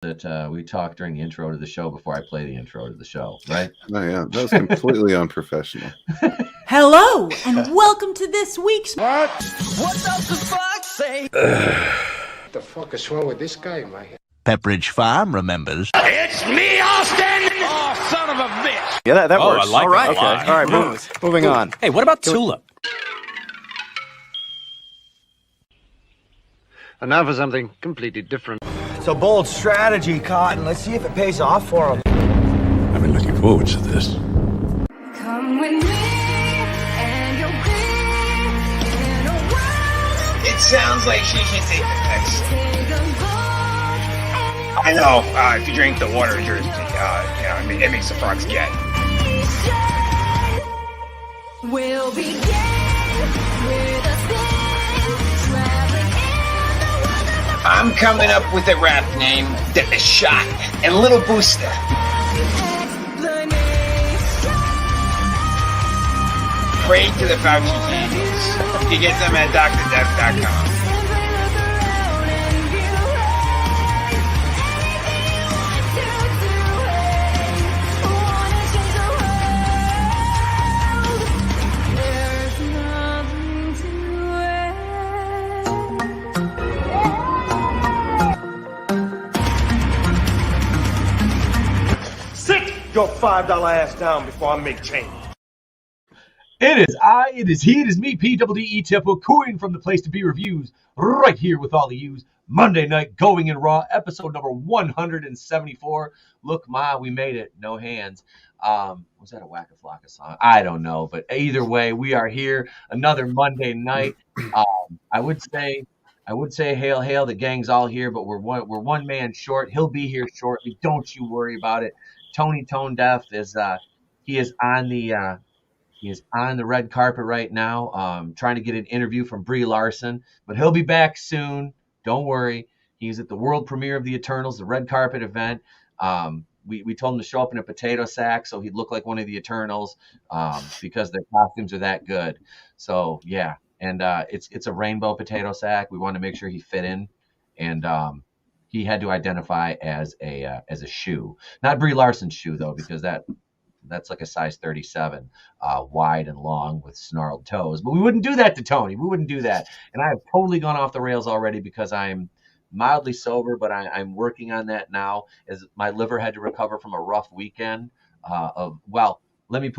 that we talk during the intro to the show before I play the intro to the show, right? Oh, yeah. That was completely unprofessional. Hello, and welcome to this week's... What does the fuck say? What the fuck is wrong with this guy, man? Pepperidge Farm remembers. It's me, Austin! Oh, son of a bitch! Yeah, that works. I like all right, it a lot. okay. All right, moving on. Hey, what about Tulip? And now for something completely different. It's a bold strategy, Cotton. Let's see if it pays off for him. I've been looking forward to this. Come with me, and you'll be in a world. It sounds like she can take the piss. Take a boat, I know. If you drink the water, it makes the frogs gay. we'll begin with a spin, traveling in the world of I'm coming up with a rap name, The Shot, and Little Booster. explanation. Pray to the Fauci candles. You get them at DrDef.com. Simply look around and view anything you want to do. Wanna change the world? There's nothing to it. Sit your $5 ass down before I make change. It is I, it is he, it is me, PWE Tippo, cooing from the place to be reviews, right here with all of yous. Monday night, Going in Raw, episode number 174. Look, Ma, we made it. No hands. Was that a Waka Flocka song? I don't know, but either way, we are here. Another Monday night. I would say hail, hail. The gang's all here, but we're one man short. He'll be here shortly. Don't you worry about it. ToneDef is he is on the red carpet right now, trying to get an interview from Brie Larson, but he'll be back soon. Don't worry. He's at the world premiere of the Eternals, the red carpet event. We told him to show up in a potato sack so he'd look like one of the Eternals, because their costumes are that good. So yeah, and it's a rainbow potato sack. We wanted to make sure he fit in, and he had to identify as a shoe, not Brie Larson's shoe though, because that's like a size 37, wide and long with snarled toes. But we wouldn't do that to Tony. We wouldn't do that. And I have totally gone off the rails already because I'm mildly sober, but I'm working on that now, as my liver had to recover from a rough weekend. Let me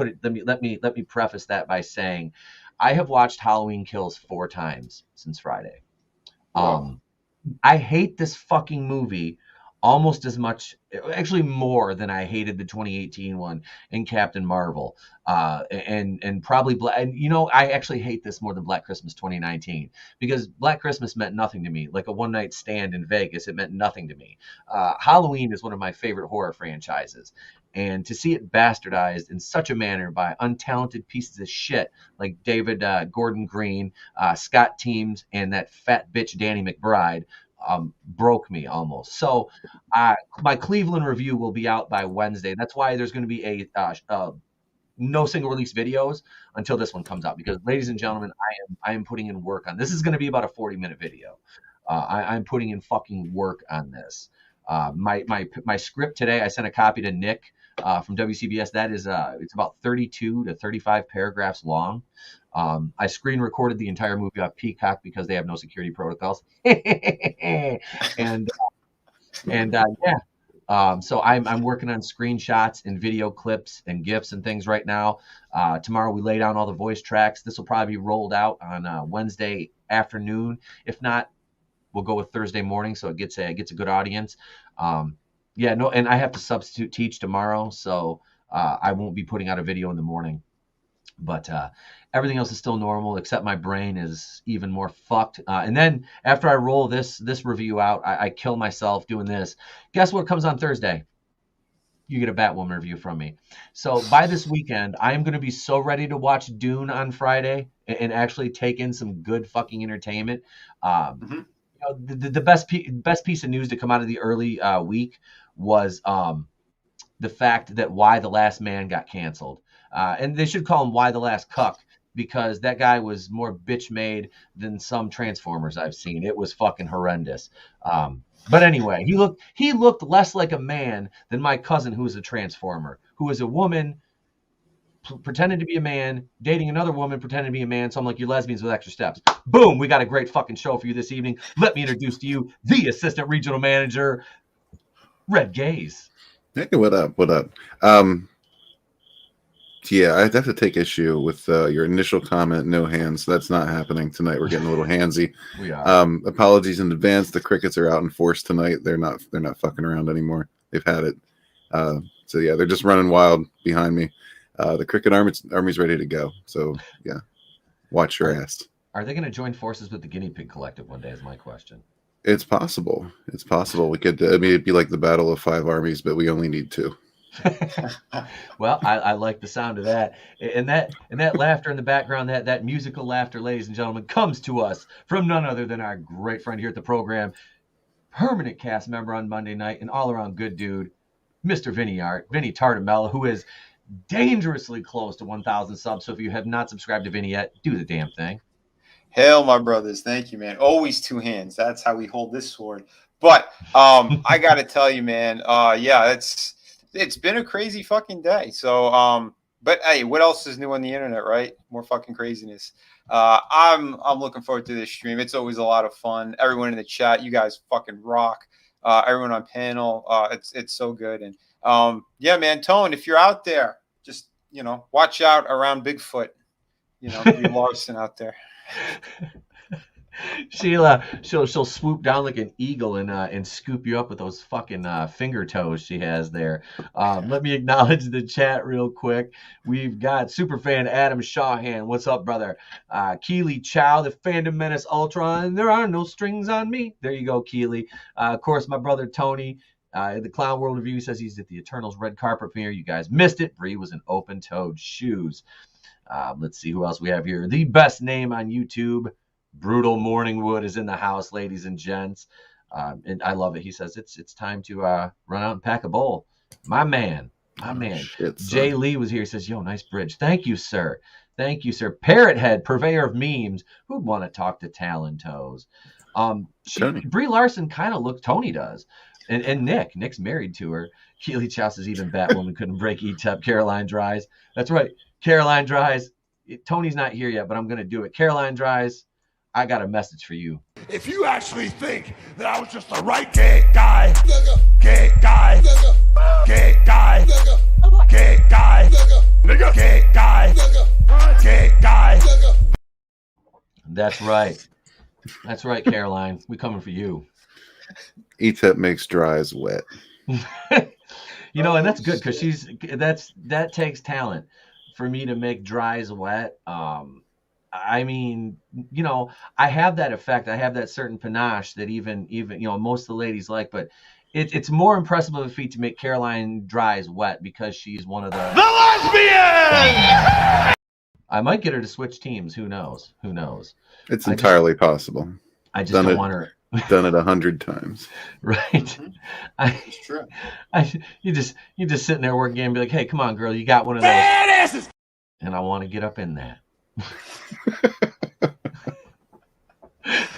preface that by saying I have watched Halloween Kills 4 times since Friday. I hate this fucking movie almost as much, actually more than I hated the 2018 one in Captain Marvel, and probably I actually hate this more than Black Christmas 2019, because Black Christmas meant nothing to me. Like a one night stand in Vegas, it meant nothing to me. Halloween is one of my favorite horror franchises, and to see it bastardized in such a manner by untalented pieces of shit like David Gordon Green, Scott Teems, and that fat bitch Danny McBride broke me almost. So my Cleveland review will be out by Wednesday. That's why there's going to be a no single release videos until this one comes out, because ladies and gentlemen, I am putting in work on this. Is going to be about a 40-minute video. I'm putting in fucking work on this. My script today, I sent a copy to Nick from WCBS. That is it's about 32 to 35 paragraphs long. I screen recorded the entire movie off Peacock because they have no security protocols. So I'm working on screenshots and video clips and GIFs and things right now. Tomorrow we lay down all the voice tracks. This will probably be rolled out on Wednesday afternoon. If not, we'll go with Thursday morning, so it gets a good audience. And I have to substitute teach tomorrow, so I won't be putting out a video in the morning. But everything else is still normal, except my brain is even more fucked. And then after I roll this review out, I kill myself doing this. Guess what comes on Thursday? You get a Batwoman review from me. So by this weekend, I am going to be so ready to watch Dune on Friday and actually take in some good fucking entertainment. The best piece of news to come out of the early week was the fact that Why the Last Man got canceled. And they should call him Why the Last Cuck, because that guy was more bitch made than some Transformers I've seen. It was fucking horrendous. But anyway, he looked less like a man than my cousin, who is a Transformer, who is a woman pretending to be a man, dating another woman pretending to be a man. So I'm like, you're lesbians with extra steps. Boom, we got a great fucking show for you this evening. Let me introduce to you the assistant regional manager, Red Gaze. Hey, what up? What up? Yeah, I have to take issue with your initial comment. No hands. That's not happening tonight. We're getting a little handsy. We are. Apologies in advance. The crickets are out in force tonight. They're not fucking around anymore. They've had it. So yeah, they're just running wild behind me. The cricket army's ready to go. So yeah, watch your ass. Are they going to join forces with the Guinea Pig Collective one day? Is my question. It's possible. It's possible. We could. I mean, it'd be like the battle of 5 armies, but we only need 2. Well, I like the sound of that, and that laughter in the background, that musical laughter, ladies and gentlemen, comes to us from none other than our great friend here at the program, permanent cast member on Monday night, and all around good dude, Mr. Vinnieart, Vinnie Tartamella, who is dangerously close to 1,000 subs. So if you have not subscribed to Vinnie yet, do the damn thing. Hail, my brothers. Thank you, man. Always 2 hands. That's how we hold this sword. But I got to tell you, man, yeah, it's been a crazy fucking day. So, but hey, what else is new on the internet, right? More fucking craziness. I'm looking forward to this stream. It's always a lot of fun. Everyone in the chat, you guys fucking rock. Everyone on panel, it's so good. And yeah, man, Tone, if you're out there, just watch out around Bigfoot. Be Larson out there. She'll swoop down like an eagle and scoop you up with those fucking finger toes she has there. Let me acknowledge the chat real quick. We've got superfan Adam Shawhan. What's up, brother? Keely Chow, the Fandom Menace Ultron. There are no strings on me. There you go, Keely. Of course, my brother Tony. The Clown World Review says he's at the Eternals red carpet premiere. You guys missed it. Bree was in open-toed shoes. Let's see who else we have here. The best name on YouTube, Brutal Morningwood, is in the house, ladies and gents. And I love it. He says it's time to run out and pack a bowl. My man. Shit, Jay Lee was here. He says, yo, nice bridge. Thank you, sir. Parrot Head, purveyor of memes. Who'd want to talk to Talon Toes? Brie Larson kind of looks, Tony does. And Nick's married to her. Keely Chow says even Batwoman couldn't break ETEP. Caroline Dries. That's right. Caroline Dries. Tony's not here yet, but I'm going to do it. Caroline Dries, I got a message for you. If you actually think that I was just the right gay guy, That's right. That's right, Caroline. We coming for you. ETEP makes dries wet. And that's good because that takes talent for me to make dries wet. I mean, I have that effect. I have that certain panache that even most of the ladies like, but it's more impressive of a feat to make Caroline Dries wet because she's one of the lesbians. I might get her to switch teams. Who knows? It's entirely possible. I just don't want her. Done it 100 times. Right. It's true. You just sitting there working game and be like, hey, come on, girl, you got one of those. And I want to get up in that.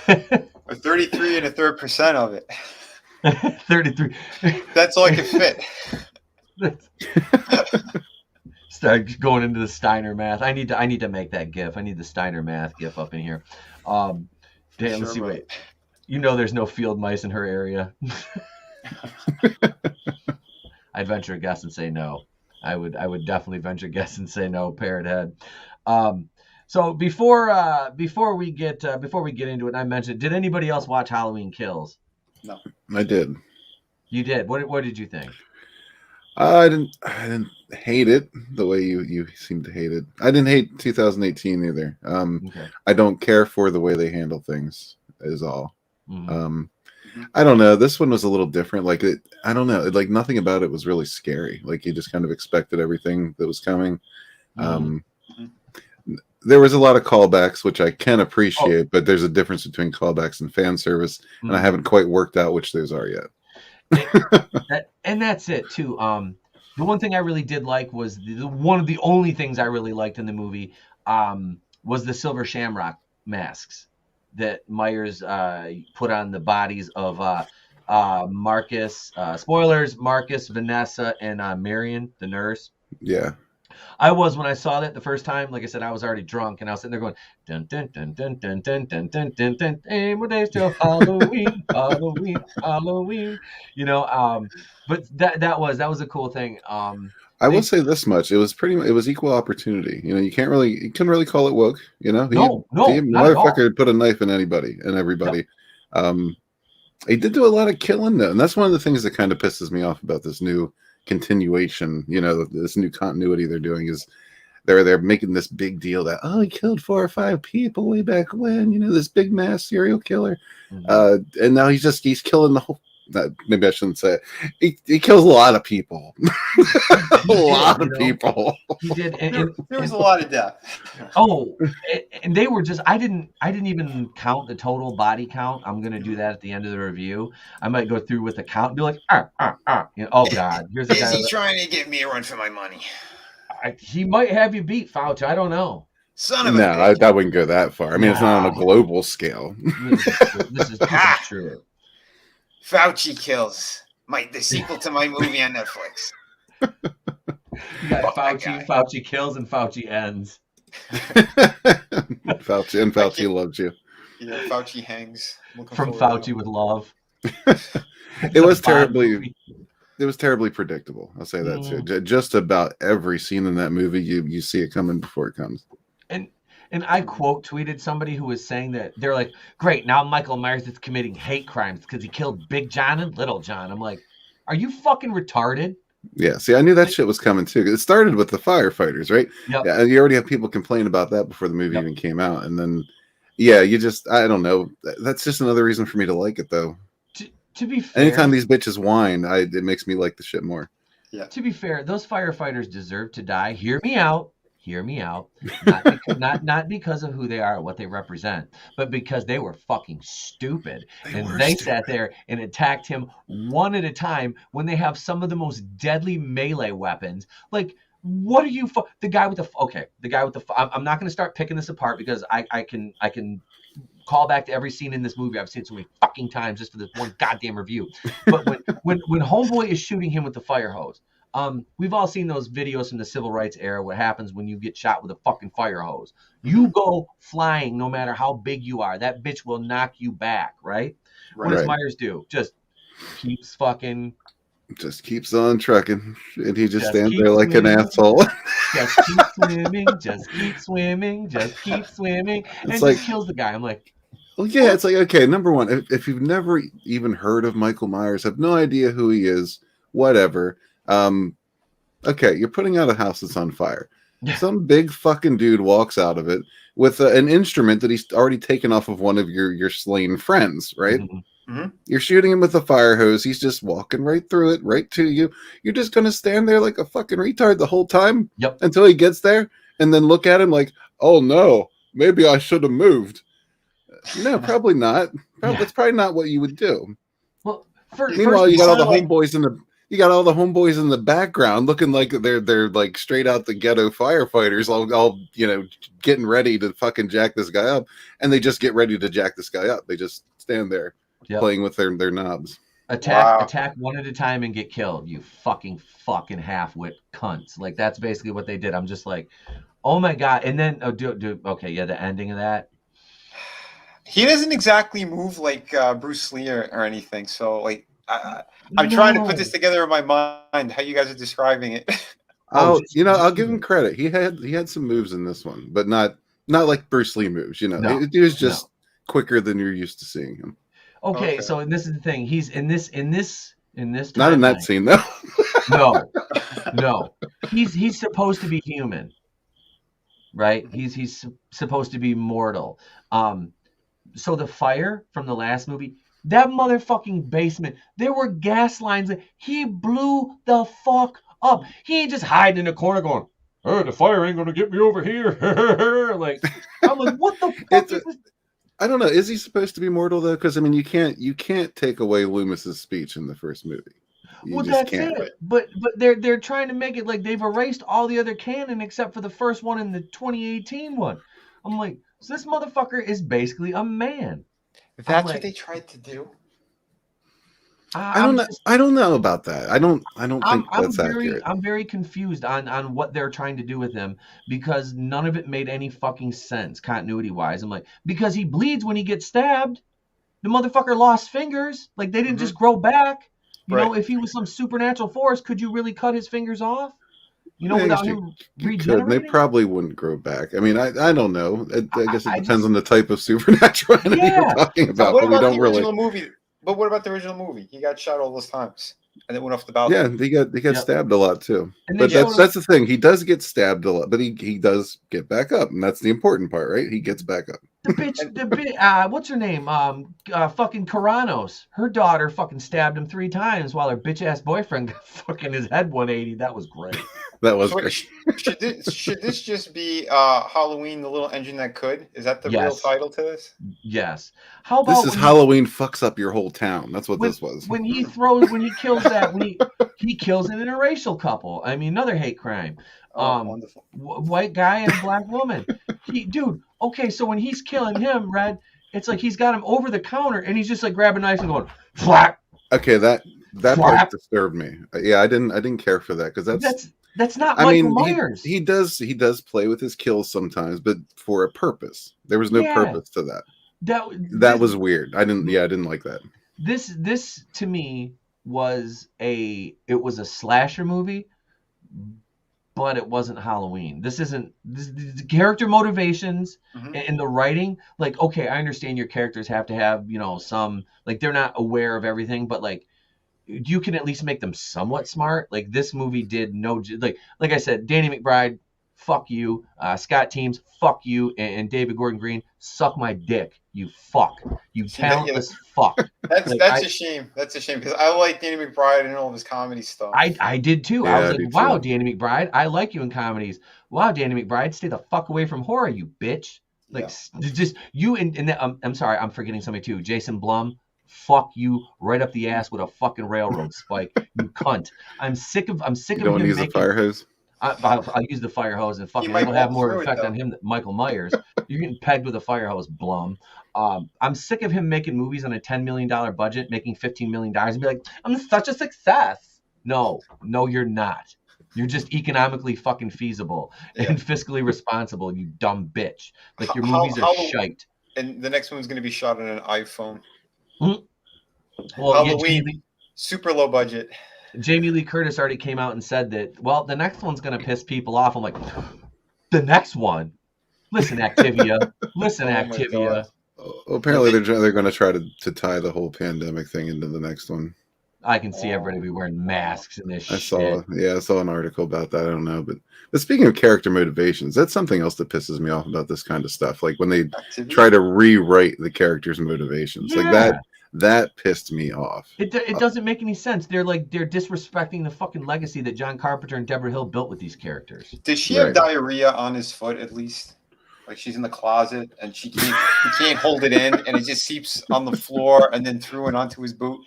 A 33 and a third % of it. 33. That's all I can fit. Start going into the Steiner math. I need to make that GIF. I need the Steiner math GIF up in here. Dan, let's see. Wait. There's no field mice in her area. I'd venture a guess and say no. I would definitely venture a guess and say no, Parrot Head. So before we get into it, I mentioned, did anybody else watch Halloween Kills? No. I did. You did. What did you think? I didn't hate it the way you seem to hate it. I didn't hate 2018 either. Okay. I don't care for the way they handle things is all. Mm-hmm. I don't know. This one was a little different. Like I don't know. Like nothing about it was really scary. Like you just kind of expected everything that was coming. There was a lot of callbacks, which I can appreciate, but there's a difference between callbacks and fan service, and I haven't quite worked out which those are yet. And that's it too. The one thing I really did like was one of the only things I really liked in the movie. was the silver shamrock masks that Myers put on the bodies of Marcus. Spoilers: Marcus, Vanessa, and Marion, the nurse. Yeah. I was when I saw that the first time. Like I said, I was already drunk, and I was sitting there going, dun dun dun dun dun dun dun dun dun dun. Hey, more days till Halloween, Halloween, Halloween. You know, but that was a cool thing. I will say this much: it was equal opportunity. You know, you couldn't really call it woke. You know, No, the not at all. motherfucker would put a knife in anybody and everybody. Yep. He did do a lot of killing though, and that's one of the things that kind of pisses me off about this new continuation. You know, this new continuity they're doing is they're making this big deal that he killed 4 or 5 people way back when. You know, this big mass serial killer, and now he's killing the whole. Maybe I shouldn't say it. He kills a lot of people. A lot of people. He did. There was a lot of death. Oh, and they were just. I didn't even count the total body count. I'm gonna do that at the end of the review. I might go through with the count and be like, You know, oh God, here's a guy. Is he trying to get me a run for my money? He might have you beat, Fauci. I don't know. Son of a bitch. I wouldn't go that far. I mean, it's not on a global scale. This is true. Fauci kills. The sequel to my movie on Netflix. You got Fauci kills, and Fauci ends. Fauci loves you. Yeah, Fauci hangs. From Fauci with love. It was terribly predictable. I'll say that too. Just about every scene in that movie, you see it coming before it comes. And I quote tweeted somebody who was saying that they're like, great, now Michael Myers is committing hate crimes because he killed Big John and Little John. I'm like, are you fucking retarded? Yeah, see, I knew that shit was coming too. It started with the firefighters, right? Yep. Yeah, you already have people complain about that before the movie even came out. And then, I don't know. That's just another reason for me to like it, though. To be fair, anytime these bitches whine, it makes me like the shit more. Yeah. To be fair, those firefighters deserve to die. Hear me out. Not because of who they are or what they represent, but because they were fucking stupid. They sat there and attacked him one at a time when they have some of the most deadly melee weapons. Like, what are you? The guy with the I'm not going to start picking this apart because I can call back to every scene in this movie I've seen so many fucking times just for this one goddamn review. But when Homeboy is shooting him with the fire hose. We've all seen those videos from the civil rights era. What happens when you get shot with a fucking fire hose? You go flying no matter how big you are. That bitch will knock you back, right? What does Myers do? Just keeps on trucking, and he just stands there like an asshole. Just keep swimming, just keep swimming, just keep swimming, and just kills the guy. I'm like, well, yeah, it's like, okay, number one, if you've never even heard of Michael Myers, have no idea who he is, whatever. Okay, you're putting out a house that's on fire. Some big fucking dude walks out of it with an instrument that he's already taken off of one of your slain friends, right? Mm-hmm. You're shooting him with a fire hose. He's just walking right through it, right to you. You're just gonna stand there like a fucking retard the whole time until he gets there, and then look at him like, oh no, maybe I should have moved. No, probably not. That's probably not what you would do. Well, meanwhile, you got all the homeboys in the. You got all the homeboys in the background looking like they're like straight out the ghetto firefighters, all getting ready to fucking jack this guy up, and they just get ready to jack this guy up. They just stand there playing with their knobs. Attack one at a time and get killed. You fucking half-wit cunts. Like that's basically what they did. I'm just like, oh my God. And then the ending of that. He doesn't exactly move like Bruce Lee or anything. So like. I'm trying to put this together in my mind. How you guys are describing it? I'll give him credit. He had some moves in this one, but not like Bruce Lee moves. He was just quicker than you're used to seeing him. Okay, so and this is the thing. He's in this. Not in that scene though. No. He's supposed to be human, right? He's supposed to be mortal. So the fire from the last movie. That motherfucking basement, there were gas lines. He blew the fuck up. He ain't just hiding in a corner going, oh, the fire ain't going to get me over here. Like, I'm like, what the fuck is this? I don't know. Is he supposed to be mortal, though? Because, I mean, you can't take away Loomis's speech in the first movie. That's it. But they're trying to make it like they've erased all the other canon except for the first one and the 2018 one. I'm like, so this motherfucker is basically a man. That's like- what they tried to do. I don't know. I don't know about that. I don't think that's very, accurate. I'm very confused on what they're trying to do with him because none of it made any fucking sense continuity wise. I'm like, because he bleeds when he gets stabbed. The motherfucker lost fingers. Like they didn't just grow back. You know, if he was some supernatural force, could you really cut his fingers off? You know, without him regenerating? They probably wouldn't grow back. I mean, I don't know. I guess it depends on the type of supernatural entity we're talking about. What but about we don't the original movie? But what about the original movie? He got shot all those times and then went off the balcony. Yeah, he got stabbed a lot too. And But that's the thing. He does get stabbed a lot, but he does get back up, and that's the important part, right? He gets back up. The bitch, what's her name? Fucking Caranos. Her daughter fucking stabbed him 3 times while her bitch ass boyfriend got fucking his head 180. That was great. That was great. Should this just be Halloween, the little engine that could? Is that the real title to this? Yes. How about this is Halloween fucks up your whole town? That's what this was. When he kills he kills an interracial couple. I mean, another hate crime. Wonderful. White guy and black woman. Dude, okay, so when he's killing him, Red, it's like he's got him over the counter and he's just like grabbing a knife and going, flap. Okay, that part disturbed me. Yeah, I didn't care for that because that's not Michael Myers. He does play with his kills sometimes, but for a purpose. There was no purpose to that. That was weird. I didn't like that. This to me was a slasher movie, but it wasn't Halloween. The character motivations and the writing. Like, okay, I understand your characters have to have, some, like, they're not aware of everything, but like, you can at least make them somewhat smart. Like this movie did like I said, Danny McBride, fuck you. Scott Teems, fuck you. And David Gordon Green, suck my dick. You fuck. You talentless fuck. That's a shame. That's a shame because I like Danny McBride and all of his comedy stuff. I did too. I was like, wow, Danny McBride, I like you in comedies. Wow, Danny McBride, stay the fuck away from horror, you bitch. Like just you and I'm sorry, I'm forgetting somebody too. Jason Blum. Fuck you right up the ass with a fucking railroad spike, you cunt. I'm sick of him. Don't use the fire hose. I'll use the fire hose and fucking it'll have more effect on him than Michael Myers. You're getting pegged with a fire hose, Blum. I'm sick of him making movies on a $10 million budget, making $15 million, and be like, I'm such a success. No, you're not. You're just economically fucking feasible and fiscally responsible, you dumb bitch. Like your movies are shite. And the next one's going to be shot on an iPhone. Well, Halloween, super low budget. Jamie Lee Curtis already came out and said that, well, the next one's going to piss people off. I'm like, the next one? Listen, Activia. Listen, Activia. Well, apparently they're going to try to tie the whole pandemic thing into the next one. I can see everybody be wearing masks and this shit. I saw an article about that. I don't know. But speaking of character motivations, that's something else that pisses me off about this kind of stuff. Like when they try to rewrite the character's motivations. Like that pissed me off. It doesn't make any sense. They're disrespecting the fucking legacy that John Carpenter and Deborah Hill built with these characters. Did she have diarrhea on his foot at least? Like she's in the closet and he can't hold it in and it just seeps on the floor and then threw it onto his boot.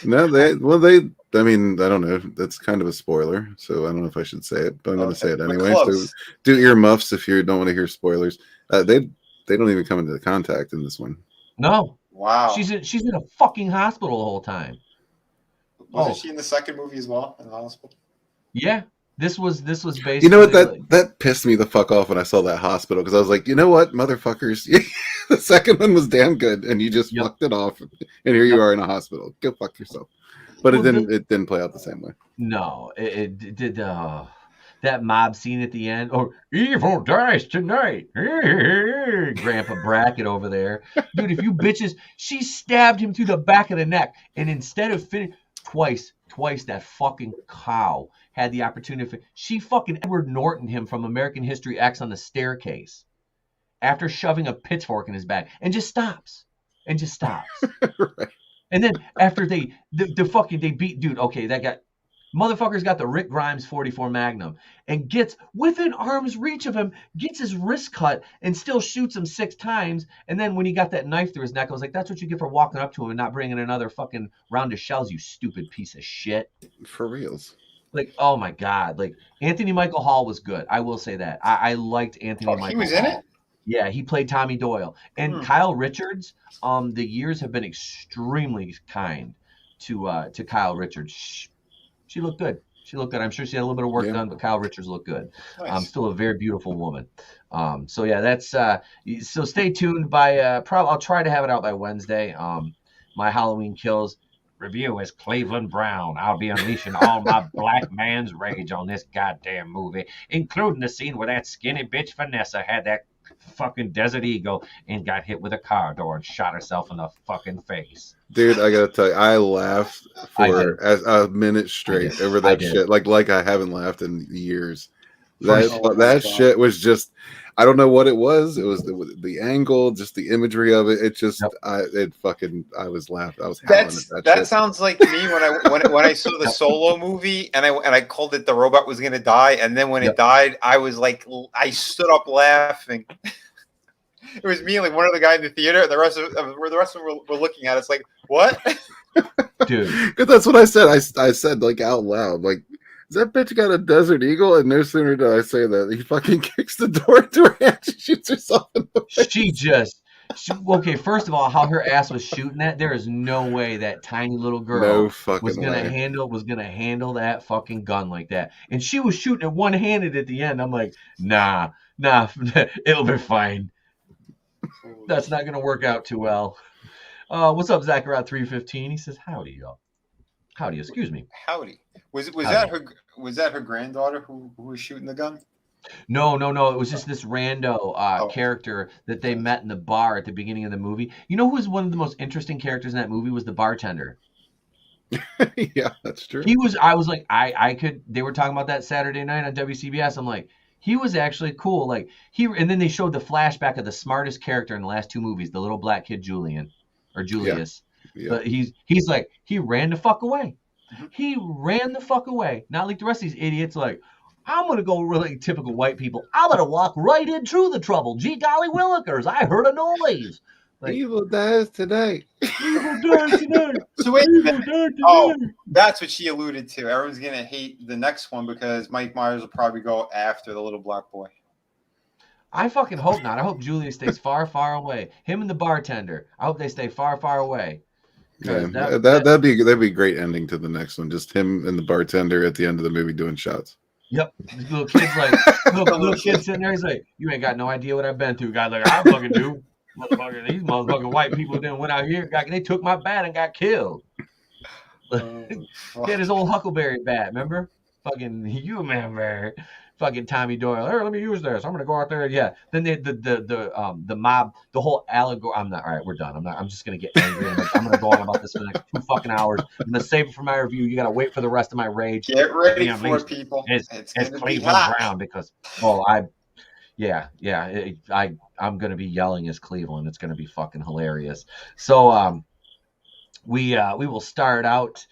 No, I mean, I don't know. That's kind of a spoiler, so I don't know if I should say it, but I'm going to say it anyway. So do earmuffs if you don't want to hear spoilers. They don't even come into contact in this one. No. Wow. She's in a fucking hospital the whole time. Wasn't she in the second movie as well in the hospital? Yeah. This was basically. You know what? That pissed me the fuck off when I saw that hospital because I was like, you know what, motherfuckers, the second one was damn good, and you just fucked it off, and here you are in a hospital. Go fuck yourself. But it didn't play out the same way. No, it did. That mob scene at the end, or evil dies tonight. Grandpa Brackett over there, dude. If you bitches, she stabbed him through the back of the neck, and instead of twice, that fucking cow had the opportunity. She fucking Edward Norton him from American History X on the staircase after shoving a pitchfork in his back, and just stops. Right. And then after they beat, dude. Okay, that guy. Motherfucker's got the Rick Grimes 44 Magnum and gets within arm's reach of him, gets his wrist cut and still shoots him 6 times. And then when he got that knife through his neck, I was like, that's what you get for walking up to him and not bringing another fucking round of shells, you stupid piece of shit. For reals. Like, oh my God. Like, Anthony Michael Hall was good. I will say that. I liked Anthony Michael Hall. He was in it? Yeah, he played Tommy Doyle. And Kyle Richards, the years have been extremely kind to Kyle Richards. She looked good. She looked good. I'm sure she had a little bit of work done, but Kyle Richards looked good. Nice. Still a very beautiful woman. So yeah, that's so stay tuned by I'll try to have it out by Wednesday. My Halloween Kills review is Cleveland Brown. I'll be unleashing all my black man's rage on this goddamn movie, including the scene where that skinny bitch Vanessa had that fucking Desert Eagle and got hit with a car door and shot herself in the fucking face. Dude, I gotta tell you, I laughed for a minute straight over that shit. Like I haven't laughed in years. That shit was just, I don't know what it was. It was the angle, just the imagery of it. It just, I was laughing. I was howling at that shit. Sounds like me when I saw the Solo movie and I called it the robot was gonna die, and then when it died, I was like, I stood up laughing. It was me and like one other guy in the theater, and the rest of them were looking at us like, what? Dude, because that's what I said. I said like out loud, like, that bitch got a Desert Eagle, and no sooner did I say that, he fucking kicks the door into her hand. She shoots herself in the face. Okay, first of all, how her ass was shooting that, there is no way that tiny little girl was gonna handle that fucking gun like that. And she was shooting it one-handed at the end. I'm like, nah, it'll be fine. That's not gonna work out too well. What's up, Zachariah 315? He says, howdy, y'all. Howdy, excuse me. Howdy. Was that her granddaughter who was shooting the gun? No. It was just this rando character that they met in the bar at the beginning of the movie. You know who was one of the most interesting characters in that movie was the bartender. Yeah, that's true. I was like, they were talking about that Saturday night on WCBS. I'm like, he was actually cool. Like and then they showed the flashback of the smartest character in the last two movies, the little black kid Julius. Yeah. But he's like, he ran the fuck away. He ran the fuck away. Not like the rest of these idiots. Like, I'm gonna go really typical white people. I'm gonna walk right into the trouble. Gee golly willikers, I heard a noise. Like, evil dies today. Evil dies today. So wait a minute. Oh, that's what she alluded to. Everyone's gonna hate the next one because Mike Myers will probably go after the little black boy. I fucking hope not. I hope Julius stays far, far away. Him and the bartender. I hope they stay far, far away. Yeah, that'd be a great ending to the next one. Just him and the bartender at the end of the movie doing shots. Yep. These little kids like little kid sitting there. He's like, you ain't got no idea what I've been through. Guys like, I fucking do. These motherfucking white people then went out here. They took my bat and got killed. He had his old Huckleberry bat. Remember? Fucking you remember? Fucking Tommy Doyle. Here, let me use this. I'm gonna go out there. Yeah. Then the mob, the whole allegory. I'm not. All right, we're done. I'm just gonna get angry. I'm gonna go on about this for the next 2 fucking hours. I'm gonna save it for my review. You gotta wait for the rest of my rage. Get ready for it, people. It's Cleveland Brown because I'm gonna be yelling as Cleveland. It's gonna be fucking hilarious. So we will start out.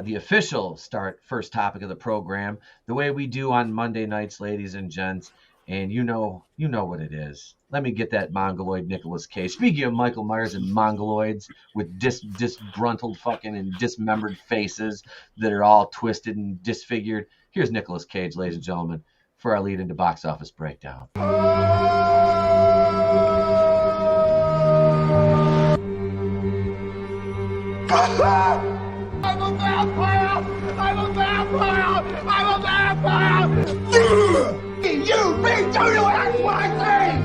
The official first topic of the program, the way we do on Monday nights, ladies and gents, and you know what it is. Let me get that mongoloid Nicolas Cage. Speaking of Michael Myers and mongoloids with disgruntled fucking and dismembered faces that are all twisted and disfigured, here's Nicolas Cage, ladies and gentlemen, for our lead into box office breakdown. I'm a vampire! I'm a vampire! I'm a vampire! You beat to you XYZ!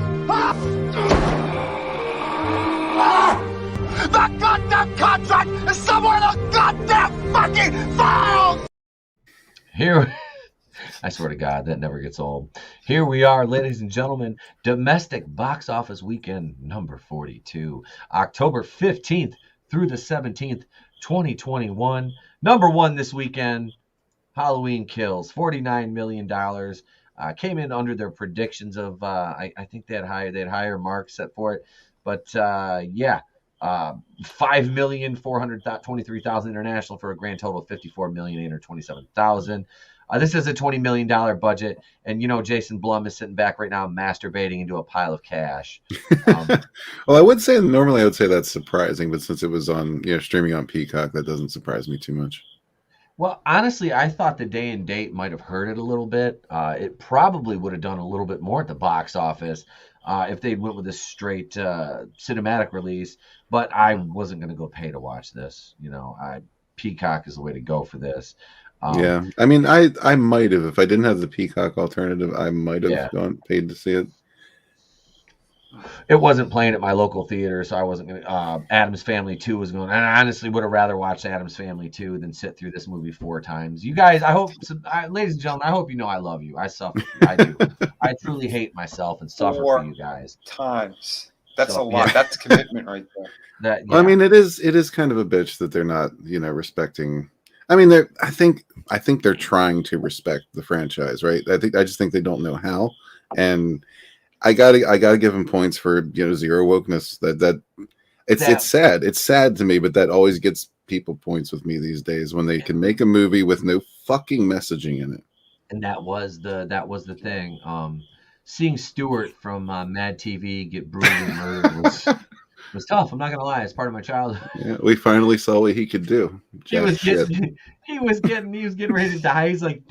The goddamn contract is somewhere in the goddamn fucking files! Here, I swear to God, that never gets old. Here we are, ladies and gentlemen, domestic box office weekend number 42, October 15th through the 17th, 2021. Number one this weekend, Halloween Kills, $49 million. Came in under their predictions of, I think they had higher marks set for it. But 5,423,000 international for a grand total of 54,827,000. This is a $20 million budget, and Jason Blum is sitting back right now masturbating into a pile of cash. Well, I would say normally I would say that's surprising, but since it was on streaming on Peacock, that doesn't surprise me too much. Well, honestly, I thought the day and date might have hurt it a little bit. It probably would have done a little bit more at the box office if they went with a straight cinematic release. But I wasn't going to go pay to watch this. Peacock is the way to go for this. Yeah, I mean, I might have, if I didn't have the Peacock alternative, I might have Yeah. gone paid to see it. It wasn't playing at my local theater, so I wasn't going to. Addams Family 2 was going, and I honestly would have rather watched Addams Family 2 than sit through this movie 4 times. You guys, ladies and gentlemen, I hope you know I love you. I suffer. I do. I truly hate myself and suffer for you guys. 4 times. That's So, a lot. yeah. That's commitment right there. Well, I mean, it is kind of a bitch that they're not, respecting. I mean, I think they're trying to respect the franchise, right? I just think they don't know how, and I gotta give them points for zero wokeness. It's sad. It's sad to me, but that always gets people points with me these days when they can make a movie with no fucking messaging in it. And that was the thing. Seeing Stewart from Mad TV get brutally murdered was tough. I'm not gonna lie. It's part of my childhood. Yeah, we finally saw what he could do. He was getting ready to die. He's like,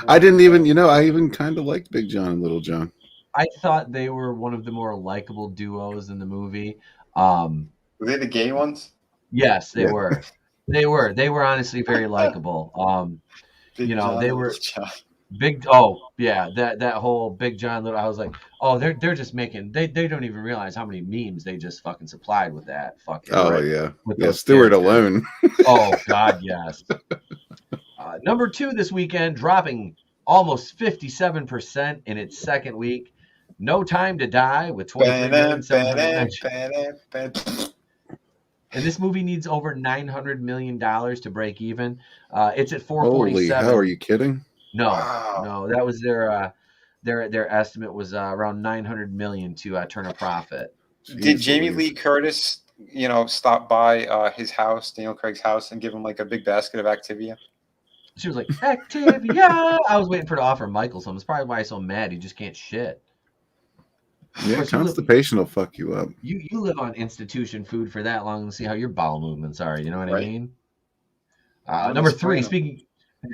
I didn't even, I even kind of liked Big John and Little John. I thought they were one of the more likable duos in the movie. Were they the gay ones? Yes, they were. They were honestly very likable. They were big. Oh yeah, that whole Big John Little. I was like, oh, they're just making. They don't even realize how many memes they just fucking supplied with that. Fucking. Oh right, yeah, with yeah. Stewart alone. Oh God, yes. Number 2 this weekend, dropping almost 57% in its second week. No Time to Die with 23,799,000. And this movie needs over $900 million to break even. It's at 447. Holy hell, are you kidding? No, Wow. no, that was their estimate was around $900 million to turn a profit. Did Jamie Lee Curtis, stop by his house, Daniel Craig's house, and give him like a big basket of Activia? She was like, Activia. I was waiting for her to offer Michael some. That's probably why he's so mad. He just can't shit. Yeah, constipation will fuck you up. You live on institution food for that long and see how your bowel movements are. You know what I mean? Number 3,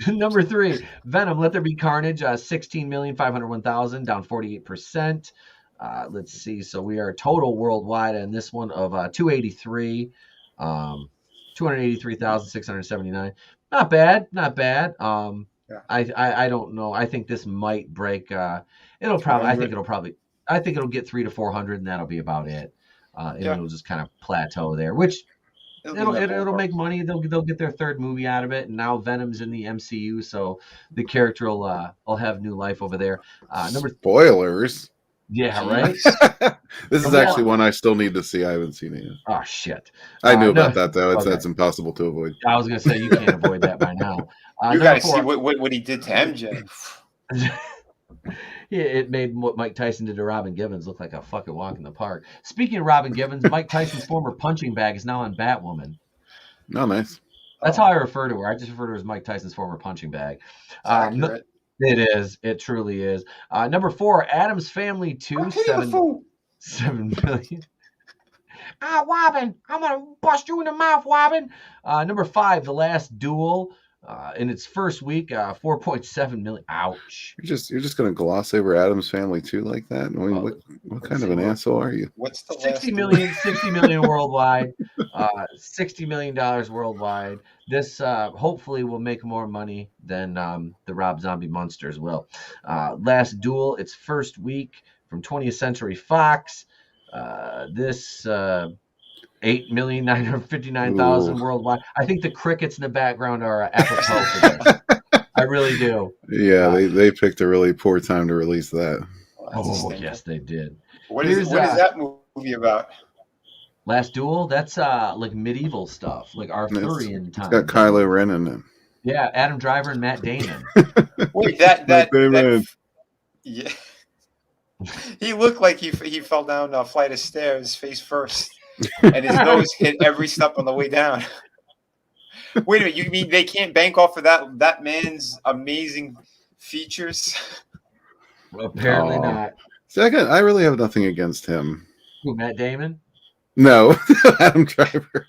number 3, Venom, Let There Be Carnage, 16,501,000, down 48%. Let's see. So we are total worldwide in this one of 283,679. Not bad. I don't know. I think this might break. I think it'll get 300 to 400, and that'll be about it. It'll just kind of plateau there, which it'll make money. They'll get their third movie out of it, and now Venom's in the MCU, so the character will have new life over there. Spoilers. Yeah, right. This is actually one I still need to see. I haven't seen it yet. Oh shit! I knew about that though. That's impossible to avoid. I was gonna say you can't avoid that by now. You gotta see what he did to MJ. Yeah, it made what Mike Tyson did to Robin Givens look like a fucking walk in the park. Speaking of Robin Givens, Mike Tyson's former punching bag is now on Batwoman. Oh, nice. That's how I refer to her. I just refer to her as Mike Tyson's former punching bag. It is. It truly is. Number 4, Addams Family 2, 7 million. Wobbin, I'm gonna bust you in the mouth, Wobbin. Number 5, The Last Duel. In its first week, 4.7 million. Ouch. You're just gonna gloss over Addams Family 2 like that? I mean, what kind of an asshole are you? What's the 60 million worldwide. $60 million worldwide. This hopefully will make more money than the Rob Zombie Monsters will. Last Duel, its first week from 20th Century Fox. This 8,959,000 worldwide. I think the crickets in the background are apropos for this. I really do. Yeah, they picked a really poor time to release that. Oh, yes, they did. What is that movie about? Last Duel? That's like medieval stuff, like Arthurian time. It's got Kylo Ren in it. Yeah, Adam Driver and Matt Damon. Wait, that yeah. He looked like he fell down a flight of stairs face first. And his nose hit every step on the way down. Wait a minute, you mean they can't bank off of that man's amazing features? Apparently not. Second, I really have nothing against him. Who, Matt Damon? No, Adam Driver.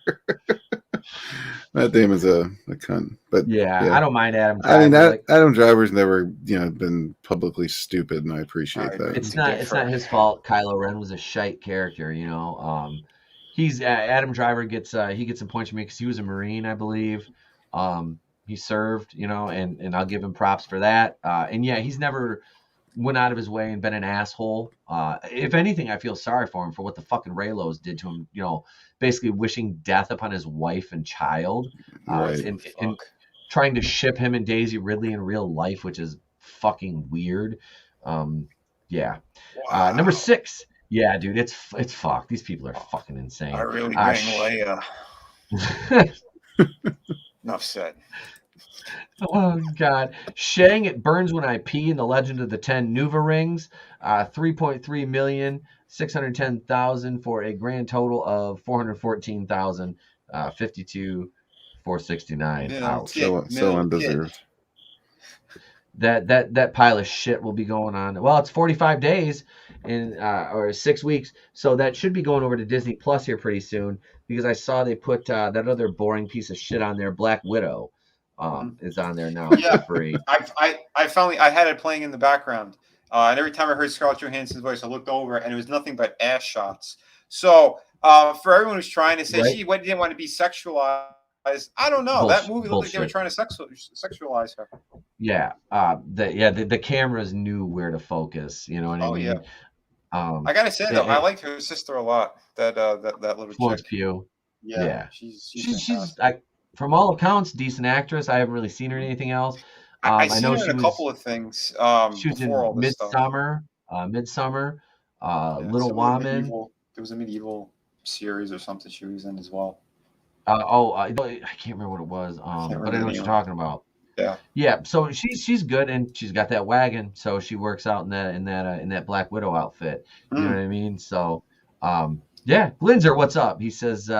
Matt Damon's a cunt, but Yeah, I don't mind Adam I mean, Driver. Adam Driver's never, been publicly stupid, and I appreciate that. It's not his fault. Kylo Ren was a shite character, He's Adam Driver gets he gets some points from me because he was a Marine, I believe. He served, and I'll give him props for that. And yeah, he's never went out of his way and been an asshole. If anything, I feel sorry for him for what the fucking Raylos did to him. Basically wishing death upon his wife and child, Right. and trying to ship him and Daisy Ridley in real life, which is fucking weird. Yeah. Wow. Number 6. Yeah, dude, it's fucked. These people are fucking insane. I really bring Leia. Enough said. Oh God, Shang, it burns when I pee in the Legend of the 10 Nuva rings. 3.3 million, 610,000 for a grand total of 414,000. 52,469. Ouch. So undeserved. That pile of shit will be going on. Well, it's 45 days or 6 weeks, so that should be going over to Disney Plus here pretty soon because I saw they put that other boring piece of shit on there, Black Widow. Is on there now for free. I finally had it playing in the background, and every time I heard Scarlett Johansson's voice, I looked over and it was nothing but ass shots. So for everyone who's trying to say she didn't want to be sexualized, I don't know. That movie looked like they were trying to sexualize her. Yeah, the cameras knew where to focus. You know what I mean? Yeah. I gotta say though, I liked her sister a lot. That little Florence chick. Pugh. Yeah. She's from all accounts, decent actress. I haven't really seen her in anything else. I know she was in a couple of things. She was in Midsummer, Little Woman. There was a medieval series or something she was in as well. I can't remember what it was. But I know what you're talking about. Yeah. So she's good, and she's got that wagon, so she works out in that Black Widow outfit. You know what I mean? So, yeah. Linzer, what's up? He says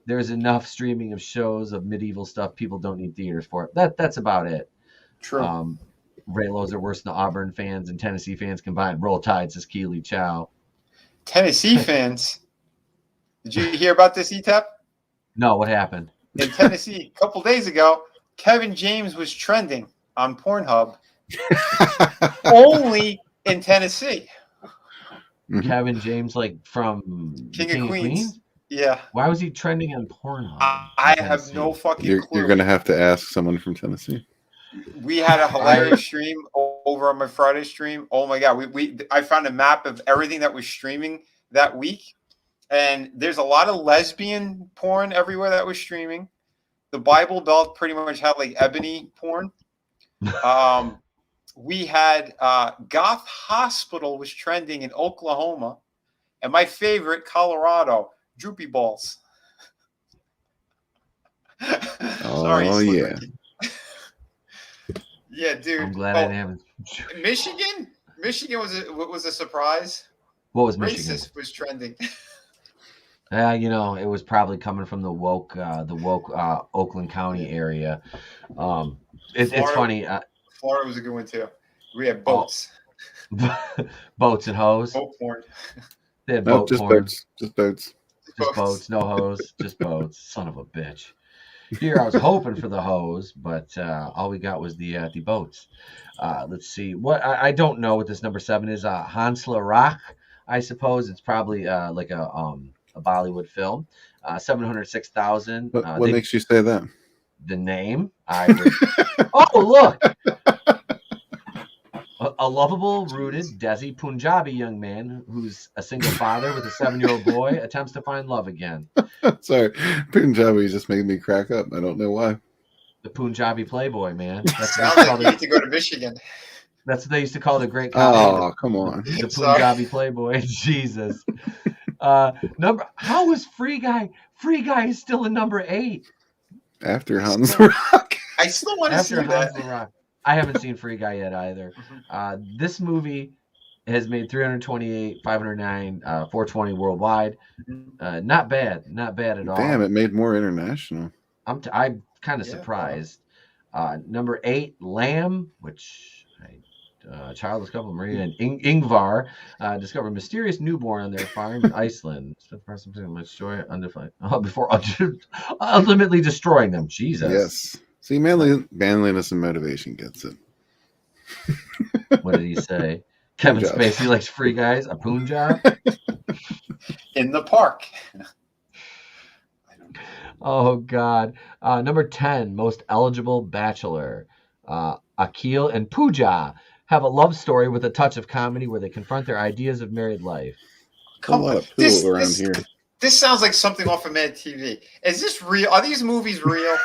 there's enough streaming of shows of medieval stuff. People don't need theaters for it. That's about it. True. Raylos are worse than Auburn fans and Tennessee fans combined. Roll Tide, says Keely Chow. Tennessee fans. Did you hear about this, ETAP? No, what happened? In Tennessee, a couple days ago, Kevin James was trending on Pornhub only in Tennessee. Kevin James, like from King of Queens? Yeah. Why was he trending on Pornhub? I have no fucking clue. You're going to have to ask someone from Tennessee. We had a hilarious stream over on my Friday stream. Oh my God. I found a map of everything that was streaming that week. And there's a lot of lesbian porn everywhere that was streaming. The Bible Belt pretty much had like ebony porn. We had Goth Hospital was trending in Oklahoma. And my favorite, Colorado, Droopy Balls. Sorry, yeah. Yeah, dude. I'm glad I didn't. Michigan was a surprise. What was Michigan? Racist was trending. It was probably coming from the woke Oakland County area. It's funny. Florida was a good one too. We had boats. Boats and hoes. Boat porn. They had boat porn. Just boats. Just boats, no hose, just boats. Son of a bitch. Here I was hoping for the hose, but all we got was the boats. Let's see. What I don't know what this number 7 is. Hansla Rock, I suppose. It's probably like a Bollywood film. 706,000. What makes you say that? The name. Oh, look. A lovable, rooted, Desi Punjabi young man who's a single father with a 7-year-old boy attempts to find love again. Sorry, Punjabi just made me crack up. I don't know why. The Punjabi Playboy, man. Sounds like you need to go to Michigan. That's what they used to call the great. Oh, come on. The Punjabi Playboy. Jesus. How is Free Guy? Free Guy is still in number 8. After Hans Rock. I still want to see that. Rock. I haven't seen Free Guy yet either. This movie has made 328, 509, 420 worldwide. Not bad at all. Damn, it made more international. I'm kind of surprised. Number 8, Lamb, which Childless couple, Maria and Ingvar, discover a mysterious newborn on their farm in Iceland. Spent the person much joy undefined before ultimately destroying them. Jesus. Yes. See, manliness and motivation gets it. What did he say? Kevin job. Spacey likes free guys. A poon job. In the park. Oh God. Number 10, most eligible bachelor. Akil and Pooja have a love story with a touch of comedy where they confront their ideas of married life. Come a lot on. of pool around here. This sounds like something off of Mad TV. Is this real? Are these movies real?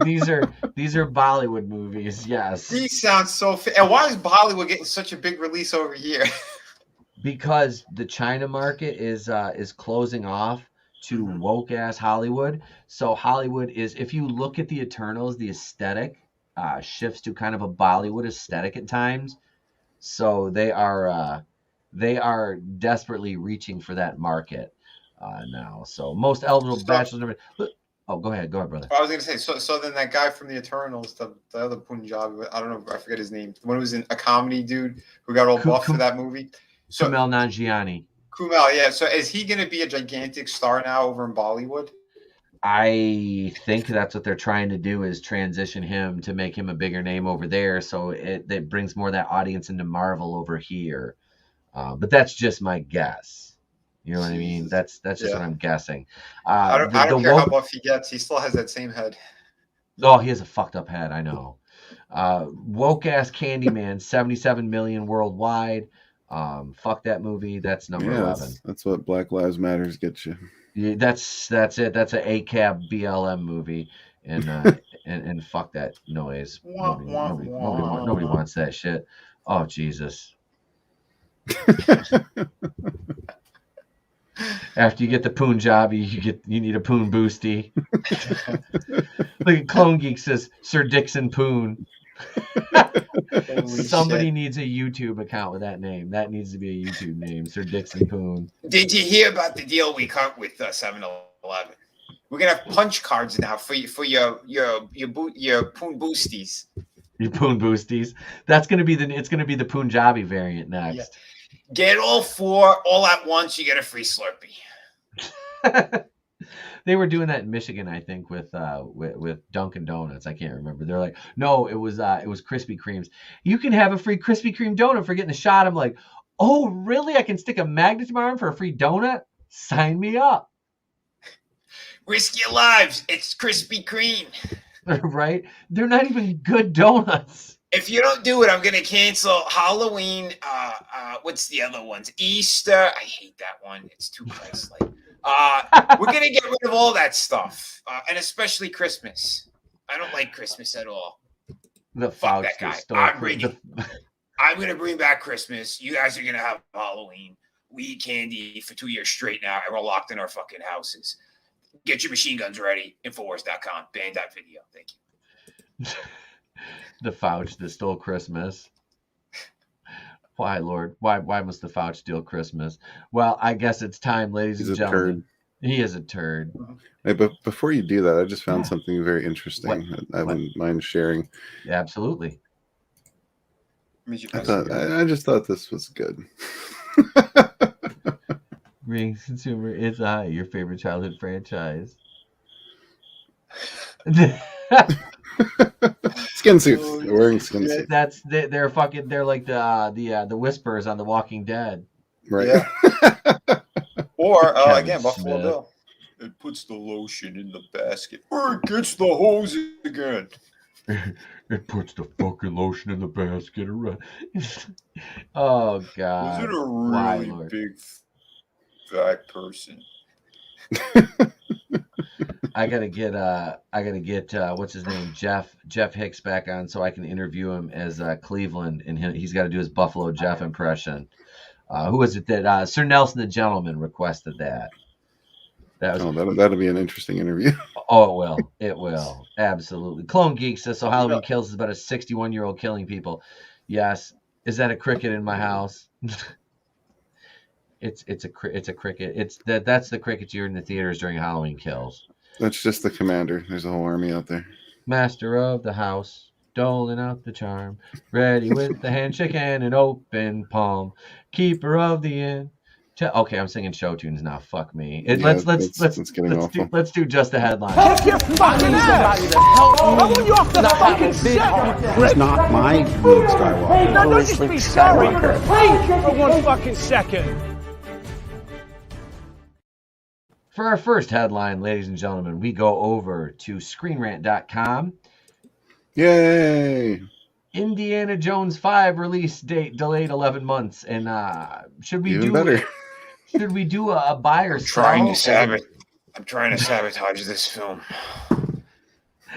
these are Bollywood movies. Yes. These sound so. And why is Bollywood getting such a big release over here? Because the China market is closing off to woke ass Hollywood. So Hollywood is, if you look at the Eternals, the aesthetic shifts to kind of a Bollywood aesthetic at times. So they are desperately reaching for that market now. So most eligible bachelors. Oh, go ahead, brother. I was gonna say, so then that guy from the Eternals, the other Punjabi, I don't know, I forget his name. The one who was in a comedy dude who got all buff for that movie. So Kumail Nanjiani. Kumail, yeah. So is he gonna be a gigantic star now over in Bollywood? I think that's what they're trying to do, is transition him to make him a bigger name over there, so it brings more of that audience into Marvel over here. But that's just my guess. You know what I mean? That's just what I'm guessing. I don't care how buff he gets. He still has that same head. Oh, he has a fucked up head. I know. Woke ass Candyman, 77 million worldwide. Fuck that movie. That's number 11. That's what Black Lives Matters gets you. Yeah, that's it. That's an ACAB BLM movie, and and fuck that noise. Nobody wants that shit. Oh Jesus! After you get the Poon Jobby, you need a Poon Boosty. Look at Clone Geek says Sir Dixon Poon. Somebody needs a YouTube account with that name. That needs to be a YouTube name, Sir Dixon Poon. Did you hear about the deal we cut with 7-Eleven? We're gonna have punch cards now for your Poon Boosties. Your Poon Boosties. It's gonna be the Punjabi variant next. Yeah. Get all 4 all at once. You get a free Slurpee. They were doing that in Michigan, I think, with Dunkin' Donuts. I can't remember. They're like, no, it was Krispy Kremes. You can have a free Krispy Kreme donut for getting a shot. I'm like, oh, really? I can stick a magnet to my arm for a free donut? Sign me up. Risk your lives. It's Krispy Kreme. Right? They're not even good donuts. If you don't do it, I'm going to cancel Halloween. What's the other ones? Easter. I hate that one. It's too Christ-like. We're going to get rid of all that stuff, and especially Christmas. I don't like Christmas at all. Fuck that guy. I'm going to bring back Christmas. You guys are going to have Halloween. We eat candy for 2 years straight now, and we're locked in our fucking houses. Get your machine guns ready. Infowars.com. Ban that video. Thank you. The Fauch that stole Christmas. Why, Lord? Why must the Fauch steal Christmas? Well, I guess it's time, ladies and gentlemen. He is a turd. Hey, but before you do that, I just found something very interesting that I wouldn't mind sharing. Yeah, absolutely. I just thought this was good. Ring consumer is your favorite childhood franchise. Skin suits. They're wearing skin suits. They're like the Whisperers on The Walking Dead. Right. Yeah. Or again, Smith. Buffalo Bill. It puts the lotion in the basket. Or it gets the hose again. It puts the fucking lotion in the basket. Oh God! Was it a really big fat person? I gotta get what's his name, Jeff Hicks back on so I can interview him as Cleveland, and he's got to do his Buffalo Jeff impression. Who was it that Sir Nelson the Gentleman requested that? That'll be an interesting interview. Oh, it will. Absolutely. Clone Geek says, so Halloween Kills is about a 61-year-old killing people. Yes. Is that a cricket in my house? It's a cricket. That's the crickets you're in the theaters during Halloween Kills. That's just the commander. There's a whole army out there. Master of the house. doling out the charm, ready with the handshake and an open palm, keeper of the inn. Okay, I'm singing show tunes now. Fuck me. Yeah, that's getting awful. Let's do just the headline. Kick your fucking ass! I want you off the fucking set! It's not my Luke Skywalker. No, don't just be sorry. Please, for 1 fucking second. For our first headline, ladies and gentlemen, we go over to ScreenRant.com. Yay! Indiana Jones 5 release date delayed 11 months, and should we Even do better. Should we do a buy or sell? I'm trying to sabotage this film.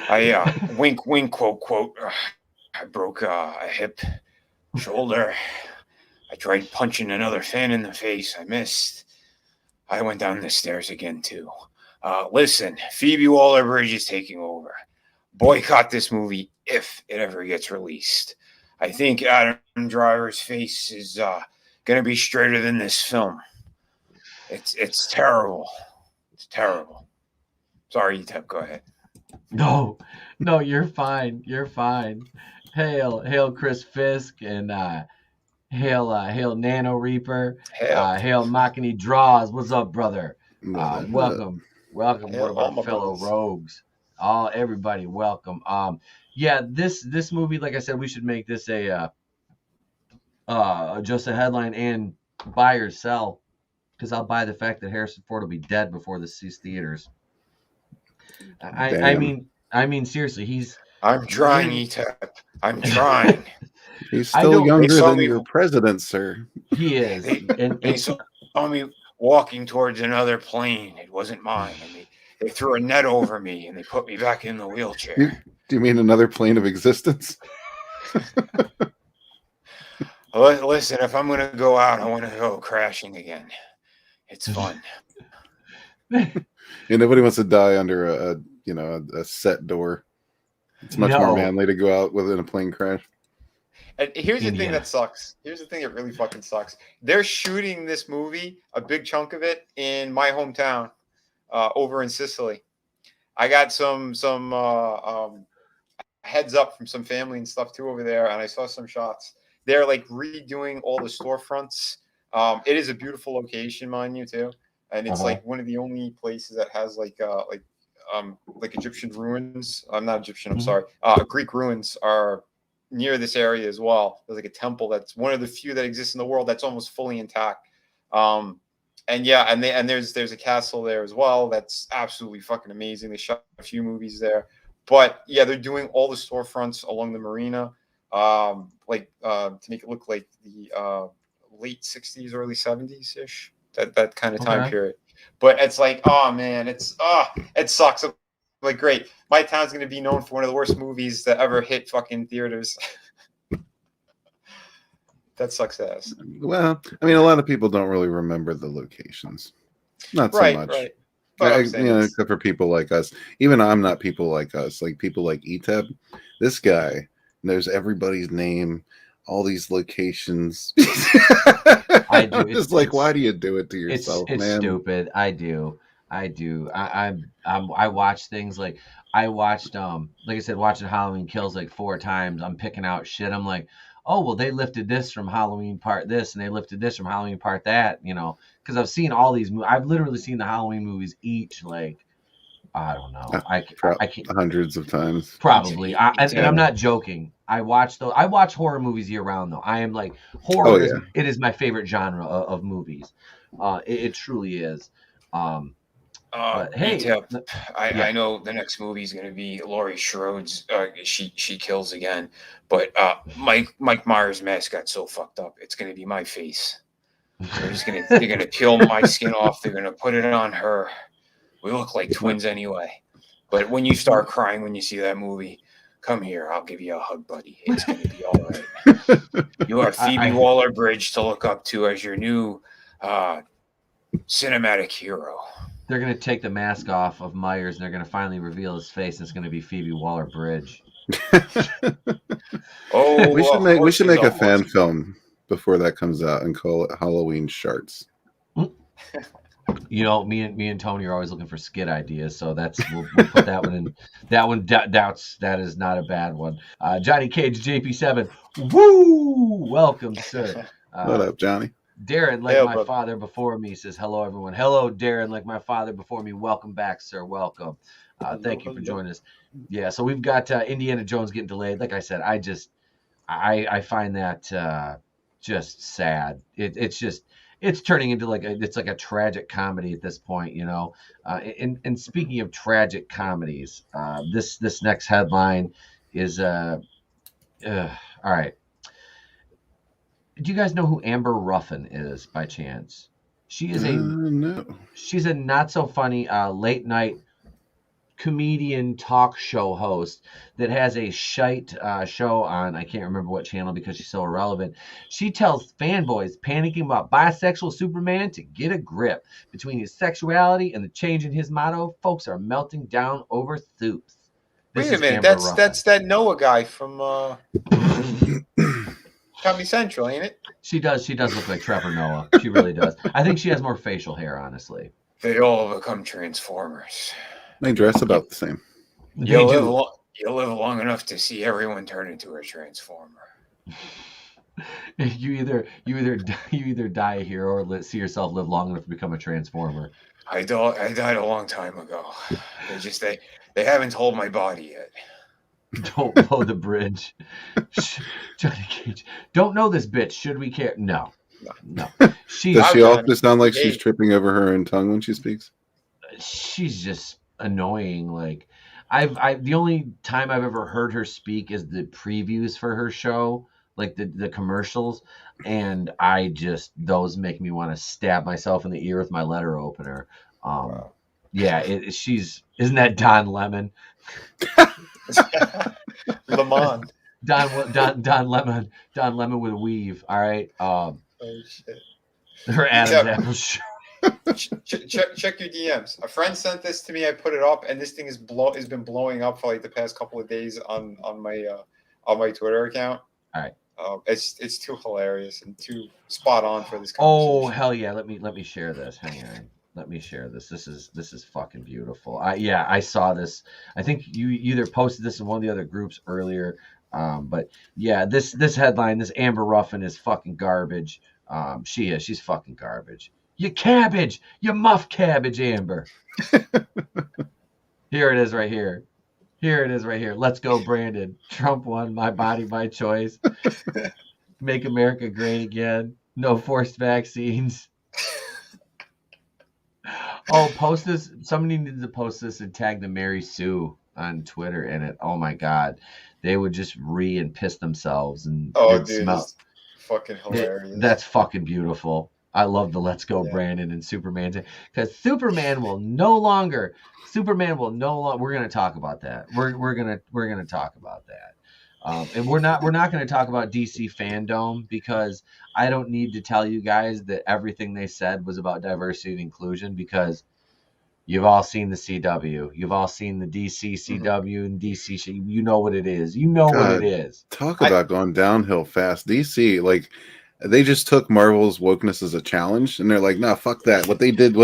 I wink, quote. I broke a hip, shoulder. I tried punching another fan in the face. I missed. I went down the stairs again too. Listen, Phoebe Waller-Bridge is taking over. Boycott this movie if it ever gets released. I think Adam Driver's face is gonna be straighter than this film. It's terrible. It's terrible. Sorry, Tep, go ahead. No, you're fine. You're fine. Hail Chris Fisk, and hail Nano Reaper. Hail Machini Draws. What's up, brother? Welcome one of our fellow rogues. Everybody, welcome. Yeah, this movie, like I said, we should make this a just a headline and buy or sell, because I'll buy the fact that Harrison Ford will be dead before this sees theaters. I mean, seriously, I'm trying, Etep. I'm trying. He's still younger than your president, sir. He is. They saw me walking towards another plane. It wasn't mine. And they threw a net over me and they put me back in the wheelchair. Do you mean another plane of existence? Listen, if I'm going to go out, I want to go crashing again. It's fun. Nobody wants to die under a set door. It's much more manly to go out within a plane crash. And here's the thing that sucks. Here's the thing that really fucking sucks. They're shooting this movie, a big chunk of it, in my hometown, over in Sicily. I got some heads up from some family and stuff too over there, and I saw some shots. They're like redoing all the storefronts. It is a beautiful location, mind you, too, and it's like one of the only places that has like Egyptian ruins. I'm not Egyptian. I'm sorry. Greek ruins are near this area as well. There's like a temple that's one of the few that exists in the world that's almost fully intact. And there's a castle there as well that's absolutely fucking amazing. They shot a few movies there, but yeah, they're doing all the storefronts along the marina, to make it look like the late 60s, early 70s ish. That kind of time period. But it's like, oh man, it sucks. Like, great, my town's gonna be known for one of the worst movies that ever hit fucking theaters. That sucks ass. Well, I mean, a lot of people don't really remember the locations. Not so much. Right. But except for people like us. Even I'm not people like us. Like people like Eteb. This guy knows everybody's name, all these locations. I do. Just like, why do you do it to yourself, it's man? Stupid. I do. I watch things like I watched like I said, watching Halloween Kills like 4 times. I'm picking out shit. I'm like, oh well, they lifted this from Halloween Part this, and they lifted this from Halloween Part that. Because I've seen all these movies. I've literally seen the Halloween movies each like, I don't know. I can't, hundreds of times. Probably. And I'm not joking. I watch horror movies year round though. I am like horror. Oh, yeah. It is my favorite genre of movies. It truly is. But hey, I know the next movie is going to be Laurie Schrode's. She kills again. But Mike Myers' mask got so fucked up. It's going to be my face. They're going to peel my skin off. They're going to put it on her. We look like twins anyway. But when you start crying when you see that movie, come here. I'll give you a hug, buddy. It's going to be all right. You have Phoebe Waller-Bridge to look up to as your new cinematic hero. They're going to take the mask off of Myers, and they're going to finally reveal his face, and it's going to to be Phoebe Waller-Bridge. We should make a fan film before that comes out and call it Halloween Sharts. You know, me and Tony are always looking for skit ideas, so we'll put that one in. That is not a bad one. Johnny Cage JP7, woo! Welcome, sir. What up, Johnny? Darren, like Yeah, my brother. father before me, says hello, everyone. Hello, Darren, like my father before me. Welcome back, sir. Welcome. Thank you for joining us. Yeah, so we've got Indiana Jones getting delayed. Like I said, I find that just sad. It's turning into it's like a tragic comedy at this point, you know. And speaking of tragic comedies, this next headline is all right. Do you guys know who Amber Ruffin is by chance? She's a not so funny late night comedian talk show host that has a shite show on, I can't remember what channel because she's so irrelevant. She tells fanboys panicking about bisexual Superman to get a grip. Between his sexuality and the change in his motto, folks are melting down over thoops. Wait a minute, that's that Noah guy from Comedy Central, ain't it? She does look like Trevor Noah. She really does. I think she has more facial hair, honestly. They all become Transformers. They dress about the same. You'll live long enough to see everyone turn into a Transformer. You either die a hero or see yourself live long enough to become a Transformer. I died a long time ago. They haven't told my body yet. Don't blow the bridge. Johnny Cage. Don't know this bitch. Should we care? No. Does she also sound like she's tripping over her own tongue when she speaks? She's just annoying. Like the only time I've ever heard her speak is the previews for her show, like the commercials, and those make me want to stab myself in the ear with my letter opener. Wow. Yeah, isn't that Don Lemon? Lemon. Don Lemon with a weave. All right. Oh shit. Her Adam's apple show. Check your DMs. A friend sent this to me. I put it up, and this thing has been blowing up for like the past couple of days on my Twitter account. All right. It's too hilarious and too spot on for this conversation. Oh hell yeah! Let me share this. Hang on. Let me share this. This is fucking beautiful. I saw this. I think you either posted this in one of the other groups earlier. But yeah, this headline, this Amber Ruffin is fucking garbage. She's fucking garbage. You cabbage, you muff cabbage, Amber. Here it is right here. Let's go, Brandon. Trump won. My body, my choice. Make America great again. No forced vaccines. Oh, post this. Somebody needed to post this and tag the Mary Sue on Twitter in it. Oh my God, they would just and piss themselves and smell. Fucking hilarious. That's fucking beautiful. I love the Let's Go Brandon and Superman, because Superman will no longer. We're gonna talk about that. We're gonna talk about that. And we're not going to talk about DC Fandom, because I don't need to tell you guys that everything they said was about diversity and inclusion, because you've all seen the CW. You've all seen the DC CW and DC. You know what it is. What it is. Talk about going downhill fast. DC, like, they just took Marvel's wokeness as a challenge, and they're like, nah, fuck that. What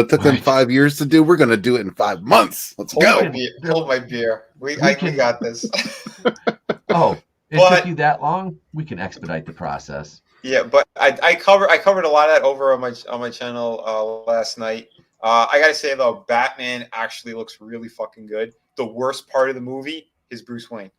took them 5 years to do, we're going to do it in 5 months. Let's go. Hold my beer. We got this. Oh. It took you that long? We can expedite the process. Yeah, but I covered a lot of that over on my channel last night. I gotta say though, Batman actually looks really fucking good. The worst part of the movie is Bruce Wayne.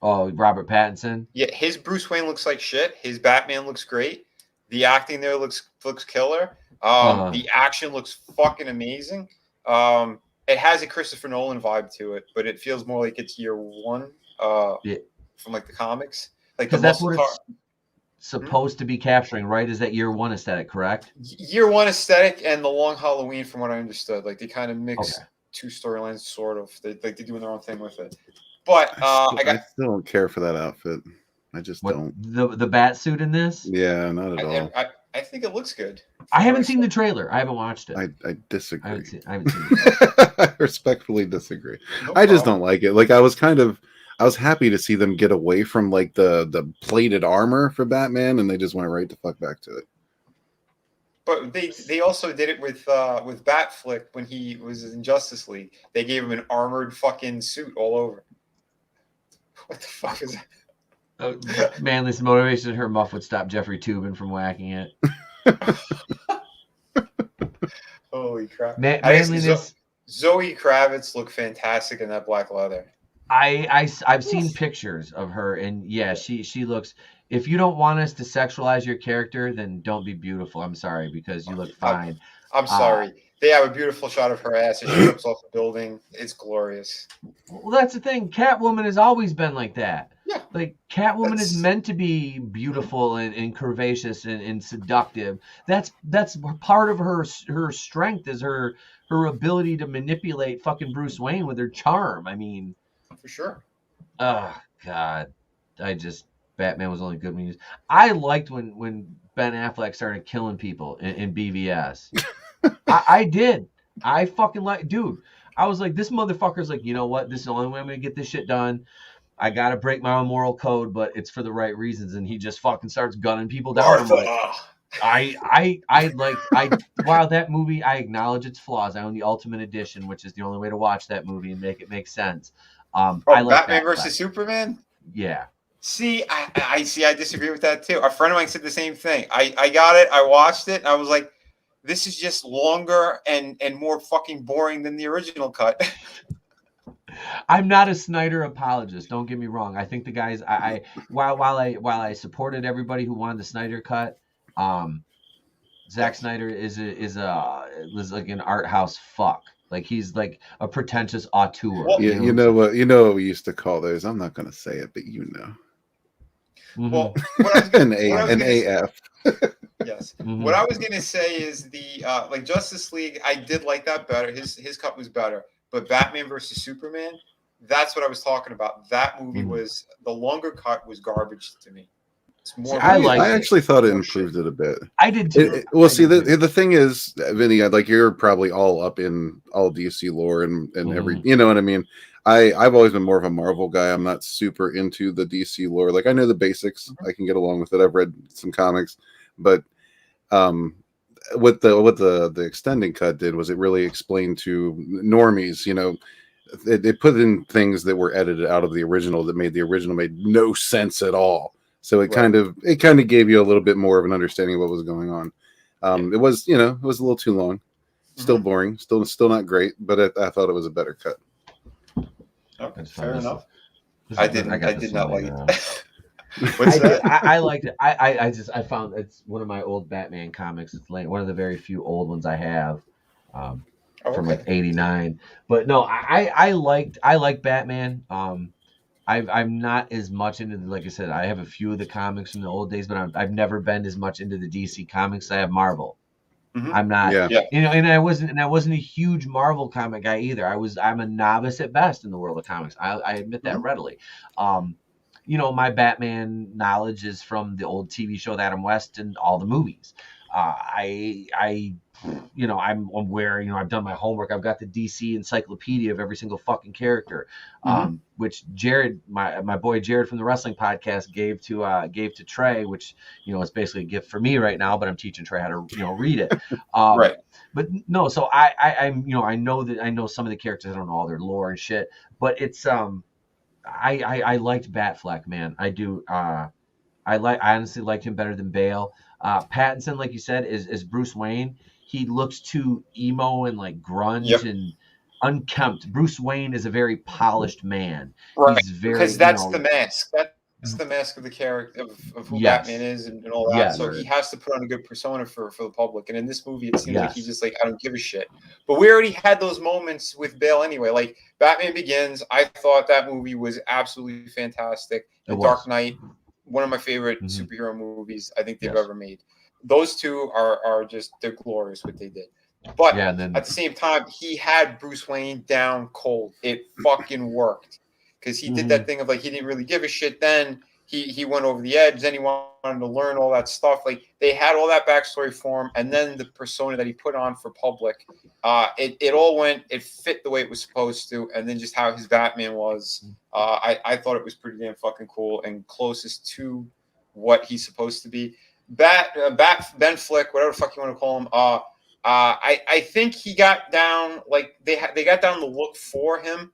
Oh, Robert Pattinson? Yeah, his Bruce Wayne looks like shit. His Batman looks great. The acting there looks killer. The action looks fucking amazing. It has a Christopher Nolan vibe to it, but it feels more like it's year one. From like the comics, like the that's what it's supposed to be capturing, right? Is that year one aesthetic, correct? Year one aesthetic and the Long Halloween, from what I understood, like they kind of mix two storylines, sort of. They're doing their own thing with it. But I still don't care for that outfit. I just don't. The bat suit in this? Yeah, not at all. I think it looks good. I haven't seen the trailer. I haven't watched it. I disagree. I haven't seen it. I respectfully disagree. I just don't like it. Like, I was happy to see them get away from like the plated armor for Batman, and they just went right the fuck back to it. But they also did it with Batflick when he was in Justice League. They gave him an armored fucking suit all over. What the fuck is that? Manly's motivation, her muff would stop Jeffrey Toobin from whacking it. Holy crap! Manliness. Zoe Kravitz looked fantastic in that black leather. I've seen pictures of her, and yeah, she looks. If you don't want us to sexualize your character, then don't be beautiful. I'm sorry, because you look fine. I'm sorry. They have a beautiful shot of her ass as she jumps off the building. It's glorious. Well, that's the thing. Catwoman has always been like that. Yeah. Like Catwoman is meant to be beautiful and curvaceous and seductive. That's part of her strength is her ability to manipulate fucking Bruce Wayne with her charm. I mean, for sure. Oh God, Batman was only good when he was. I liked when Ben Affleck started killing people in BVS. I did. I fucking dude. I was like, this motherfucker's like, you know what? This is the only way I'm gonna get this shit done. I gotta break my own moral code, but it's for the right reasons. And he just fucking starts gunning people down. I'm like, while that movie, I acknowledge its flaws. I own the Ultimate Edition, which is the only way to watch that movie and make it make sense. I like Batman versus Superman. Yeah. See, I disagree with that too. A friend of mine said the same thing. I got it. I watched it, and I was like, this is just longer and more fucking boring than the original cut. I'm not a Snyder apologist. Don't get me wrong. I think the guys. While I supported everybody who wanted the Snyder cut, Zack Snyder was like an art house fuck. Like he's like a pretentious auteur. Well, you know what we used to call those. I'm not going to say it, but you know. Mm-hmm. Well, an AF. Yes. Mm-hmm. What I was gonna say is the like Justice League. I did like that better. His cut was better. But Batman versus Superman, that's what I was talking about. That movie was the longer cut was garbage to me. It's more. I actually thought it improved it a bit. I did too. The thing is, Vinny, like you're probably all up in all DC lore and every, you know what I mean. I've always been more of a Marvel guy. I'm not super into the DC lore. Like I know the basics. I can get along with it. I've read some comics, but what the extending cut did was it really explained to normies, you know, they put in things that were edited out of the original that made the original made no sense at all. So it kind of gave you a little bit more of an understanding of what was going on. It was, you know, it was a little too long, still boring, still not great, but I thought it was a better cut. Okay, fair enough. I did not like it. I liked it. I found it's one of my old Batman comics. It's like one of the very few old ones I have from like '89. But no, I like Batman. I'm not as much into like I said. I have a few of the comics from the old days, but I've never been as much into the DC comics as I have Marvel. Mm-hmm. I'm not, you know, and I wasn't a huge Marvel comic guy either. I'm a novice at best in the world of comics. I admit that readily. You know, my Batman knowledge is from the old TV show with Adam West and all the movies. You know, I'm aware, you know, I've done my homework. I've got the DC encyclopedia of every single fucking character, which Jared, my boy Jared from the wrestling podcast gave to Trey, which, you know, is basically a gift for me right now, but I'm teaching Trey how to, you know, read it. Right. But no, so I'm, you know, I know some of the characters. I don't know all their lore and shit, but it's, I liked Batfleck, man. I do. I honestly liked him better than Bale. Pattinson, like you said, is Bruce Wayne. He looks too emo and like grunge and unkempt. Bruce Wayne is a very polished man. Right. He's very, because that's the mask. That's the mask of the character of who Batman is and all that. So he has to put on a good persona for the public. And in this movie, it seems like he's just like, I don't give a shit. But we already had those moments with Bale anyway. Like Batman Begins, I thought that movie was absolutely fantastic. The Dark Knight, one of my favorite superhero movies I think they've ever made. Those two are just, they're glorious what they did. But at the same time, he had Bruce Wayne down cold. It fucking worked. Because he did that thing of like he didn't really give a shit. Then he went over the edge. Then he wanted to learn all that stuff. Like they had all that backstory for him, and then the persona that he put on for public, it all went. It fit the way it was supposed to, and then just how his Batman was. I thought it was pretty damn fucking cool and closest to what he's supposed to be. Ben Flick, whatever the fuck you want to call him. I think he got down like they got down the look for him.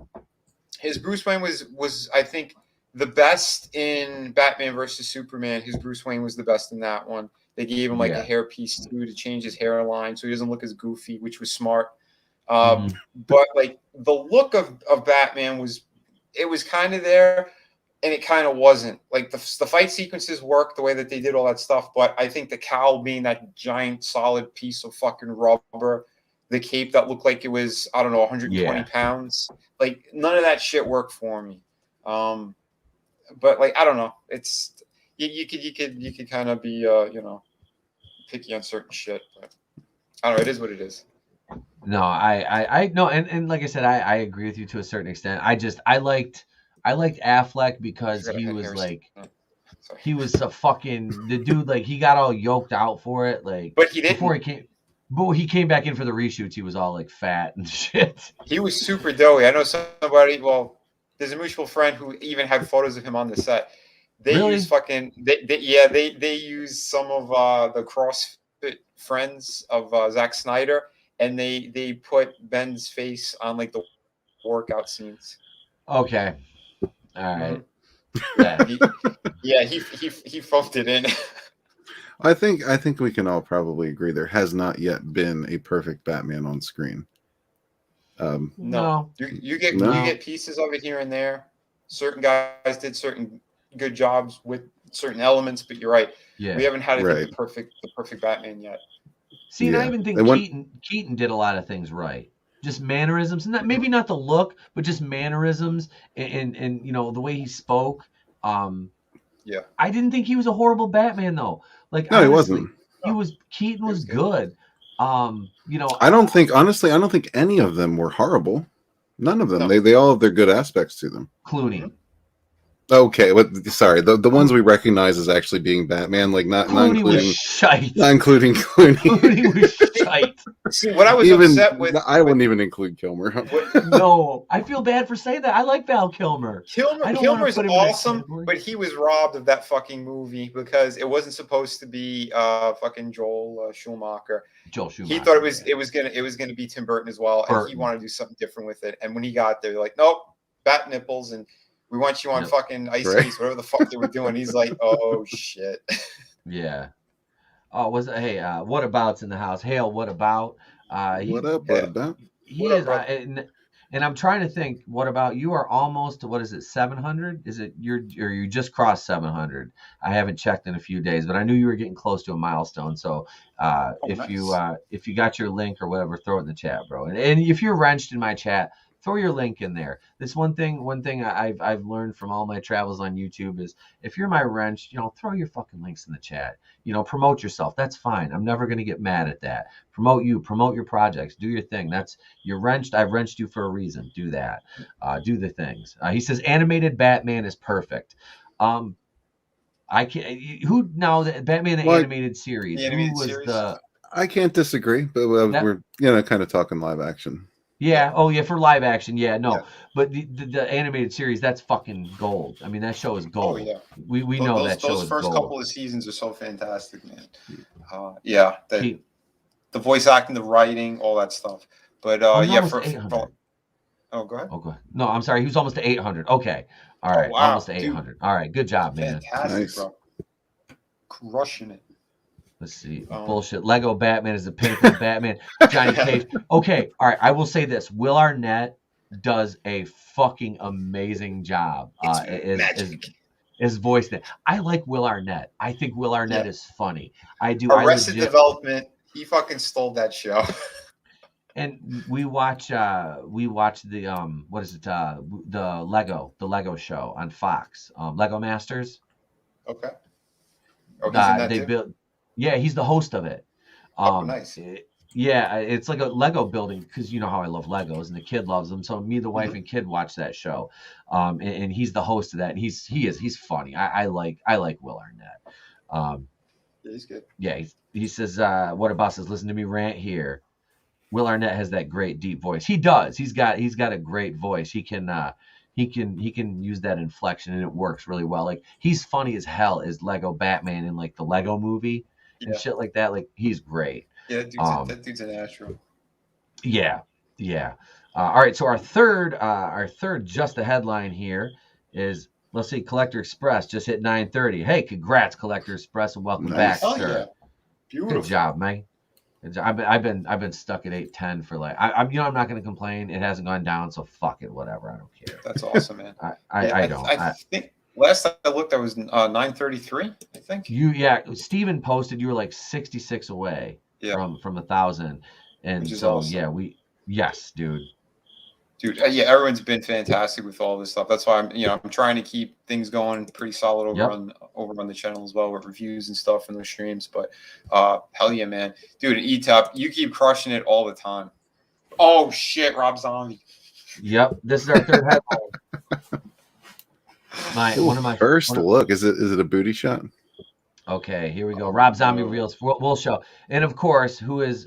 His Bruce Wayne was I think the best in Batman versus Superman. His Bruce Wayne was the best in that one. They gave him like a hairpiece too to change his hairline so he doesn't look as goofy, which was smart. But like the look of Batman was kind of there and it kind of wasn't. Like the fight sequences worked the way that they did all that stuff, but I think the cowl being that giant solid piece of fucking rubber, the cape that looked like it was, I don't know, 120 pounds, like none of that shit worked for me. But like I don't know, it's you could kind of be picky on certain shit, but I don't know, it is what it is. No, I no, and like I said, I agree with you to a certain extent. I liked Affleck because he was like, he was a fucking the dude. Like he got all yoked out for it. Like, but he didn't. Before he came back in for the reshoots, he was all like fat and shit. He was super doughy. I know somebody. Well, there's a mutual friend who even had photos of him on the set. They use fucking. They use some of the CrossFit friends of Zack Snyder. And they put Ben's face on like the workout scenes. Okay, all right. He phoned it in. I think we can all probably agree there has not yet been a perfect Batman on screen. No, you get pieces of it here and there. Certain guys did certain good jobs with certain elements, but you're right. Yeah, we haven't had the perfect Batman yet. See, and I even think Keaton did a lot of things right. Just mannerisms, and maybe not the look, but just mannerisms and the way he spoke. I didn't think he was a horrible Batman though. Like no, honestly, he wasn't. Keaton was good. I don't think any of them were horrible. None of them. No. They all have their good aspects to them. Clooney. Okay, sorry. The ones we recognize as actually being Batman, like not including Clooney. Clooney was shite. See, what I was upset with, I wouldn't even include Kilmer. No, I feel bad for saying that. I like Val Kilmer. Kilmer's awesome, but he was robbed of that fucking movie because it wasn't supposed to be fucking Joel Schumacher. He thought it was gonna be Tim Burton as well, and he wanted to do something different with it. And when he got there, they're like, nope, bat nipples and. We want you on fucking Ice Ice, whatever the fuck they were doing. He's like, oh shit. Yeah. Oh, what about's in the house? Hale, what about? What about? He is, and I'm trying to think. What about you? Are almost what is it? 700? Is it you just crossed 700? I haven't checked in a few days, but I knew you were getting close to a milestone. So if you got your link or whatever, throw it in the chat, bro. And if you're wrenched in my chat. Throw your link in there. This one thing I've learned from all my travels on YouTube is if you're my wrench, throw your fucking links in the chat. Promote yourself. That's fine. I'm never gonna get mad at that. Promote your projects. Do your thing. You're wrenched. I've wrenched you for a reason. Do that. Do the things. He says animated Batman is perfect. I can't. Who now? The Batman animated series. I can't disagree, but we're kind of talking live action. Yeah. Oh, yeah. For live action, yeah. No, but the animated series, that's fucking gold. I mean, that show is gold. Oh, yeah. We know that show is gold. Those first couple of seasons are so fantastic, man. The voice acting, the writing, all that stuff. But go ahead. Oh, go ahead. No, I'm sorry. He was almost to 800. Okay. All right. Wow, almost to 800. Dude. All right. Good job, man. Fantastic, bro. Crushing it. Let's see. Bullshit. Lego Batman is the pinnacle of Batman. Johnny Cage. Okay. All right. I will say this. Will Arnett does a fucking amazing job. His voice. I like Will Arnett. I think Will Arnett is funny. I do. Arrested Development. He fucking stole that show. And we watch the what is it? The Lego show on Fox. Lego Masters. Okay. Oh, he's in that they too? built. Yeah, he's the host of it. Nice. It's like a Lego building because you know how I love Legos and the kid loves them. So me, the wife, and kid watch that show. And he's the host of that. And he's funny. I like Will Arnett. He's good. Yeah, he says, "What about says? Listen to me rant here." Will Arnett has that great deep voice. He does. He's got a great voice. He can he can use that inflection, and it works really well. Like, he's funny as hell as Lego Batman in like the Lego movie and shit like that. Like, he's great. Yeah, that dude's a natural. Yeah. All right, so our third just the headline here is, let's see, Collector Express just hit 9:30. Hey, congrats, Collector Express, and welcome back, Oh sir. yeah, beautiful. Good job, man. I've been stuck at 8:10 for like I'm not gonna complain. It hasn't gone down, so fuck it, whatever. I don't care. That's awesome, man. I think last I looked, I was 9:33. I think. Steven posted you were like 66 away from 1,000, and so awesome. Yes, dude. Dude, yeah, everyone's been fantastic with all this stuff. That's why I'm trying to keep things going pretty solid over on the channel as well with reviews and stuff and the streams. But hell yeah, man, dude, E-Top, you keep crushing it all the time. Oh shit, Rob Zombie. Yep, this is our third headline. One of my first look. Is it a booty shot? Okay, here we go. Rob Zombie reveals we'll show, and of course, who is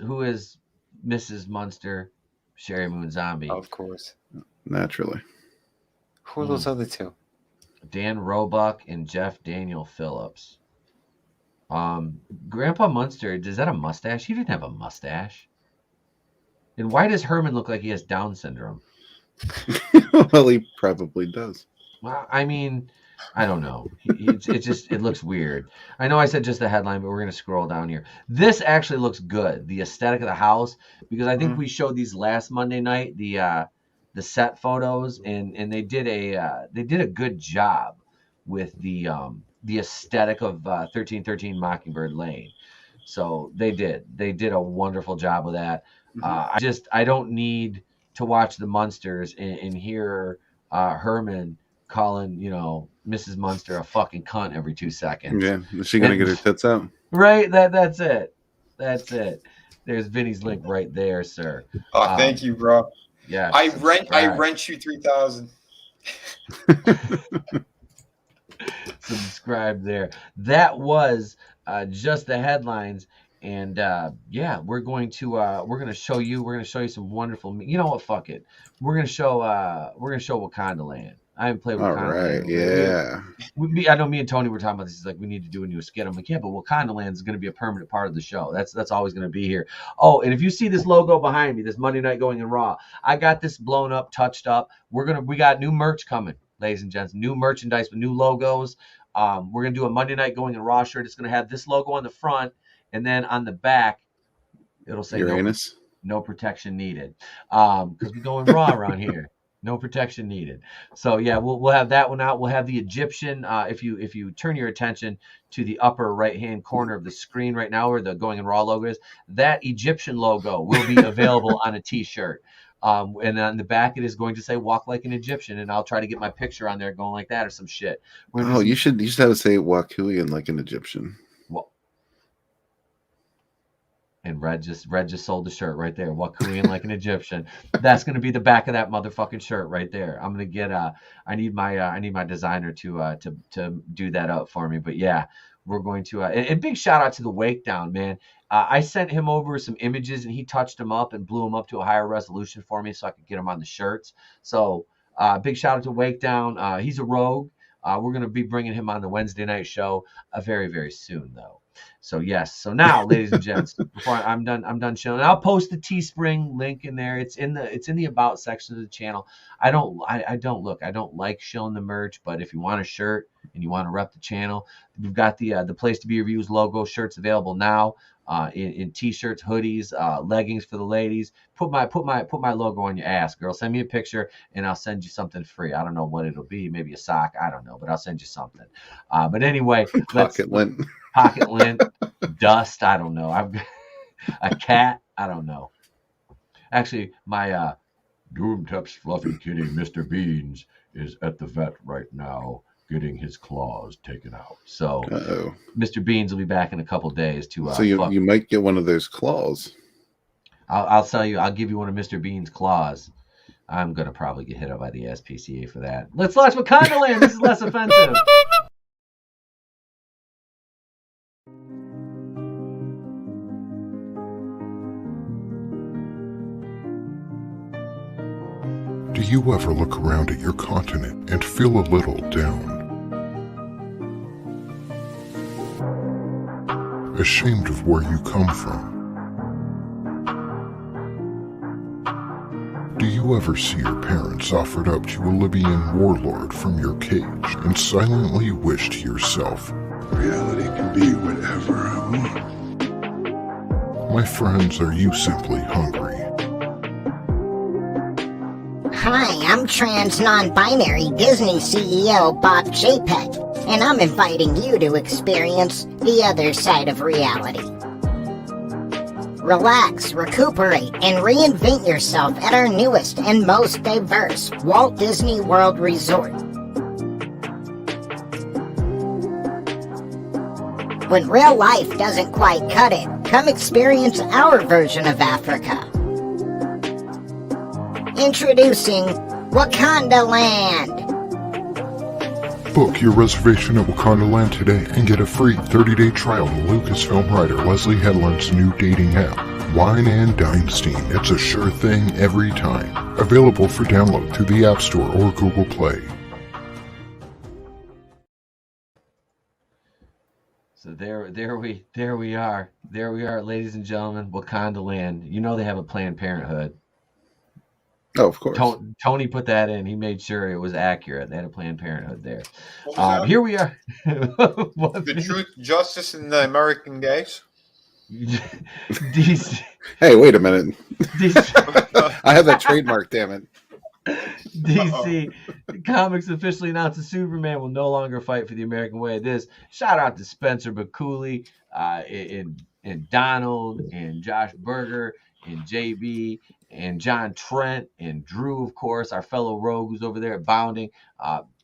Mrs. Munster? Sherry Moon Zombie. Of course. Naturally. Who are those other two? Dan Roebuck and Jeff Daniel Phillips. Grandpa Munster, is that a mustache? He didn't have a mustache. And why does Herman look like he has Down syndrome? Well, he probably does. Well, I mean, I don't know. It looks weird. I know I said just the headline, but we're going to scroll down here. This actually looks good. The aesthetic of the house, because I think we showed these last Monday night, the set photos, and they did a good job with the aesthetic of 1313 Mockingbird Lane. So they did a wonderful job of that. I don't need to watch the Munsters and hear Herman calling, Mrs. Munster a fucking cunt every 2 seconds. Yeah, is she gonna get her tits out? Right, that's it. There's Vinny's link right there, sir. Oh, thank you, bro. Yeah, I rent you 3,000. Subscribe there. That was just the headlines, and we're going to show you some wonderful. You know what? Fuck it. We're gonna show Wakanda Land. I haven't played Wakanda Land. Yeah. I know me and Tony were talking about this. He's like, we need to do a new skit. I'm like, yeah, but Wakanda Land is going to be a permanent part of the show. That's always going to be here. Oh, and if you see this logo behind me, this Monday Night Going in Raw, I got this blown up, touched up. We got new merch coming, ladies and gents. New merchandise with new logos. We're gonna do a Monday Night Going in Raw shirt. It's gonna have this logo on the front, and then on the back, it'll say Uranus. No protection needed. Because we go in Raw around here. No protection needed. So yeah, we'll have that one out. We'll have the Egyptian. If you turn your attention to the upper right hand corner of the screen right now, where the Going in Raw logo is, that Egyptian logo will be available on a T-shirt. And on the back, it is going to say "Walk like an Egyptian," and I'll try to get my picture on there going like that or some shit. You should have to say Wakuian like an Egyptian. Well, and Red just sold the shirt right there. Wakuian like an Egyptian. That's going to be the back of that motherfucking shirt right there. I'm going to get I need my designer to do that up for me. But yeah, we're going to and big shout out to the Wake Down, man. I sent him over some images and he touched them up and blew them up to a higher resolution for me so I could get them on the shirts. So big shout out to Wake Down. He's a rogue. We're going to be bringing him on the Wednesday night show very, very soon, though. So yes. So now, ladies and gents, before I'm done showing. I'll post the Teespring link in there. It's in the about section of the channel. I don't like showing the merch, but if you want a shirt and you want to rep the channel, we've got the Place to Be Reviews logo shirts available now. In t-shirts, hoodies, leggings for the ladies. Put my logo on your ass, girl. Send me a picture and I'll send you something free. I don't know what it'll be. Maybe a sock. I don't know, but I'll send you something. But anyway, pocket lint, dust. I don't know. I've got a cat. I don't know. Actually, my Doomtep's fluffy kitty, Mr. Beans, is at the vet right now, getting his claws taken out. So Mr. Beans will be back in a couple days to so you might get one of those claws. I'll tell you, I'll give you one of Mr. Bean's claws. I'm gonna probably get hit up by the SPCA for that. Let's watch Wakanda Land. This is less offensive. Do you ever look around at your continent and feel a little down? Ashamed of where you come from? Do you ever see your parents offered up to a Libyan warlord from your cage and silently wish to yourself, reality can be whatever I want? My friends, are you simply hungry? Hi, I'm trans non-binary Disney CEO Bob JPEG, and I'm inviting you to experience the other side of reality. Relax, recuperate, and reinvent yourself at our newest and most diverse Walt Disney World Resort. When real life doesn't quite cut it, come experience our version of Africa. Introducing Wakanda Land. Book your reservation at Wakanda Land today and get a free 30-day trial to Lucasfilm writer Leslie Headland's new dating app, Wine and Dynasty. It's a sure thing every time. Available for download through the App Store or Google Play. So there we are, ladies and gentlemen. Wakanda Land. You know they have a Planned Parenthood. Oh, of course. Tony put that in. He made sure it was accurate. They had a Planned Parenthood there. Here we are. The truth, justice, and the American gays. DC. Hey, wait a minute. I have that trademark, damn it. DC Comics officially announced that Superman will no longer fight for the American way. This shout out to Spencer Bacouli, and Donald, and Josh Berger, and JB, and John Trent, and Drew, of course, our fellow rogue who's over there at Bounding.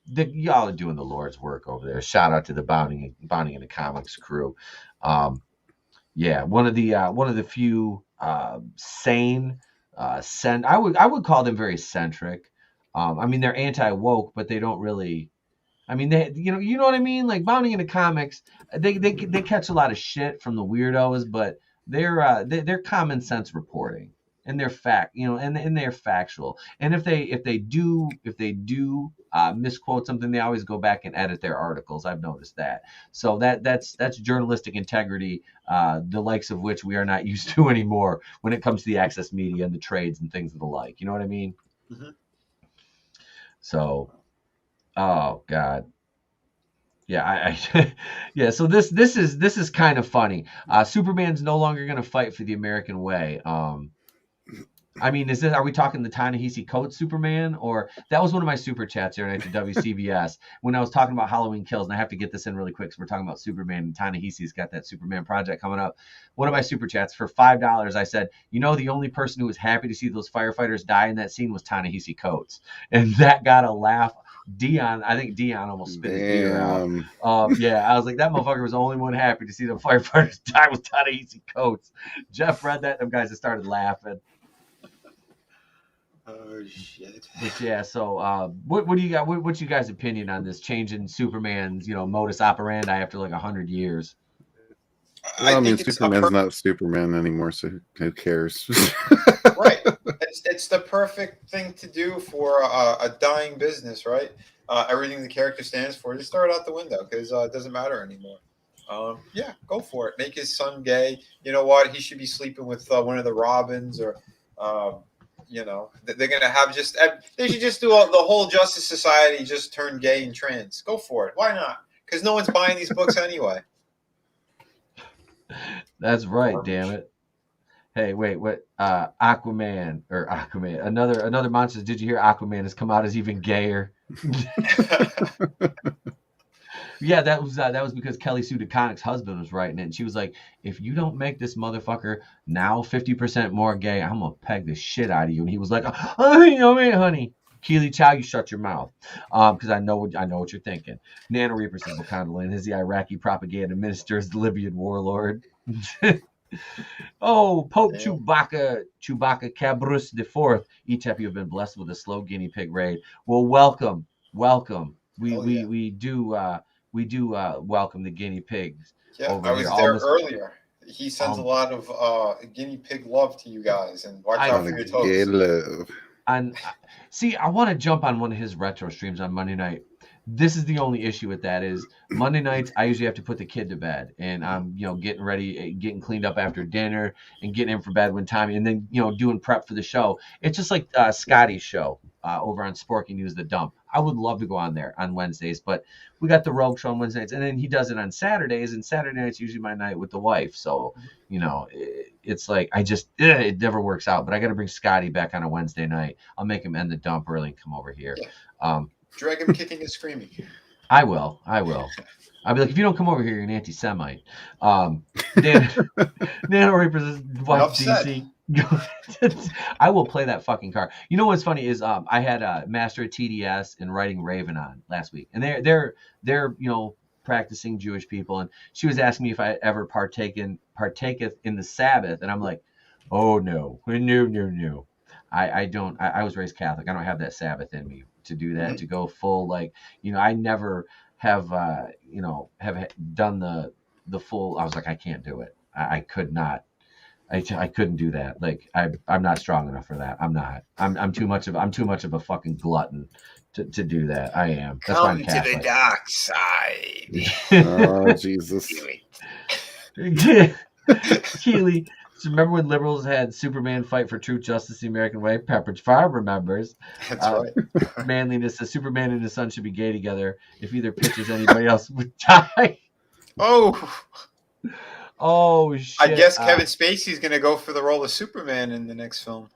Y'all are doing the Lord's work over there. Shout out to the Bounding in the Comics crew. Yeah, one of the few sane. I would call them very centric. I mean, they're anti-woke, but they don't really. I mean, they you know what I mean. Like Bounding in the Comics, they catch a lot of shit from the weirdos, but they're common sense reporting, and they're and they're factual. And if they do misquote something, they always go back and edit their articles. I've noticed that. So that's journalistic integrity, the likes of which we are not used to anymore when it comes to the access media and the trades and things of the like. You know what I mean? Mm-hmm. So, oh God. Yeah, yeah. So this is kind of funny. Superman's no longer going to fight for the American way. I mean, are we talking the Ta-Nehisi Coates Superman? Or that was one of my super chats here at the WCBS when I was talking about Halloween Kills, and I have to get this in really quick because we're talking about Superman, and Ta-Nehisi's got that Superman project coming up. One of my super chats for $5, I said, the only person who was happy to see those firefighters die in that scene was Ta-Nehisi Coates, and that got a laugh. I think Dion almost spit his beer out. Yeah, I was like, that motherfucker was the only one happy to see the firefighters die was Ta-Nehisi Coates. Jeff read that, them guys just started laughing. Oh shit! But yeah, so what do you got? What's you guys' opinion on this change in Superman's modus operandi after like 100 years? Well, I mean, Superman's not Superman anymore, so who cares? Right. It's the perfect thing to do for a dying business, right? Everything the character stands for, just throw it out the window because it doesn't matter anymore. Yeah, go for it. Make his son gay. You know what? He should be sleeping with one of the Robins, or they're gonna have they should just do the whole Justice Society just turn gay and trans. Go for it. Why not? Because no one's buying these books anyway. That's right, damn it. Hey, wait, what? Aquaman, another monster. Did you hear Aquaman has come out as even gayer? Yeah, that was because Kelly Sue DeConnick's husband was writing it, and she was like, "If you don't make this motherfucker now 50% more gay, I'm gonna peg the shit out of you." And he was like, honey, Keely Chow, you shut your mouth, because I know what you're thinking. Nano Reaper says Wakanda Land is the Iraqi propaganda minister as the Libyan warlord. Oh, Pope Chewbacca Cabrus IV. Each of you have been blessed with a slow guinea pig raid. Well, welcome. We do welcome the guinea pigs. Yeah, I was there earlier. He sends a lot of guinea pig love to you guys, and watch out for your toes. See, I want to jump on one of his retro streams on Monday night. This is the only issue with that is Monday nights I usually have to put the kid to bed, and I'm getting ready, getting cleaned up after dinner, and getting in for bed when time, and then doing prep for the show. It's just like Scotty's show over on Sporky News The Dump. I would love to go on there on Wednesdays, but we got the Rogue Show on Wednesdays, and then he does it on Saturdays, and Saturday night's usually my night with the wife. So it's like it never works out. But I got to bring Scotty back on a Wednesday night. I'll make him end the dump early and come over here. Drag him kicking and screaming. I will. I'll be like, if you don't come over here, you're an anti-Semite. Nano Reaper's wife, DC. I will play that fucking card. You know what's funny is I had a master of TDS and writing Raven on last week, and they're practicing Jewish people, and she was asking me if I ever partaketh in the Sabbath, and I'm like, oh no. I don't. I was raised Catholic. I don't have that Sabbath in me to do that, to go full I never have have done the full. I was like, I can't do it. I could not. I couldn't do that. Like I'm not strong enough for that. I'm not. I'm too much of a fucking glutton to do that. I am. That's why I'm Catholic. To the dark side. Oh Jesus. Keely. So remember when liberals had Superman fight for truth, justice, the American way? Pepperidge Farm remembers. That's right. Manliness says Superman and his son should be gay together. If either pitches, anybody else would die. Oh shit! I guess Kevin Spacey's gonna go for the role of Superman in the next film.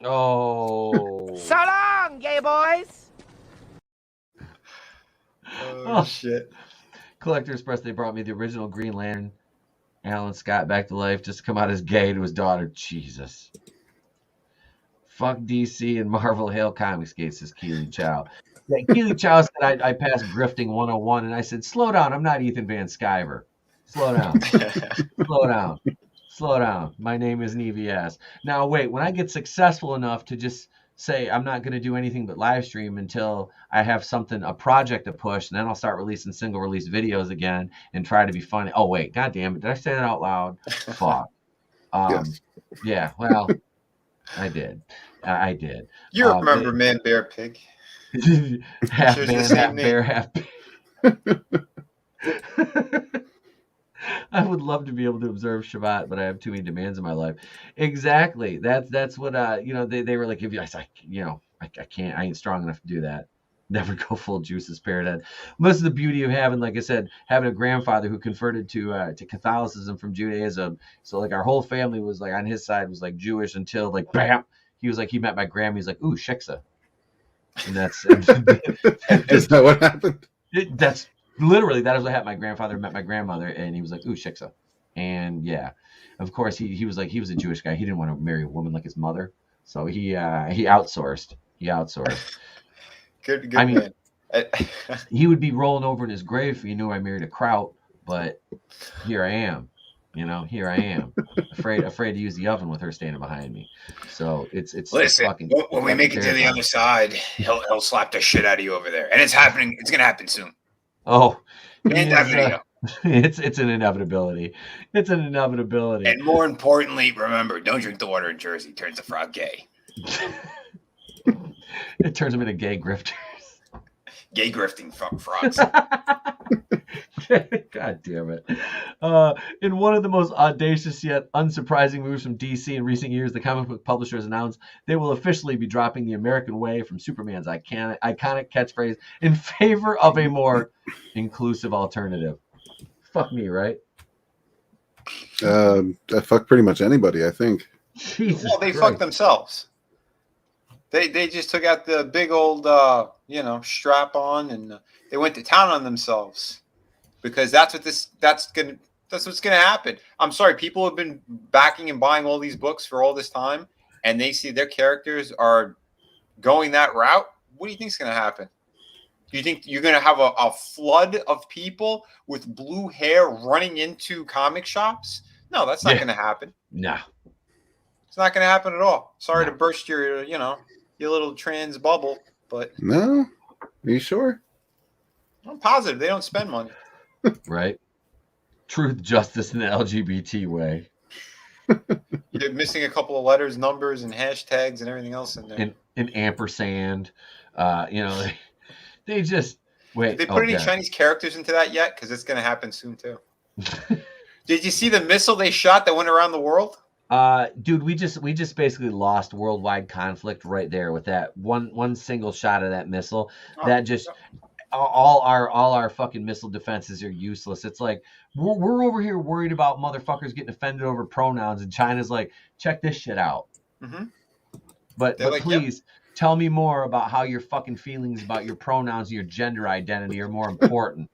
Oh. So long, gay boys. Oh shit! Collector Express. They brought me the original Green Lantern. Alan Scott back to life, just to come out as gay to his daughter. Jesus. Fuck DC and Marvel. Hail Comics Gate, says Keely Chow. Yeah, Keely Chow said I passed Grifting 101, and I said, slow down. I'm not Ethan Van Sciver. Slow down. Slow down. My name isn't EVS. Now, wait, when I get successful enough to just say I'm not going to do anything but live stream until I have a project to push, and then I'll start releasing single release videos again and try to be funny. Oh wait, god damn it, did I say that out loud? Fuck. Yes. Yeah, well, I did. You remember Man Bear Pig? Half man, half bear, half pig. I would love to be able to observe Shabbat, but I have too many demands in my life. Exactly. That's what they were like. If you, I was like, I can't. I ain't strong enough to do that. Never go full juices, parrot. Most of the beauty of having, like I said, having a grandfather who converted to Catholicism from Judaism. So like our whole family was like on his side was like Jewish until like bam, he was like he met my grandma. He's like, ooh, shiksa, and that's is that what happened? That's literally that is what happened. My grandfather met my grandmother, and he was like, ooh, shiksa, and yeah, of course he was like he was a Jewish guy. He didn't want to marry a woman like his mother, so he outsourced. Good I mean, man. He would be rolling over in his grave if he knew I married a kraut, but here I am. Here I am, afraid to use the oven with her standing behind me. So it's listen. fucking, when we make it to the other side, he'll slap the shit out of you over there, and it's happening. It's gonna happen soon. Oh, And that video. It's an inevitability. It's an inevitability. And more importantly, remember, don't drink the water in Jersey. It turns the frog gay. It turns them into gay grifters. Gay grifting frogs. God damn it. In one of the most audacious yet unsurprising moves from DC in recent years, the comic book publishers announced they will officially be dropping the American way from Superman's iconic catchphrase in favor of a more inclusive alternative. Fuck me, right? Fuck pretty much anybody, I think. Jesus well, they Christ. fucked themselves. They just took out the big old strap on, and they went to town on themselves because that's what's gonna happen. I'm sorry, people have been backing and buying all these books for all this time, and they see their characters are going that route. What do you think is gonna happen? Do you think you're gonna have a flood of people with blue hair running into comic shops? No, that's not gonna happen. No. It's not gonna happen at all. Sorry to burst your your little trans bubble, but no, are you sure? I'm positive they don't spend money. Right. Truth, justice, and the LGBT way. You're missing a couple of letters, numbers, and hashtags and everything else in there. An ampersand. They just wait. Did they put any Chinese characters into that yet? Because it's going to happen soon too. Did you see the missile they shot that went around the world? Dude, we just basically lost worldwide conflict right there with that one single shot of that missile. That just all our fucking missile defenses are useless. It's like we're over here worried about motherfuckers getting offended over pronouns, and China's like, check this shit out. Mm-hmm. But like, please tell me more about how your fucking feelings about your pronouns and your gender identity are more important.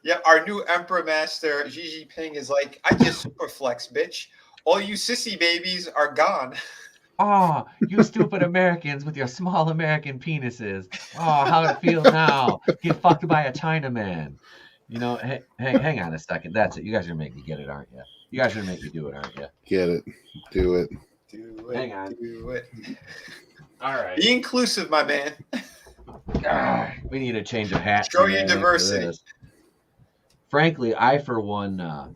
Yeah, our new Emperor Master Xi Jinping is like, I just super flex, bitch. All you sissy babies are gone. Oh, you stupid Americans with your small American penises. Oh, how it feel now? Get fucked by a Chinaman. You know, hey, hang on a second. That's it. You guys are going to make me get it, aren't you? You guys are going to make me do it, aren't you? Get it. Do it. Do it. Hang on. Do it. All right. Be inclusive, my man. We need a change of hat. Show your diversity. Frankly, I for one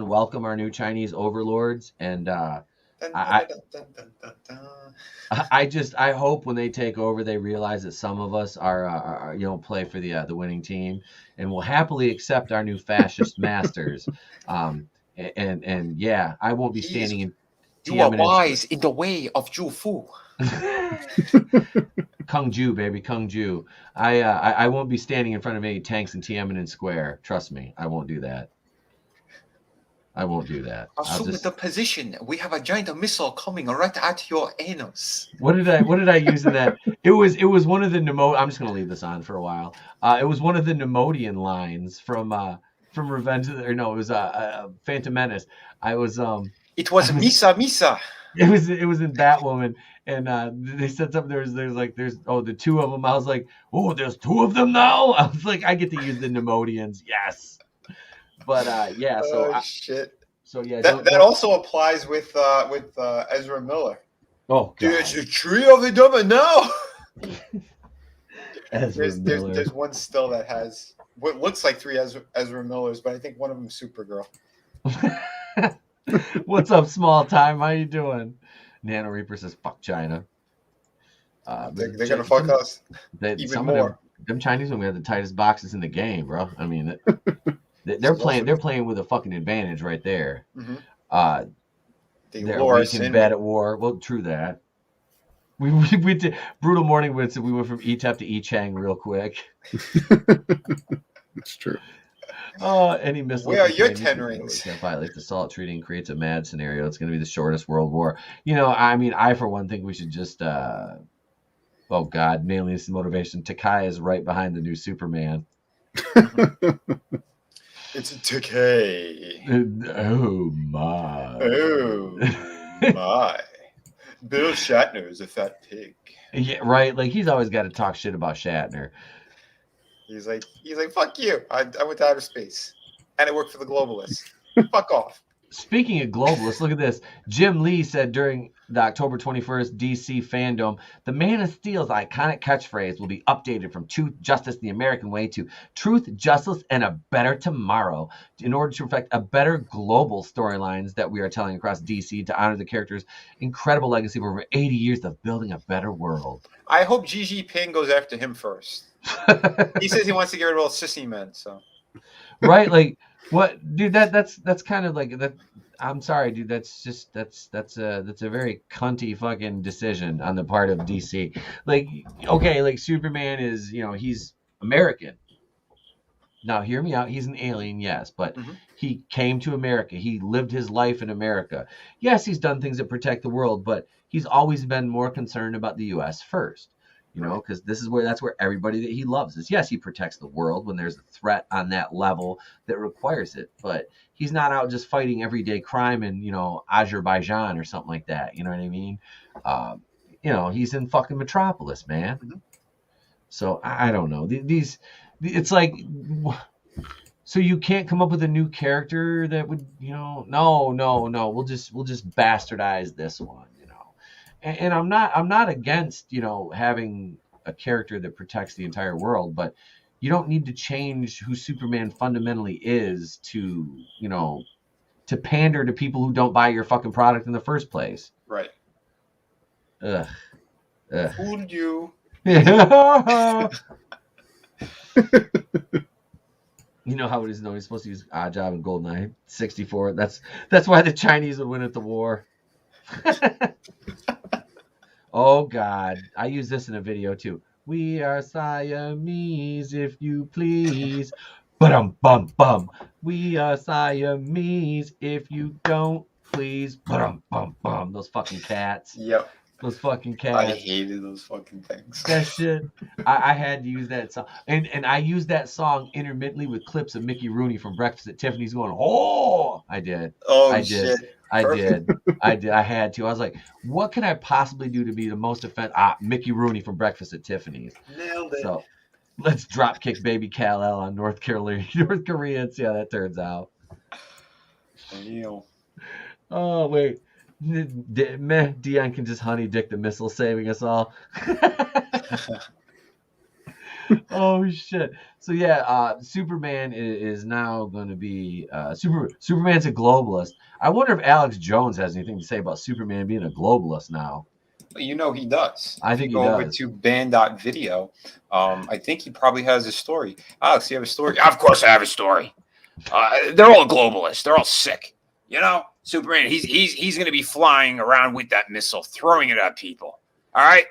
welcome our new Chinese overlords, and I hope when they take over, they realize that some of us are play for the winning team, and will happily accept our new fascist masters. And yeah, I won't be standing in. You are wise in the way of Zhu Fu. Kung Ju, baby, Kung Ju. I won't be standing in front of any tanks in Tiananmen Square. Trust me, I won't do that. I won't do that. Assume the position. We have a giant missile coming right at your anus. What did I use in that? It was one of the I'm just gonna leave this on for a while. It was one of the Nemodian lines from Revenge of the, or no, it was Phantom Menace. It was Misa. It was in Batwoman, and they said something. There's the two of them. I was like, oh, there's two of them now. I was like, I get to use the Nemodians, yes. But yeah, so shit. So yeah, that also applies with Ezra Miller. Oh, God. There's a tree of the devil now. There's one still that has what looks like three Ezra Millers, but I think one of them is Supergirl. What's up, small time? How you doing? Nano Reaper says, "Fuck China." They're gonna fuck us even more. Them Chinese women have the tightest boxes in the game, bro. I mean, they're playing with a fucking advantage right there. Mm-hmm. They're weak in bed at war. Well, true that. We did brutal morning wits, and we went from E-Tep to E-Chang real quick. It's true. Any missile. Where are your 10 rings? Violates the salt treating, creates a mad scenario. It's going to be the shortest world war. You know, I mean, I for one think we should just. Oh God, nailing this motivation. Takai is right behind the new Superman. It's a Takai. Oh my. Oh my. Bill Shatner is a fat pig. Yeah, right. Like he's always got to talk shit about Shatner. He's like, fuck you. I went to outer space, and I work for the globalists. Fuck off. Speaking of globalists, look at this. Jim Lee said during the October 21st DC fandom, the Man of Steel's iconic catchphrase will be updated from Truth, Justice, the American Way to Truth, Justice, and a Better Tomorrow in order to reflect a better global storylines that we are telling across DC to honor the character's incredible legacy of over 80 years of building a better world. I hope Xi Jinping goes after him first. He says he wants to get rid of all sissy men, so. Right, like what, dude? That's kind of like that. I'm sorry, dude. That's a very cunty fucking decision on the part of DC. Like, okay, like Superman is, he's American. Now, hear me out. He's an alien, yes, but he came to America. He lived his life in America. Yes, he's done things that protect the world, but he's always been more concerned about the U.S. first. Because that's where everybody that he loves is. Yes, he protects the world when there's a threat on that level that requires it, but he's not out just fighting everyday crime in, Azerbaijan or something like that. You know what I mean? He's in fucking Metropolis, man. Mm-hmm. So I don't know. It's like, so you can't come up with a new character that would, no. We'll just bastardize this one. And I'm not against, having a character that protects the entire world, but you don't need to change who Superman fundamentally is to, to pander to people who don't buy your fucking product in the first place. Right. Ugh. Fooled you. You know how it is, though. He's supposed to use Odd Job and GoldenEye 64. That's why the Chinese would win at the war. Oh, God. I use this in a video, too. We are Siamese, if you please. Ba-dum-bum-bum. We are Siamese, if you don't please. Ba-dum-bum-bum. Those fucking cats. Yep. Those fucking cats. I hated those fucking things. That shit. I had to use that song. And I used that song intermittently with clips of Mickey Rooney from Breakfast at Tiffany's going, oh! I did. Oh, I shit. did. I did. I had to. I was like, what can I possibly do to be the most offensive? Mickey Rooney from Breakfast at Tiffany's. Nailed it. So let's drop kick baby Kal-El on North Korea and see how that turns out. Damn. Oh, wait. Dion can just honey dick the missile, saving us all. Oh shit! So yeah, Superman is now going to be Superman's a globalist. I wonder if Alex Jones has anything to say about Superman being a globalist now. You know he does. I think he Go over does. to band.video. I think he probably has a story. Alex, you have a story? Of course I have a story. They're all globalists. They're all sick. You know, Superman, he's going to be flying around with that missile, throwing it at people. All right?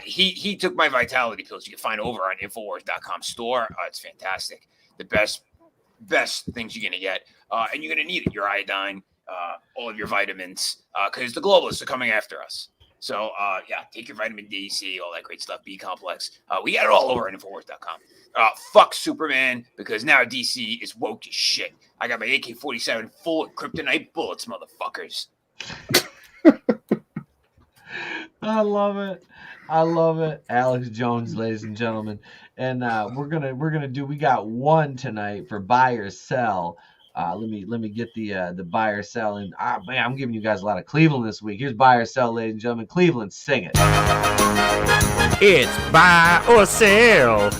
He took my vitality pills. You can find over on Infowars.com store. It's fantastic. The best things you're going to get. And you're going to need it. Your iodine, all of your vitamins, because the globalists are coming after us. So, yeah, take your vitamin D, C, all that great stuff, B complex. We got it all over on Infowars.com. Fuck Superman, because now DC is woke as shit. I got my AK-47 full of kryptonite bullets, motherfuckers. I love it. I love it. Alex Jones, ladies and gentlemen. And we got one tonight for buy or sell. Let me get the buy or sell. And man, I'm giving you guys a lot of Cleveland this week. Here's buy or sell, ladies and gentlemen. Cleveland, sing it. It's buy or sell.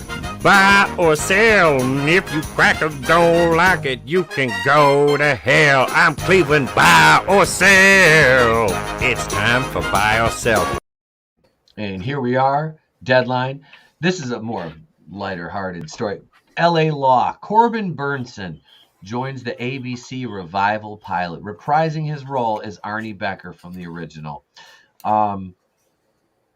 Buy or sell. If you crackers don't like it, you can go to hell. I'm Cleveland, buy or sell. It's time for buy or sell. And here we are, deadline. This is a more lighter-hearted story. L.A. Law. Corbin Burnson joins the ABC revival pilot, reprising his role as Arnie Becker from the original. Of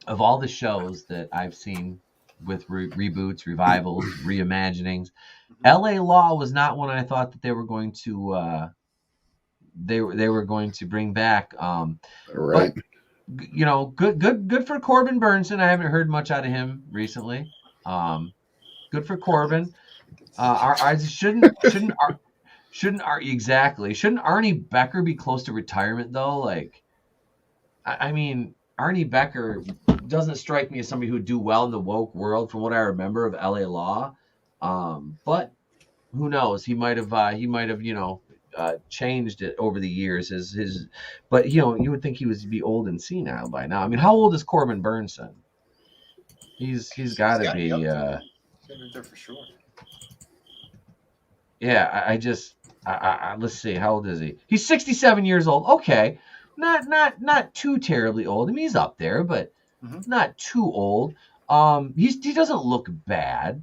all the shows that I've seen with reboots, revivals, reimaginings, L.A. Law was not one I thought that they were going to they were going to bring back. Right. But, you know, good for Corbin Burnson. I haven't heard much out of him recently. Good for Corbin. Shouldn't Arnie Becker be close to retirement though? Like, I mean, Arnie Becker doesn't strike me as somebody who'd do well in the woke world from what I remember of LA Law. But who knows? He might have changed it over the years. But you would think he would be old and senile by now. I mean, how old is Corbin Burnson? He's got to be. There for sure. Yeah, I let's see, how old is he? He's 67 years old. Okay, not too terribly old. I mean, he's up there, but not too old. He doesn't look bad.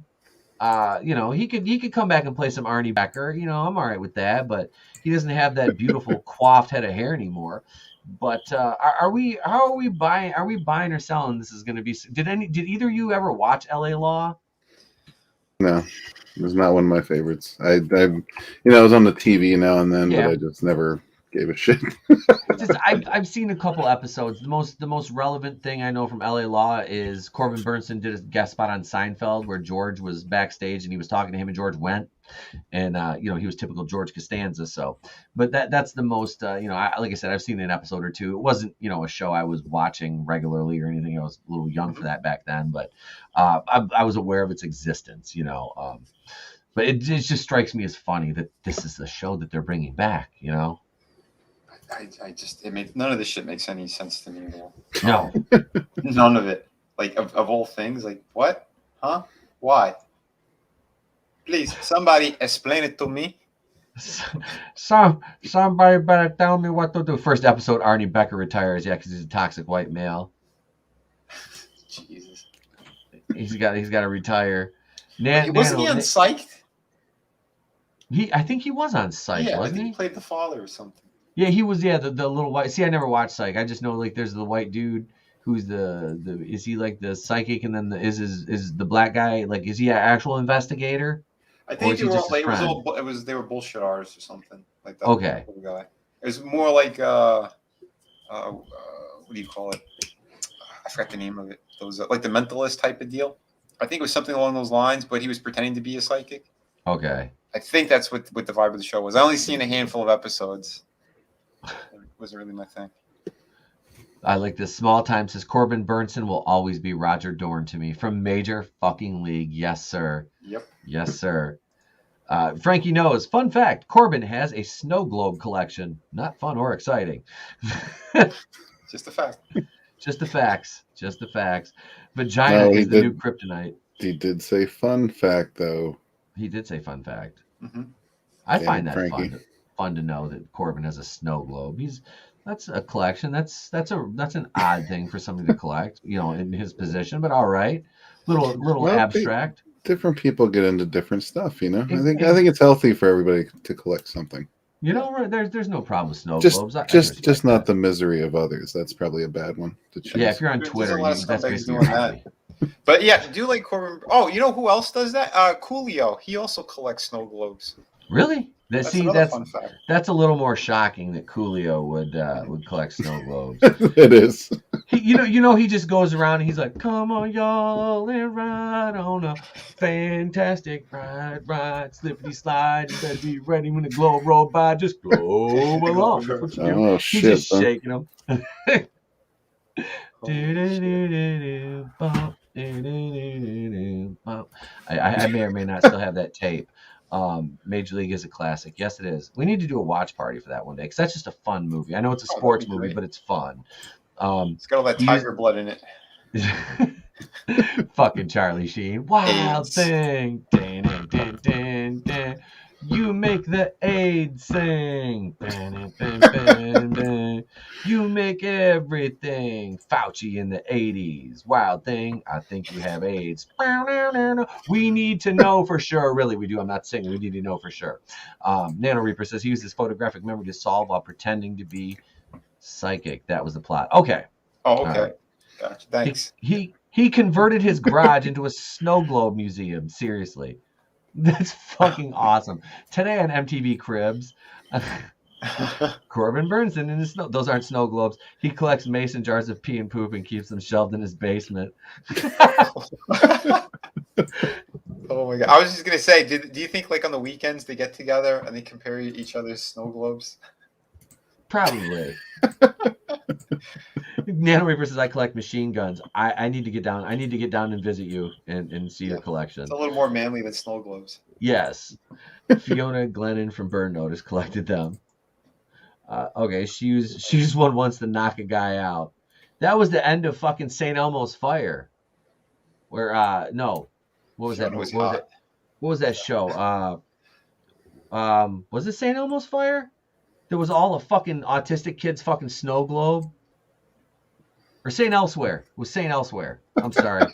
He could come back and play some Arnie Becker. I'm all right with that, but he doesn't have that beautiful coiffed head of hair anymore. But how are we buying or selling? This is going to be. Did either of you ever watch LA Law? No, it was not one of my favorites. I it was on the TV now and then, but I just never gave a shit. I've seen a couple episodes. The most relevant thing I know from LA Law is Corbin Burnson did a guest spot on Seinfeld where George was backstage and he was talking to him and George went, and he was typical George Costanza. So, but that's the most like I said, I've seen an episode or two. It wasn't a show I was watching regularly or anything. I was a little young for that back then, but I was aware of its existence. But it just strikes me as funny that this is the show that they're bringing back. None of this shit makes any sense to me anymore. No. None of it. Like, of all things, like, what? Huh? Why? Please, somebody explain it to me. Somebody better tell me what to do. First episode, Arnie Becker retires. Yeah, because he's a toxic white male. Jesus. He's got to retire. Wasn't he on Psyched? I think he was on Psych, Yeah, wasn't I think he? he played the father or something. Yeah, he was. Yeah, the little white. See, I never watched Psych. I just know like there's the white dude who's the is he like the psychic, and then is the black guy like is he an actual investigator? I think they were they were bullshit artists or something like that. Okay. Guy. It was more like what do you call it? I forgot the name of it. Those like the Mentalist type of deal. I think it was something along those lines, but he was pretending to be a psychic. Okay. I think that's what the vibe of the show was. I only seen a handful of episodes. It wasn't really my thing. I like this. Small Time says Corbin Burnson will always be Roger Dorn to me from Major fucking League. Yes, sir. Yep. Yes, sir. Frankie knows. Fun fact: Corbin has a snow globe collection. Not fun or exciting. Just a fact. Just the facts. Just the facts. Vagina is the new kryptonite. He did say fun fact, though. He did say fun fact. Mm-hmm. I find that fun to know that Corbin has a snow globe. That's a collection. That's an odd thing for somebody to collect, in his position. But all right, little abstract. Different people get into different stuff, I think it's healthy for everybody to collect something. There's no problem with snow globes. Just not the misery of others. That's probably a bad one to choose. Yeah, if you're on Twitter, that's basically that. But yeah, do like Corbin. Oh, you know who else does that? Coolio. He also collects snow globes. Really? That's fun fact. That's a little more shocking that Coolio would collect snow globes. It is. He just goes around and he's like, "Come on, y'all, and ride on a fantastic ride, slippity slide. You better be ready when the globe roll by. Just globe along." That's what you do. Oh, He's shit, just shaking them. I may or may not still have that tape. Major League is a classic. Yes, it is. We need to do a watch party for that one day because that's just a fun movie. I know it's a sports movie, but it's fun. It's got all that tiger blood in it. Fucking Charlie Sheen. Wild thing. Dan, dan, dan, dan. You make the AIDS sing. Dan, dan, dan, dan. You make everything. Fauci in the 80s. Wild thing. I think you have AIDS. We need to know for sure. Really, we do. I'm not singing. We need to know for sure. Nano Reaper says he used his photographic memory to solve while pretending to be psychic. That was the plot. Okay. Oh, okay. Right. Gotcha. Thanks. He converted his garage into a snow globe museum. Seriously. That's fucking awesome. Today on MTV Cribs, Corbin Burnson in his snow. Those aren't snow globes. He collects mason jars of pee and poop and keeps them shelved in his basement. Oh my god! I was just gonna say, do you think like on the weekends they get together and they compare each other's snow globes? Probably. Nano Reaper says I collect machine guns. I need to get down. I need to get down and visit you and see your collection. It's a little more manly than snow globes. Yes. Fiona Glennon from Burn Notice collected them. Okay, she used one once to knock a guy out. That was the end of fucking St. Elmo's Fire. Where no, what was that? What was that show? Was it St. Elmo's Fire? There was all the fucking autistic kids fucking snow globe. Or St. Elsewhere. It was St. Elsewhere. I'm sorry.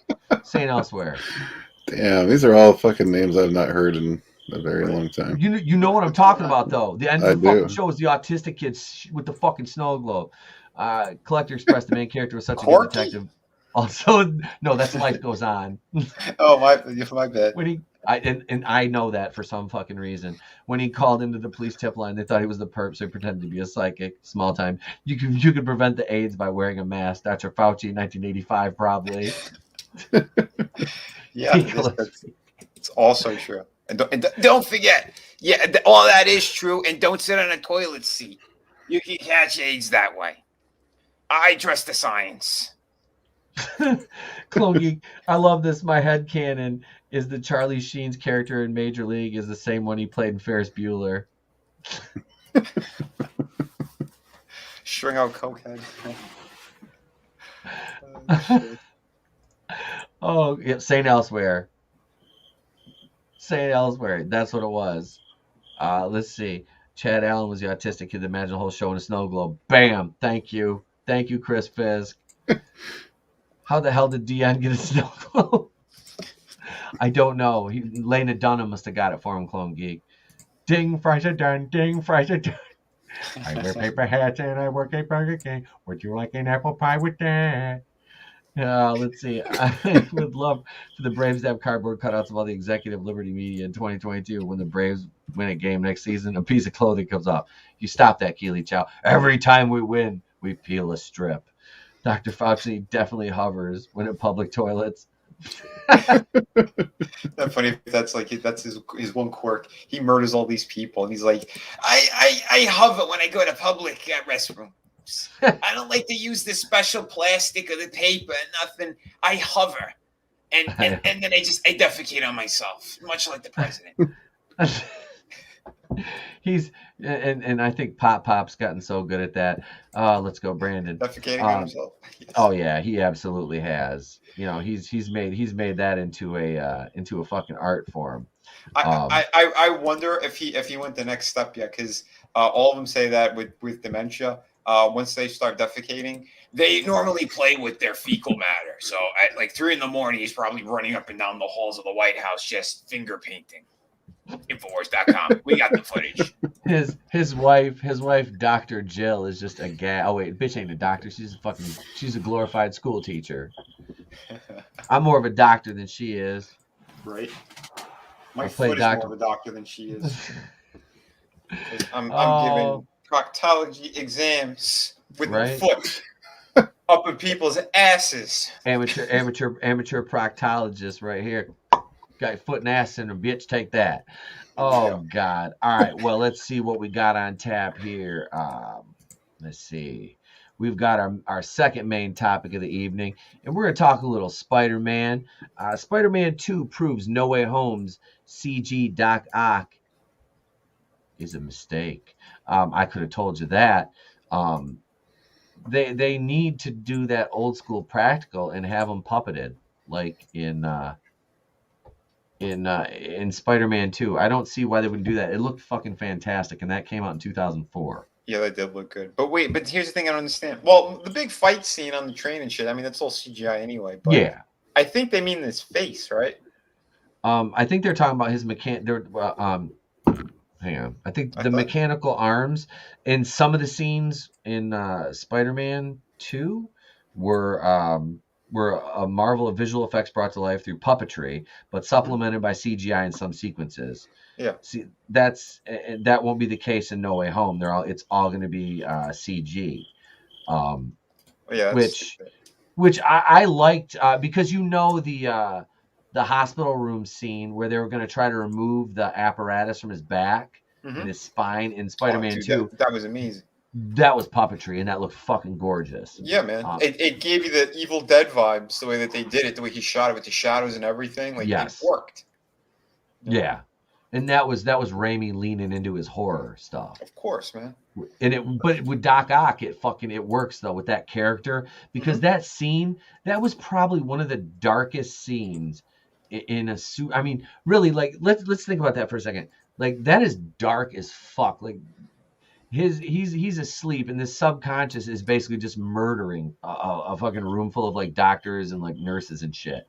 St. Elsewhere. Damn, these are all fucking names I've not heard in a very long time. You know what I'm talking about, though. The end of the fucking show is the autistic kids with the fucking snow globe. Collector Express, the main character was such a good detective. Also, no, that's Life Goes On. Oh, my bad. I know that for some fucking reason. When he called into the police tip line, they thought he was the perp, so he pretended to be a psychic. Small time. You could prevent the AIDS by wearing a mask. Dr. Fauci in 1985, probably. Yeah, it's also true. And don't forget, all that is true. And don't sit on a toilet seat. You can catch AIDS that way. I trust the science. Clone Geek, I love this. My headcanon is that Charlie Sheen's character in Major League is the same one he played in Ferris Bueller. String out cokehead. Oh, yeah, St. Elsewhere. St. Elsewhere. That's what it was. Let's see. Chad Allen was the autistic kid that imagined the whole show in a snow globe. Bam! Thank you, Chris Fisk. How the hell did Dion get a snow globe? I don't know. Lena Dunham must have got it for him, Clone Geek. Ding, fries are done. Ding, fries are done. I wear paper hats and I work at Burger King. Would you like an apple pie with that? Let's see. I would love for the Braves to have cardboard cutouts of all the executive Liberty media in 2022 when the Braves win a game next season. A piece of clothing comes up. You stop that, Keely Chow. Every time we win, we peel a strip. Dr. Fauci definitely hovers when in public toilets. That's funny. That's his one quirk. He murders all these people, and he's like, I hover when I go to public restroom. I don't like to use this special plastic or the paper and nothing. I hover, and then I defecate on myself, much like the president. He's and I think Pop's gotten so good at that. Let's go, Brandon. Defecating on himself. Yes. Oh yeah, he absolutely has. You know, he's made that into a fucking art form. I wonder if he went the next step yet, because all of them say that with dementia. Once they start defecating, they normally play with their fecal matter. So at like 3 a.m, he's probably running up and down the halls of the White House just finger painting. Infowars.com. We got the footage. His wife, Dr. Jill, is just a gal. Oh wait, bitch ain't a doctor. She's a glorified school teacher. I'm more of a doctor than she is. Right. My foot is more of a doctor than she is. I'm giving proctology exams with my foot up in people's asses. Amateur proctologist right here. Got your foot and ass in a bitch. Take that. Oh God. All right. Well, let's see what we got on tap here. Let's see. We've got our second main topic of the evening, and we're going to talk a little Spider-Man. Spider-Man 2 proves No Way Home's CG Doc Ock is a mistake. I could have told you that. They need to do that old school practical and have them puppeted like in Spider-Man 2. I don't see why they wouldn't do that. It looked fucking fantastic, and that came out in 2004. Yeah, that did look good. But here's the thing I don't understand. Well, the big fight scene on the train and shit, I mean, that's all CGI anyway. But yeah. I think they mean his face, right? I think they're talking about his hang on. I think the mechanical arms in some of the scenes in Spider-Man 2 were a marvel of visual effects brought to life through puppetry, but supplemented by CGI in some sequences. Yeah. See, that won't be the case in No Way Home. It's all going to be CG. Which I liked because the hospital room scene where they were going to try to remove the apparatus from his back and his spine in Spider-Man 2. That was amazing. That was puppetry, and that looked fucking gorgeous. Yeah, man. It gave you the Evil Dead vibes, the way that they did it, the way he shot it with the shadows and everything. Like, it worked. Yeah. And that was Raimi leaning into his horror stuff. Of course, man. But with Doc Ock, it works though with that character, because that scene, that was probably one of the darkest scenes in a suit. I mean, really, like let's think about that for a second. Like, that is dark as fuck. Like, he's asleep, and this subconscious is basically just murdering a fucking room full of like doctors and like nurses and shit.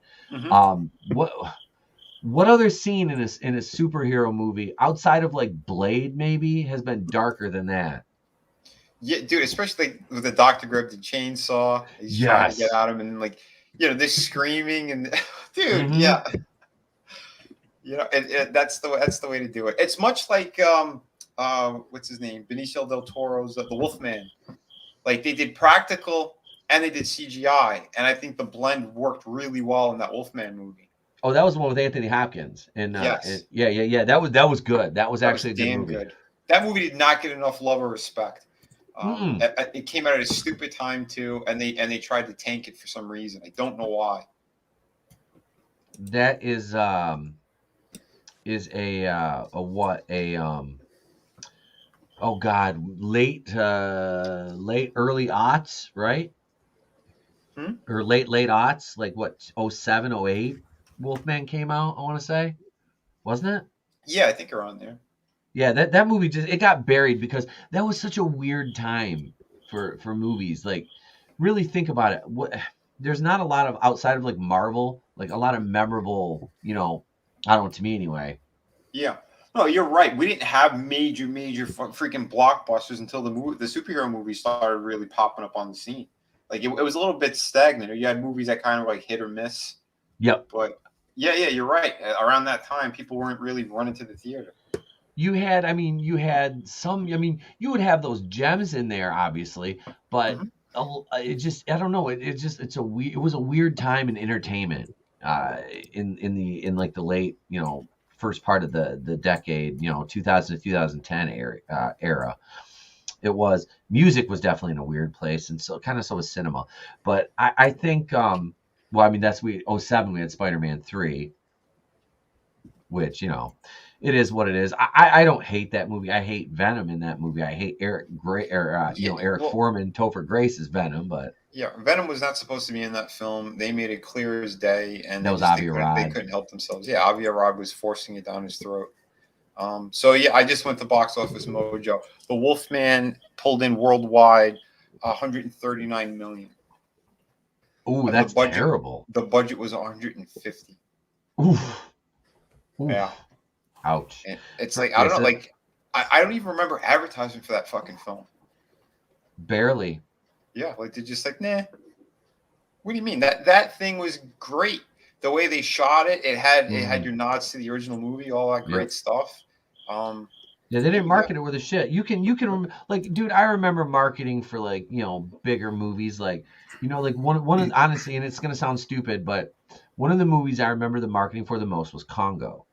What other scene in a superhero movie outside of like Blade maybe has been darker than that? Yeah, dude, especially with the doctor grabbed the chainsaw. He's trying to get at him, and like, this screaming and dude, yeah. That's the way to do it. It's much like what's his name? Benicio del Toro's The Wolfman. Like, they did practical and they did CGI, and I think the blend worked really well in that Wolfman movie. Oh, that was the one with Anthony Hopkins. And yes. Yeah. That was good. That was actually a good movie. Good. That movie did not get enough love or respect. It came out at a stupid time too, and they tried to tank it for some reason. I don't know why. That is a oh God, late early aughts, right? Or late aughts, like what, 07, 08? Wolfman came out, I want to say, wasn't it? Yeah, I think around there. Yeah, that movie it got buried because that was such a weird time for movies. Like, really think about it. There's not a lot of outside of like Marvel, like a lot of memorable, I don't know, to me anyway. Yeah. No, you're right. We didn't have major freaking blockbusters until the superhero movies started really popping up on the scene. Like it was a little bit stagnant. You had movies that kind of like hit or miss. Yep. But yeah, you're right. Around that time, people weren't really running to the theater. You had some, you would have those gems in there, obviously, but it just, I don't know. It was a weird time in entertainment, in like the late, first part of the decade, 2000 to 2010 era. Music was definitely in a weird place, and so was cinema. But I think, that's 2007 we had Spider-Man 3, which, it is what it is. I don't hate that movie. I hate Venom in that movie. I hate Eric Foreman, Topher Grace's Venom, but yeah, Venom was not supposed to be in that film. They made it clear as day, and that was Avi Arad. They couldn't help themselves. Yeah, Avi Arad was forcing it down his throat. So yeah, I just went to Box Office Mojo. The Wolfman pulled in worldwide 139 million. Ooh, that's terrible. The budget was 150. Oof. Yeah. Ouch. And it's like, I don't know, like, I don't even remember advertising for that fucking film. Barely. Yeah, like, they're just like, nah. What do you mean? That thing was great. The way they shot it, it had your nods to the original movie, all that great stuff. Yeah, they didn't market it with a shit. You can like, dude, I remember marketing for like, bigger movies, like, like one of, honestly, and it's gonna sound stupid, but one of the movies I remember the marketing for the most was Congo,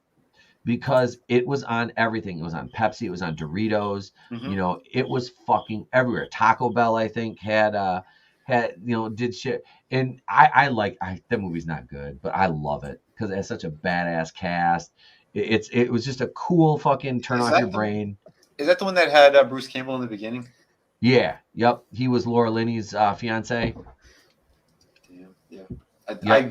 because it was on everything. It was on Pepsi, it was on Doritos, it was fucking everywhere. Taco Bell, I think, had did shit. And that movie's not good, but I love it because it has such a badass cast. It was just a cool fucking turn off your brain. Is that the one that had Bruce Campbell in the beginning? Yeah. Yep. He was Laura Linney's fiance. Damn. Yeah. I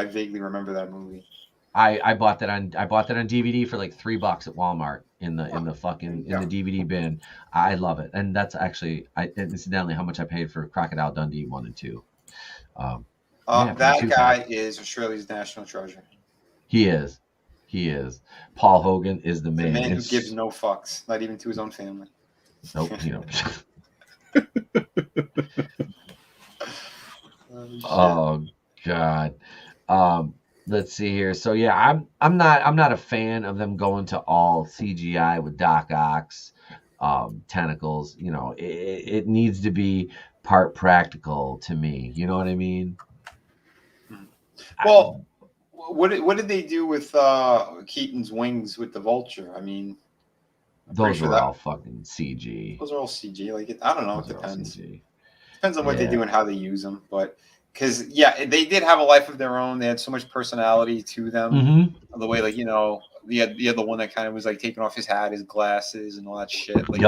vaguely remember that movie. I bought that on DVD for like $3 at Walmart in the DVD bin. I love it, and that's actually incidentally how much I paid for Crocodile Dundee 1 and 2. That guy is Australia's national treasure. He is. Paul Hogan is the man. The man who gives no fucks, not even to his own family. Nope. Oh God. Let's see here. So yeah, I'm not a fan of them going to all CGI with Doc Ock's tentacles. It needs to be part practical to me. You know what I mean? Well, what did they do with Keaton's wings with the vulture? I mean, those are all fucking CG. Those are all CG. Like I don't know. It depends. Depends on what they do and how they use them, but. Because, they did have a life of their own. They had so much personality to them. The way, like, the other one that kind of was, like, taking off his hat, his glasses, and all that shit. Like,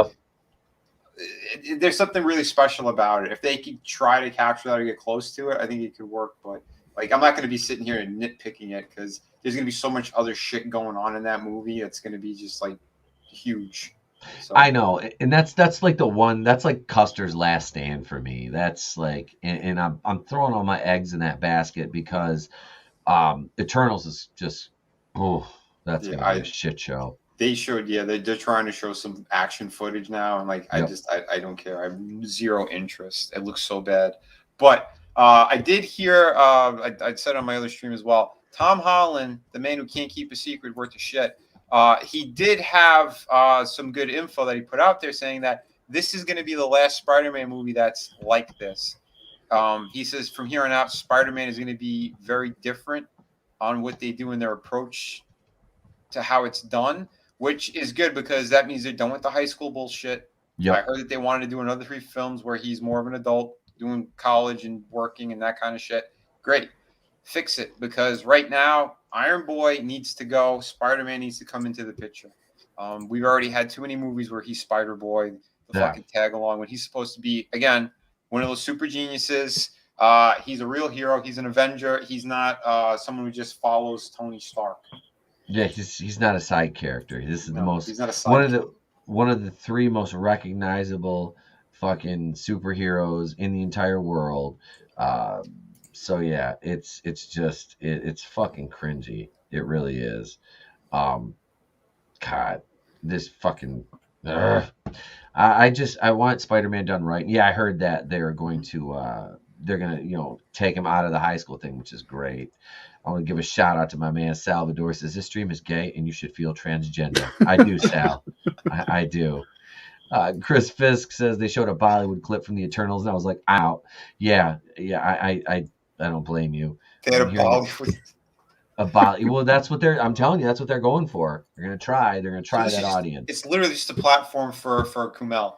there's something really special about it. If they could try to capture that or get close to it, I think it could work. But, like, I'm not going to be sitting here and nitpicking it because there's going to be so much other shit going on in that movie. It's going to be just, like, huge. So. I know, and that's like the one that's like Custer's Last Stand for me. That's like, and I'm throwing all my eggs in that basket because Eternals is just that's gonna be a shit show. They showed they're trying to show some action footage now, and like I don't care. I have zero interest. It looks so bad, but I did hear I said on my other stream as well. Tom Holland, the man who can't keep a secret worth of shit. He did have some good info that he put out there saying that this is going to be the last Spider-Man movie that's like this. He says from here on out, Spider-Man is going to be very different on what they do in their approach to how it's done, which is good because that means they're done with the high school bullshit. Yep. I heard that they wanted to do another 3 films where he's more of an adult doing college and working and that kind of shit. Great. Fix it because right now, Iron Boy needs to go. Spider-Man needs to come into the picture. We've already had too many movies where he's Spider-Boy, the fucking tag along when he's supposed to be, again, one of those super geniuses. He's a real hero. He's an Avenger. He's not someone who just follows Tony Stark. Yeah, he's not a side character. This is the most he's not a side one of the three most recognizable fucking superheroes in the entire world. So yeah, it's fucking cringy. It really is. Um, God, this fucking. Ugh. I want Spider-Man done right. Yeah, I heard that they're going to take him out of the high school thing, which is great. I want to give a shout out to my man Salvador. Says this stream is gay and you should feel transgender. I do, Sal. I do. Chris Fisk says they showed a Bollywood clip from the Eternals, and I was like, out. Yeah. I don't blame you. They had a Bollywood. Well, that's what I'm telling you, that's what they're going for. They're gonna try that audience. It's literally just a platform for Kumail.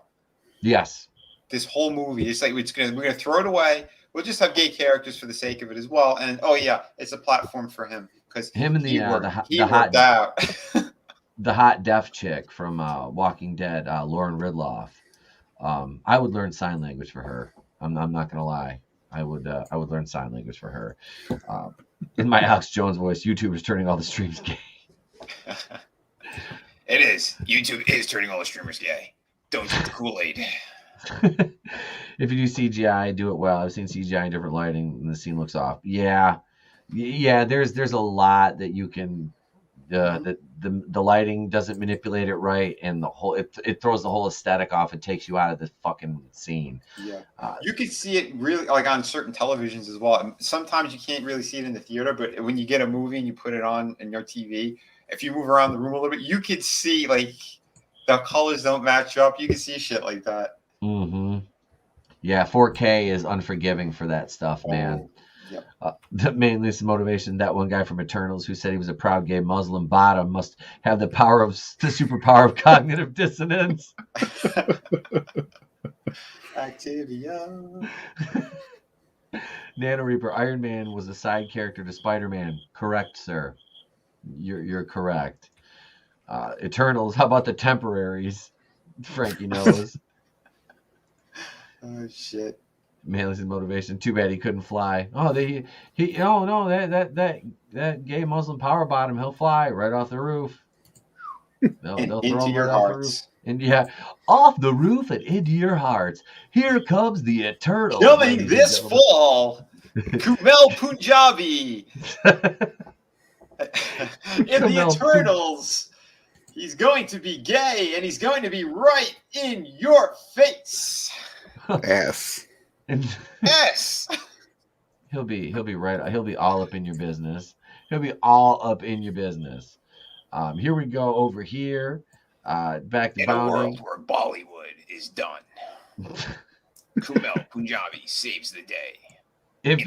Yes. This whole movie, it's like we're gonna throw it away. We'll just have gay characters for the sake of it as well. And it's a platform for him because him and the hot deaf chick from Walking Dead, Lauren Ridloff. I would learn sign language for her. I'm not gonna lie. I would learn sign language for her. In my Alex Jones voice, YouTube is turning all the streams gay. It is. YouTube is turning all the streamers gay. Don't drink the Kool-Aid. If you do CGI, do it well. I've seen CGI in different lighting, and the scene looks off. Yeah. There's a lot that you can. The lighting doesn't manipulate it right, and the whole it throws the whole aesthetic off. It takes you out of the fucking scene. Yeah, you can see it really like on certain televisions as well. Sometimes you can't really see it in the theater, but when you get a movie and you put it on in your TV, if you move around the room a little bit, you could see like the colors don't match up. You can see shit like that. Mm-hmm. Yeah, 4K is unforgiving for that stuff, man. Yep. Mainly it's motivation. That one guy from Eternals who said he was a proud gay Muslim bottom must have the superpower of cognitive dissonance. Activia. Nano Reaper, Iron Man was a side character to Spider-Man. Correct, sir. You're correct. Eternals, how about the temporaries? Frankie knows. Oh shit. Manly's motivation. Too bad he couldn't fly. Oh, that gay Muslim power bottom. He'll fly right off the roof. They'll throw him right off the roof. And off the roof and into your hearts. Here comes the Eternal. Coming this fall, Kumail Punjabi. In the Eternals, he's going to be gay and he's going to be right in your face. Ass. Yes. He'll be right. He'll be all up in your business. He'll be all up in your business. Here we go over here. Back to in a world where Bollywood is done. Kumail Punjabi saves the day. If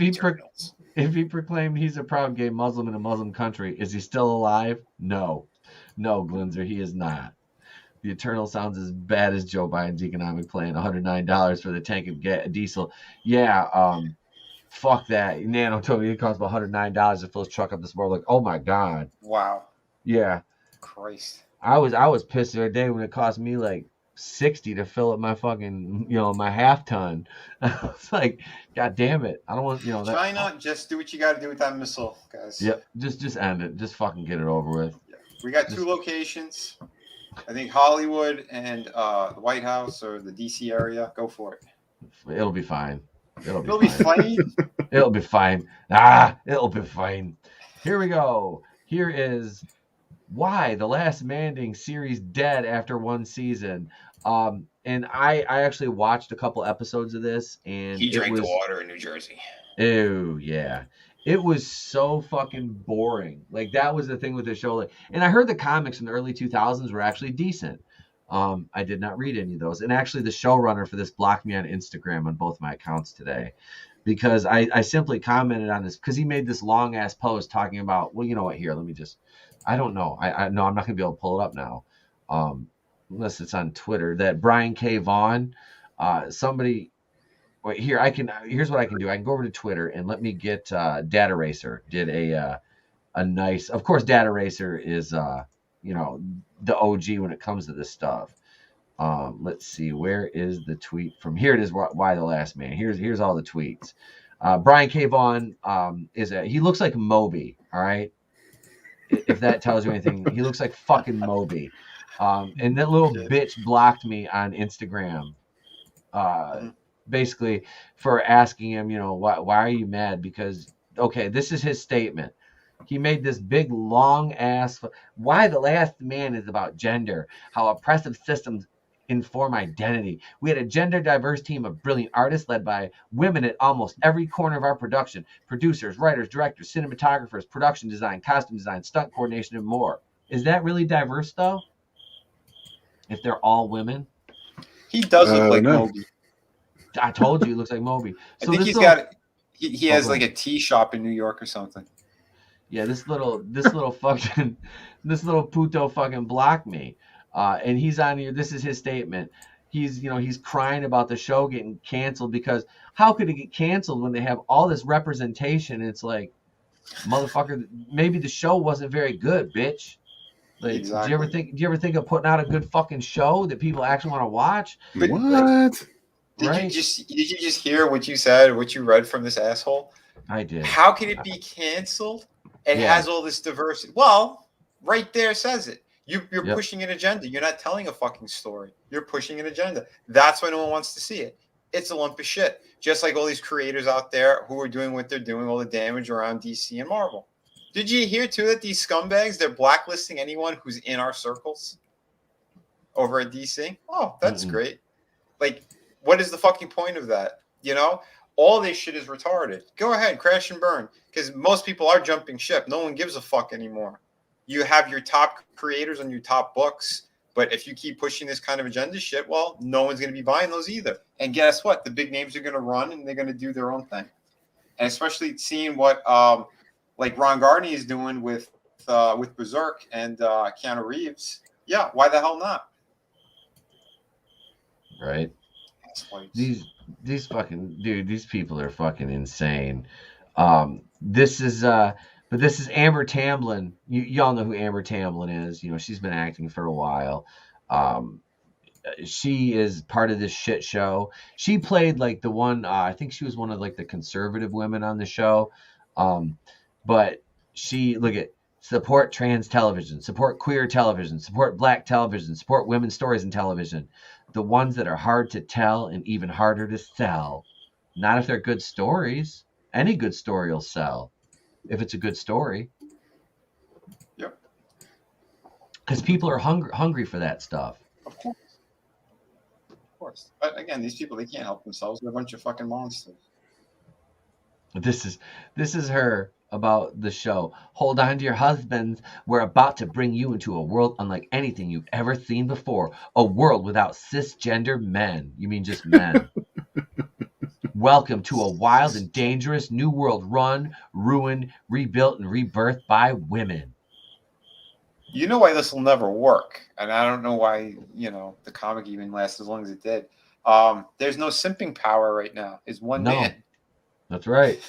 he proclaimed he's a proud gay Muslim in a Muslim country, is he still alive? No, Glinzer, he is not. The Eternal sounds as bad as Joe Biden's economic plan. $109 for the tank of diesel. Yeah, fuck that. Nano told me it costs about $109 to fill his truck up this morning. Like, oh my god. Wow. Yeah. Christ. I was pissed the other day when it cost me like $60 to fill up my fucking my half ton. I was like, god damn it. I don't want China, just do what you got to do with that missile, guys. Yep. Just end it. Just fucking get it over with. Yeah. We got two locations. I think Hollywood and the White House or the DC area. Go for it. It'll be fine. It'll be fine. It'll be fine. It'll be fine. Here we go. Here is why the Last Manding series dead after one season. And I actually watched a couple episodes of this, and he drank the water in New Jersey. Oh yeah. It was so fucking boring. Like that was the thing with the show. Like, and I heard the comics in the early 2000s were actually decent. I did not read any of those. And actually, the showrunner for this blocked me on Instagram on both my accounts today, because I simply commented on this because he made this long ass post talking about. Well, you know what? Here, let me just. I don't know. I no, I'm not gonna be able to pull it up now, unless it's on Twitter. That Brian K. Vaughan, somebody. Wait, here here's what I can do. I can go over to Twitter and let me get Data Racer did a nice. Of course, Data Racer is the OG when it comes to this stuff. Let's see, where is the tweet from? Here it is. Why the Last Man? Here's all the tweets. Brian K. Vaughan he looks like Moby. All right, if that tells you anything. He looks like fucking Moby. And that little bitch blocked me on Instagram. Basically for asking him, why are you mad? Because, okay, this is his statement. He made this big, long ass, why the last man is about gender, how oppressive systems inform identity. We had a gender diverse team of brilliant artists led by women at almost every corner of our production. Producers, writers, directors, cinematographers, production design, costume design, stunt coordination, and more. Is that really diverse, though? If they're all women? He does look like no. Moby. I told you, he looks like Moby. I think he's got. He has like a tea shop in New York or something. Yeah, this little fucking, this little puto fucking blocked me, and he's on here. This is his statement. He's crying about the show getting canceled because how could it get canceled when they have all this representation? It's like, motherfucker, maybe the show wasn't very good, bitch. Like, exactly. Do you ever think of putting out a good fucking show that people actually want to watch? What? Like, Did you just hear what you said, what you read from this asshole? I did. How can it be canceled? It has all this diversity. Well, right there says it. You're pushing an agenda. You're not telling a fucking story. You're pushing an agenda. That's why no one wants to see it. It's a lump of shit. Just like all these creators out there who are doing what they're doing, all the damage around DC and Marvel. Did you hear, too, that these scumbags, they're blacklisting anyone who's in our circles over at DC? Oh, that's great. Like, what is the fucking point of that? All this shit is retarded. Go ahead, crash and burn. Because most people are jumping ship. No one gives a fuck anymore. You have your top creators on your top books. But if you keep pushing this kind of agenda shit, well, no one's going to be buying those either. And guess what? The big names are going to run and they're going to do their own thing. And especially seeing what like Ron Garney is doing with Berserk and Keanu Reeves. Yeah, why the hell not? Right. These fucking dude, these people are fucking insane. This is Amber Tamblyn. Y'all know who Amber Tamblyn is. She's been acting for a while. She is part of this shit show. She played like the one. I think she was one of like the conservative women on the show. But she support trans television, support queer television, support black television, support women's stories in television. The ones that are hard to tell and even harder to sell. Not if they're good stories. Any good story will sell if it's a good story. Yep. Because people are hungry for that stuff. Of course. But again, these people, they can't help themselves. They're a bunch of fucking monsters. This is her about the show. Hold on to your husbands. We're about to bring you into a world unlike anything you've ever seen before. A world without cisgender men. You mean just men. Welcome to a wild and dangerous new world run, ruined, rebuilt, and rebirthed by women. You know why this will never work. And I don't know why, the comic even lasted as long as it did. There's no simping power right now. It's one man. That's right.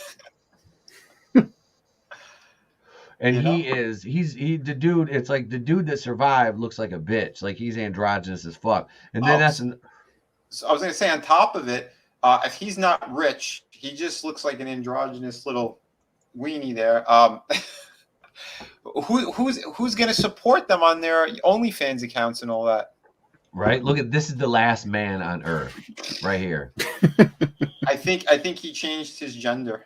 And he's the dude. It's like the dude that survived looks like a bitch. Like he's androgynous as fuck. And then so I was gonna say on top of it, if he's not rich, he just looks like an androgynous little weenie there. Who's gonna support them on their OnlyFans accounts and all that? Right. Look at this. Is the last man on Earth, right here. I think he changed his gender.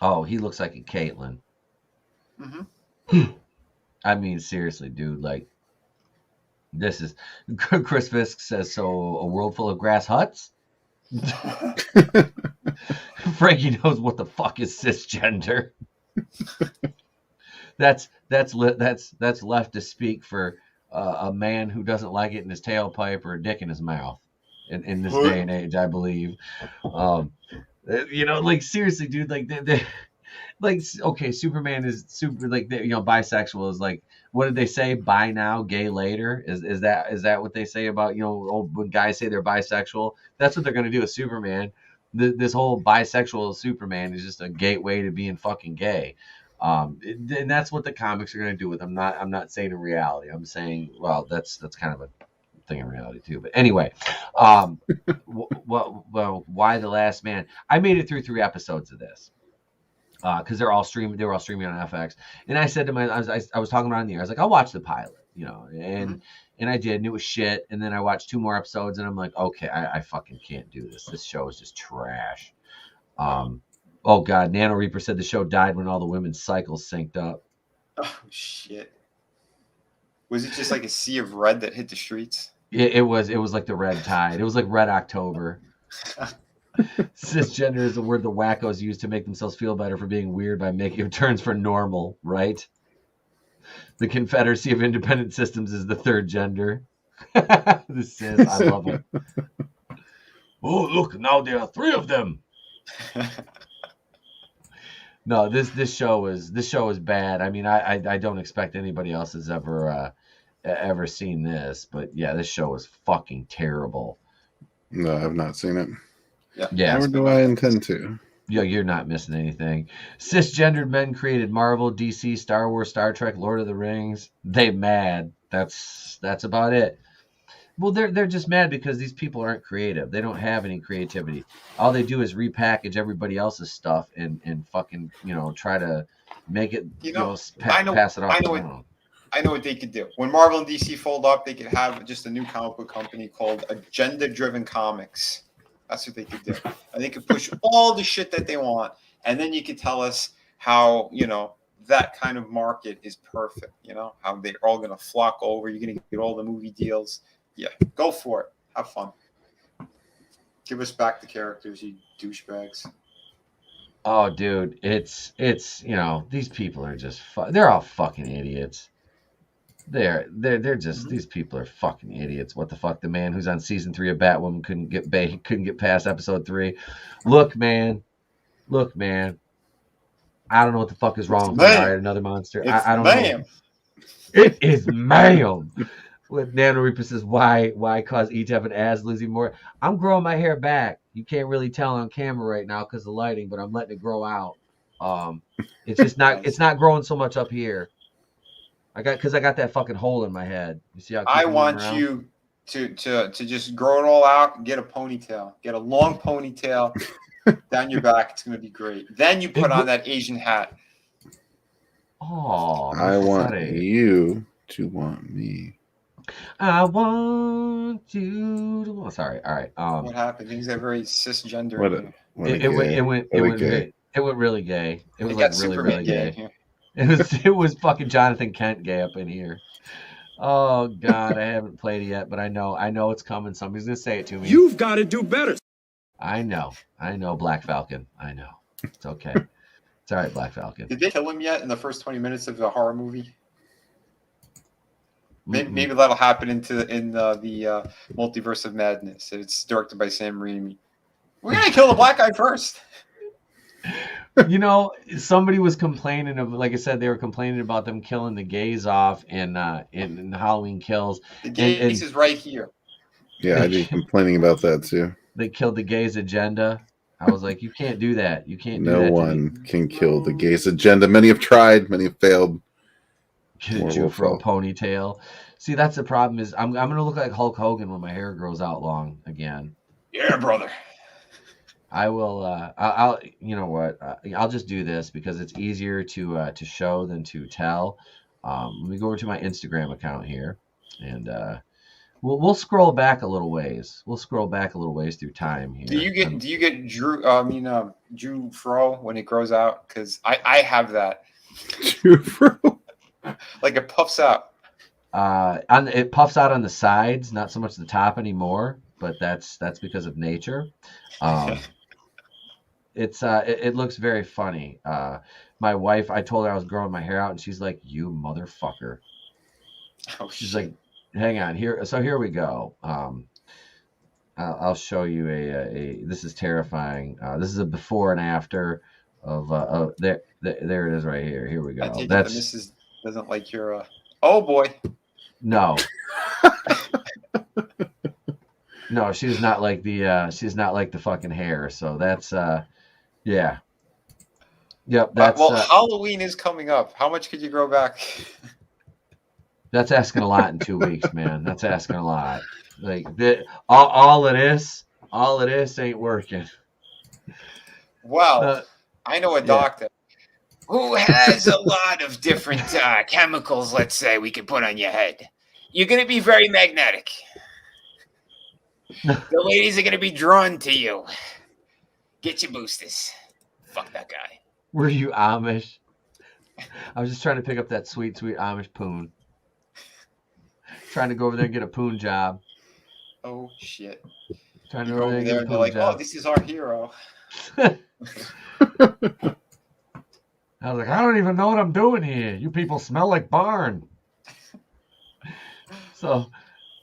Oh, he looks like a Caitlyn. Mm-hmm. I mean, seriously, dude. Like, this is Chris Fisk says. So, a world full of grass huts. Frankie knows what the fuck is cisgender. That's left to speak for a man who doesn't like it in his tailpipe or a dick in his mouth. In this day and age, I believe. Like seriously, dude. Like they like okay, Superman is super like bisexual is like, what did they say? Bi now, gay later. Is that what they say about when guys say they're bisexual? That's what they're gonna do with Superman. This whole bisexual Superman is just a gateway to being fucking gay. And that's what the comics are gonna do with him. I'm not saying in reality. I'm saying that's kind of a thing in reality too. But anyway, why The Last Man? I made it through 3 episodes of this. because they were all streaming on FX. And I said to I was talking about it in the air. I was like, I'll watch the pilot, and I did, and it was shit. And then I watched 2 more episodes, and I'm like, okay, I fucking can't do this. This show is just trash. Oh God, Nano Reaper said the show died when all the women's cycles synced up. Oh shit! Was it just like a sea of red that hit the streets? It was like the red tide. It was like Red October. Cisgender is the word the wackos use to make themselves feel better for being weird by making turns for normal, right? The Confederacy of Independent Systems is the third gender. The cis, I love it. Oh, look, now there are 3 of them. No, this show is bad. I mean, I don't expect anybody else has ever seen this, but yeah, this show is fucking terrible. No, I've not seen it. Yeah. Nor do I intend to. Yeah, you're not missing anything. Cisgendered men created Marvel, DC, Star Wars, Star Trek, Lord of the Rings. They mad. That's about it. Well, they're just mad because these people aren't creative. They don't have any creativity. All they do is repackage everybody else's stuff and fucking try to make it pass it off. I know what they could do. When Marvel and DC fold up, they could have just a new comic book company called Agenda Driven Comics. That's what they could do. And they could push all the shit that they want. And then you could tell us how, that kind of market is perfect. How they're all going to flock over. You're going to get all the movie deals. Yeah, go for it. Have fun. Give us back the characters, you douchebags. Oh, dude, it's these people are just they're all fucking idiots. They're just these people are fucking idiots. What the fuck? The man who's on season 3 of Batwoman couldn't get past episode 3. Look, man. I don't know what the fuck is wrong with another monster. I don't know. It is ma'am. With Nano Reaper says, why cause each have an ass losing more? I'm growing my hair back. You can't really tell on camera right now because of lighting, but I'm letting it grow out. It's just not it's not growing so much up here. I got that fucking hole in my head. You see how I want you to just grow it all out and get a ponytail. Get a long ponytail down your back. It's gonna be great. Then you put on that Asian hat. Oh, I want you to want me. I want you to. Oh, sorry. All right. What happened? Things are very cisgender. It went really gay. It was like really gay. It was fucking Jonathan Kent gay up in here. Oh God, I haven't played it yet, but I know it's coming. Somebody's gonna say it to me. You've got to do better. I know, Black Falcon. I know. It's okay. It's all right, Black Falcon. Did they kill him yet in the first 20 minutes of the horror movie? Maybe that'll happen in the Multiverse of Madness. It's directed by Sam Raimi. We're gonna kill the black guy first. Somebody was complaining like I said, they were complaining about them killing the gays off in Halloween Kills. The gays is right here. Yeah, I'd be complaining about that too. They killed the gays agenda. I was like, you can't do that. You can't do that. No one can kill the gays agenda. Many have tried, many have failed. Get a Jufro ponytail. See, that's the problem is I'm gonna look like Hulk Hogan when my hair grows out long again. Yeah, brother. I will. I'll. You know what? I'll just do this because it's easier to show than to tell. Let me go over to my Instagram account here, and we'll scroll back a little ways. We'll scroll back a little ways through time here. Do you get Drew Fro when it grows out? Because I have that. Drew Fro. Like it puffs out. It puffs out on the sides, not so much the top anymore, but that's because of nature. It looks very funny. My wife, I told her I was growing my hair out, and she's like, "You motherfucker." She's like, "Hang on here." So here we go. I'll show you a. This is terrifying. This is a before and after of there it is right here. Here we go. I take the missus doesn't like your. Oh boy. No. No, she's not like the fucking hair. So that's yeah. Yep, that's Halloween is coming up. How much could you grow back? That's asking a lot in 2 weeks, man. That's asking a lot. Like all of this ain't working. Well, I know a doctor. who has a lot of different chemicals, let's say, we can put on your head. You're going to be very magnetic. The ladies are going to be drawn to you. Get your boosters. Fuck that guy. Were you Amish? I was just trying to pick up that sweet, sweet Amish poon. Trying to go over there and get a poon job. Oh, shit. Trying You to go go over there and they're like, oh, this is our hero. I was like, I don't even know what I'm doing here. You people smell like barn. So,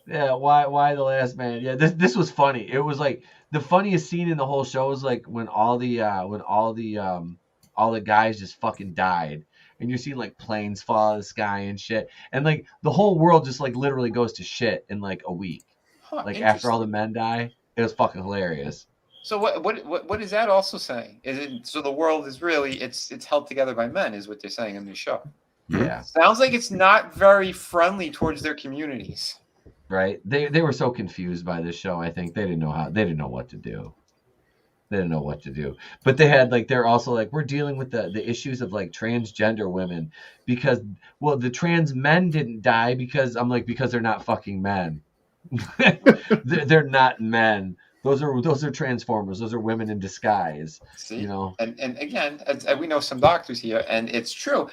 yeah, why the last man? Yeah, this was funny. It was like the funniest scene in the whole show was like when all the guys just fucking died, and you're seeing like planes fall out of the sky and shit, and like the whole world just like literally goes to shit in like a week. Like after all the men die, it was fucking hilarious. So what is that also saying? Is it so the world is really it's held together by men, is what they're saying in the show? Yeah. Sounds like it's not very friendly towards their communities. Right? They were so confused by this show. I think they didn't know what to do. They didn't know what to do. But they had like they're also like, we're dealing with the issues of like transgender women because the trans men didn't die because they're not fucking men. they're not men. Those are transformers. Those are women in disguise. See? You know. And again, as we know some doctors here, and it's true.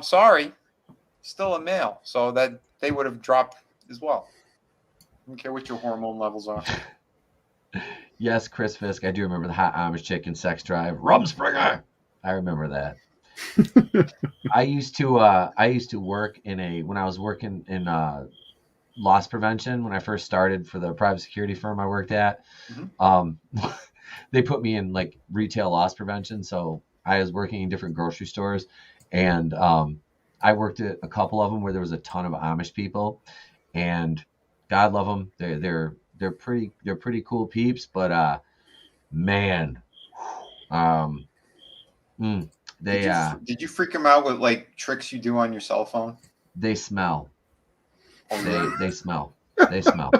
Sorry, still a male, so that they would have dropped as well. I don't care what your hormone levels are. Yes, Chris Fisk. I do remember the hot Amish chick in Sex Drive. Rumspringer. I remember that. I used to work when I was working in loss prevention when I first started for the private security firm I worked at. Mm-hmm. They put me in like retail loss prevention, so I was working in different grocery stores, and I worked at a couple of them where there was a ton of Amish people, and God love them, they're pretty cool peeps, but man, did you freak them out with like tricks you do on your cell phone? They smell. They smell. They smell.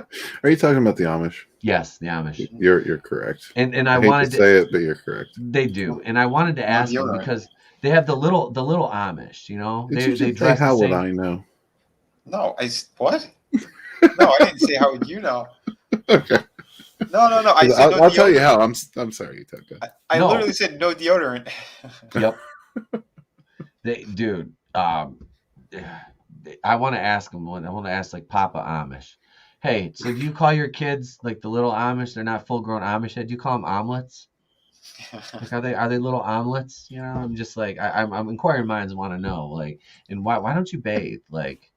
Are you talking about the Amish? Yes, the Amish. You're correct. And I hate wanted to say it, but you're correct. They do, and I wanted to ask them because they have the little Amish. You know, they dress how the same. would I know? No, what? No, I didn't say how would you know. Okay. No. I'll tell you how. I'm sorry, Tucker. I literally said no deodorant. Yep. Dude. I want to ask them. I want to ask like Papa Amish. Hey, so do you call your kids like the little Amish? They're not full-grown Amish yet. Do you call them omelets? Like, are they little omelets? You know, I'm just like I'm inquiring minds want to know like, and why don't you bathe? Like,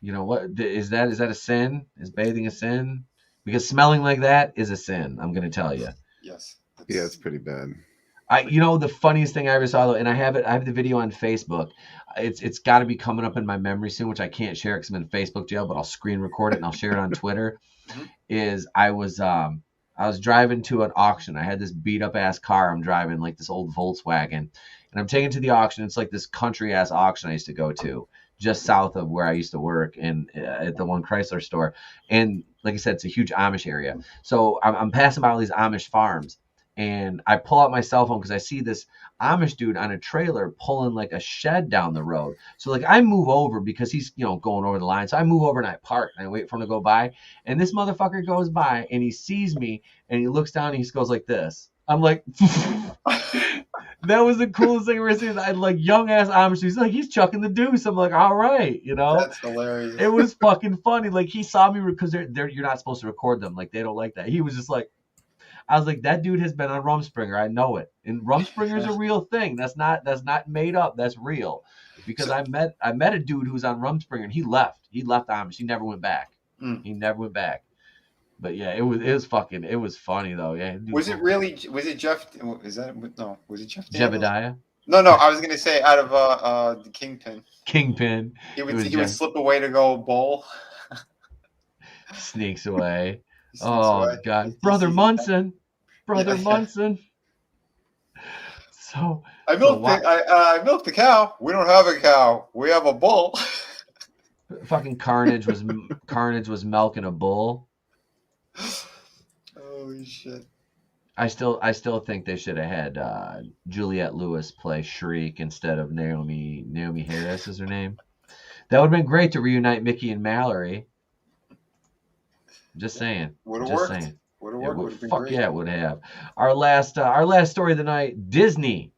you know, what is that? Is that a sin? Is bathing a sin? Because smelling like that is a sin. I'm gonna tell you. Yes. Yeah, it's pretty bad. The funniest thing I ever saw though, and I have the video on Facebook. It's got to be coming up in my memory soon, which I can't share because I'm in Facebook jail, but I'll screen record it and I'll share it on Twitter. Is I was driving to an auction. I had this beat up ass car I'm driving, like this old Volkswagen, and I'm taking it to the auction. It's like this country ass auction I used to go to just south of where I used to work and at the one Chrysler store. And like I said, it's a huge Amish area. So I'm passing by all these Amish farms. And I pull out my cell phone because I see this Amish dude on a trailer pulling like a shed down the road. So like I move over because he's, going over the line. So I move over and I park and I wait for him to go by. And this motherfucker goes by and he sees me and he looks down and he just goes like this. I'm like, that was the coolest thing I've ever seen. I like young ass Amish. He's like, he's chucking the deuce. I'm like, all right, That's hilarious. It was fucking funny. Like he saw me because you're not supposed to record them. Like they don't like that. He was just like, I was like, that dude has been on Rumspringer. I know it. And Rumspringer's a real thing. That's not made up. That's real. Because I met a dude who was on Rumspringer and he left. He left Amish. He never went back. He never went back. But yeah, it was funny though. Yeah. Was it Jeff? Was it Jeff? Jebediah? No. I was gonna say out of the Kingpin. Kingpin. He would slip away to go bowl. Sneaks away. Oh God, Brother Munson. So I milked the cow. We don't have a cow. We have a bull. Fucking Carnage was milking a bull. Holy shit! I still think they should have had Juliette Lewis play Shriek instead of Naomi Harris is her name. That would have been great to reunite Mickey and Mallory. Just saying. Would have Just worked. saying. Would have It worked. would, Would have been fuck great. yeah, it would have. Our last story of the night: Disney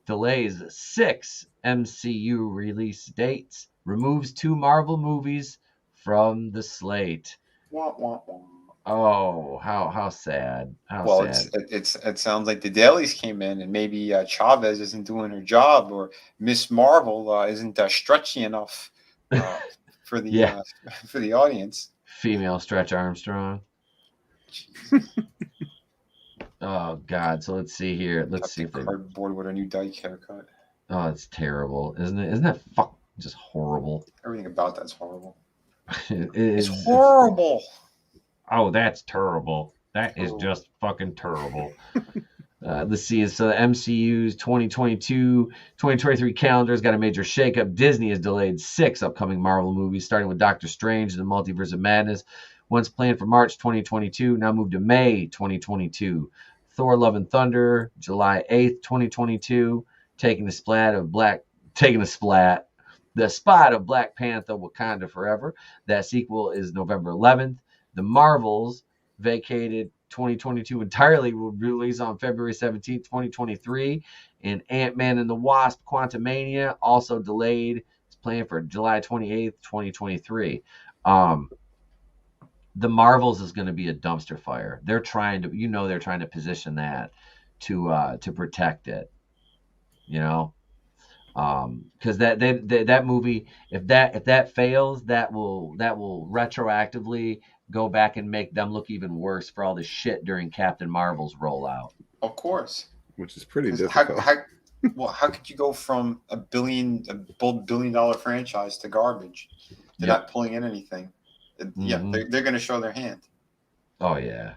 delays 6 MCU release dates, removes 2 Marvel movies from the slate. Wah, wah, wah. Oh, how sad. How Well, sad. it sounds like the dailies came in, and maybe Chavez isn't doing her job, or Miss Marvel isn't stretchy enough for the Yeah. for the audience. Female Stretch Armstrong. Oh God. So let's see here. Let's see if they. Cardboard with a new dyke haircut. Oh, it's terrible, isn't it? Isn't that just horrible? Everything about that's horrible. It's horrible. Oh, that's terrible. That is just fucking terrible. Let's see. So the MCU's 2022-2023 calendar's got a major shakeup. Disney has delayed 6 upcoming Marvel movies, starting with Doctor Strange and the Multiverse of Madness. Once planned for March 2022, now moved to May 2022. Thor: Love and Thunder, July 8th, 2022. The spot of Black Panther: Wakanda Forever. That sequel is November 11th. The Marvels vacated 2022 entirely, will release on February 17th, 2023. And Ant-Man and the Wasp: Quantumania also delayed. It's planned for July 28th, 2023. The Marvels is going to be a dumpster fire. They're trying to position that to protect it. Because that movie, if that fails, that will retroactively go back and make them look even worse for all the shit during Captain Marvel's rollout. Of course, which is pretty difficult. How could you go from a billion-dollar franchise to garbage? They're not pulling in anything. Yeah, they're going to show their hand. Oh yeah.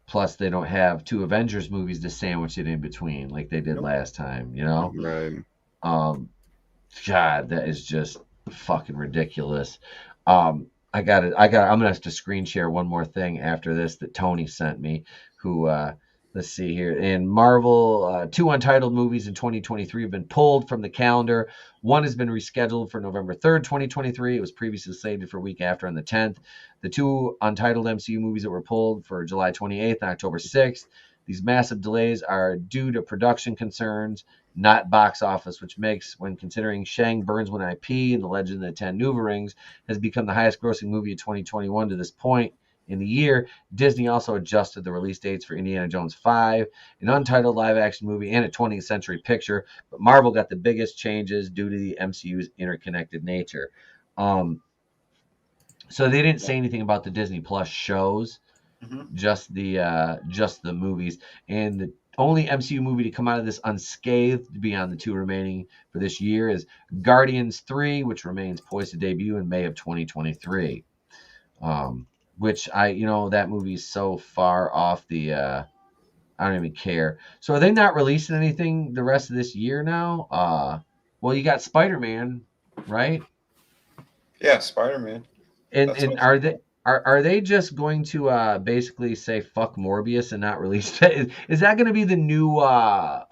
Plus, they don't have 2 Avengers movies to sandwich it in between like they did last time. Right. God, that is just fucking ridiculous. I'm gonna have to screen share one more thing after this that Tony sent me. Who let's see here. In Marvel, 2 untitled movies in 2023 have been pulled from the calendar. One has been rescheduled for November 3rd, 2023. It was previously slated for a week after on the 10th. The 2 untitled MCU movies that were pulled for July 28th and October 6th. These massive delays are due to production concerns, not box office, which makes, when considering Shang Burns One IP and The Legend of the Ten Nuva Rings has become the highest grossing movie of 2021 to this point in the year. Disney also adjusted the release dates for Indiana Jones 5, an untitled live-action movie, and a 20th Century picture, but Marvel got the biggest changes due to the MCU's interconnected nature. So they didn't say anything about the Disney Plus shows, just the movies. And the only MCU movie to come out of this unscathed beyond the 2 remaining for this year is Guardians 3, which remains poised to debut in May of 2023. Which that movie is so far off the I don't even care. So are they not releasing anything the rest of this year now? Well, you got Spider-Man, right? Yeah, Spider-Man. And are they just going to basically say fuck Morbius and not release that? Is that going to be the new what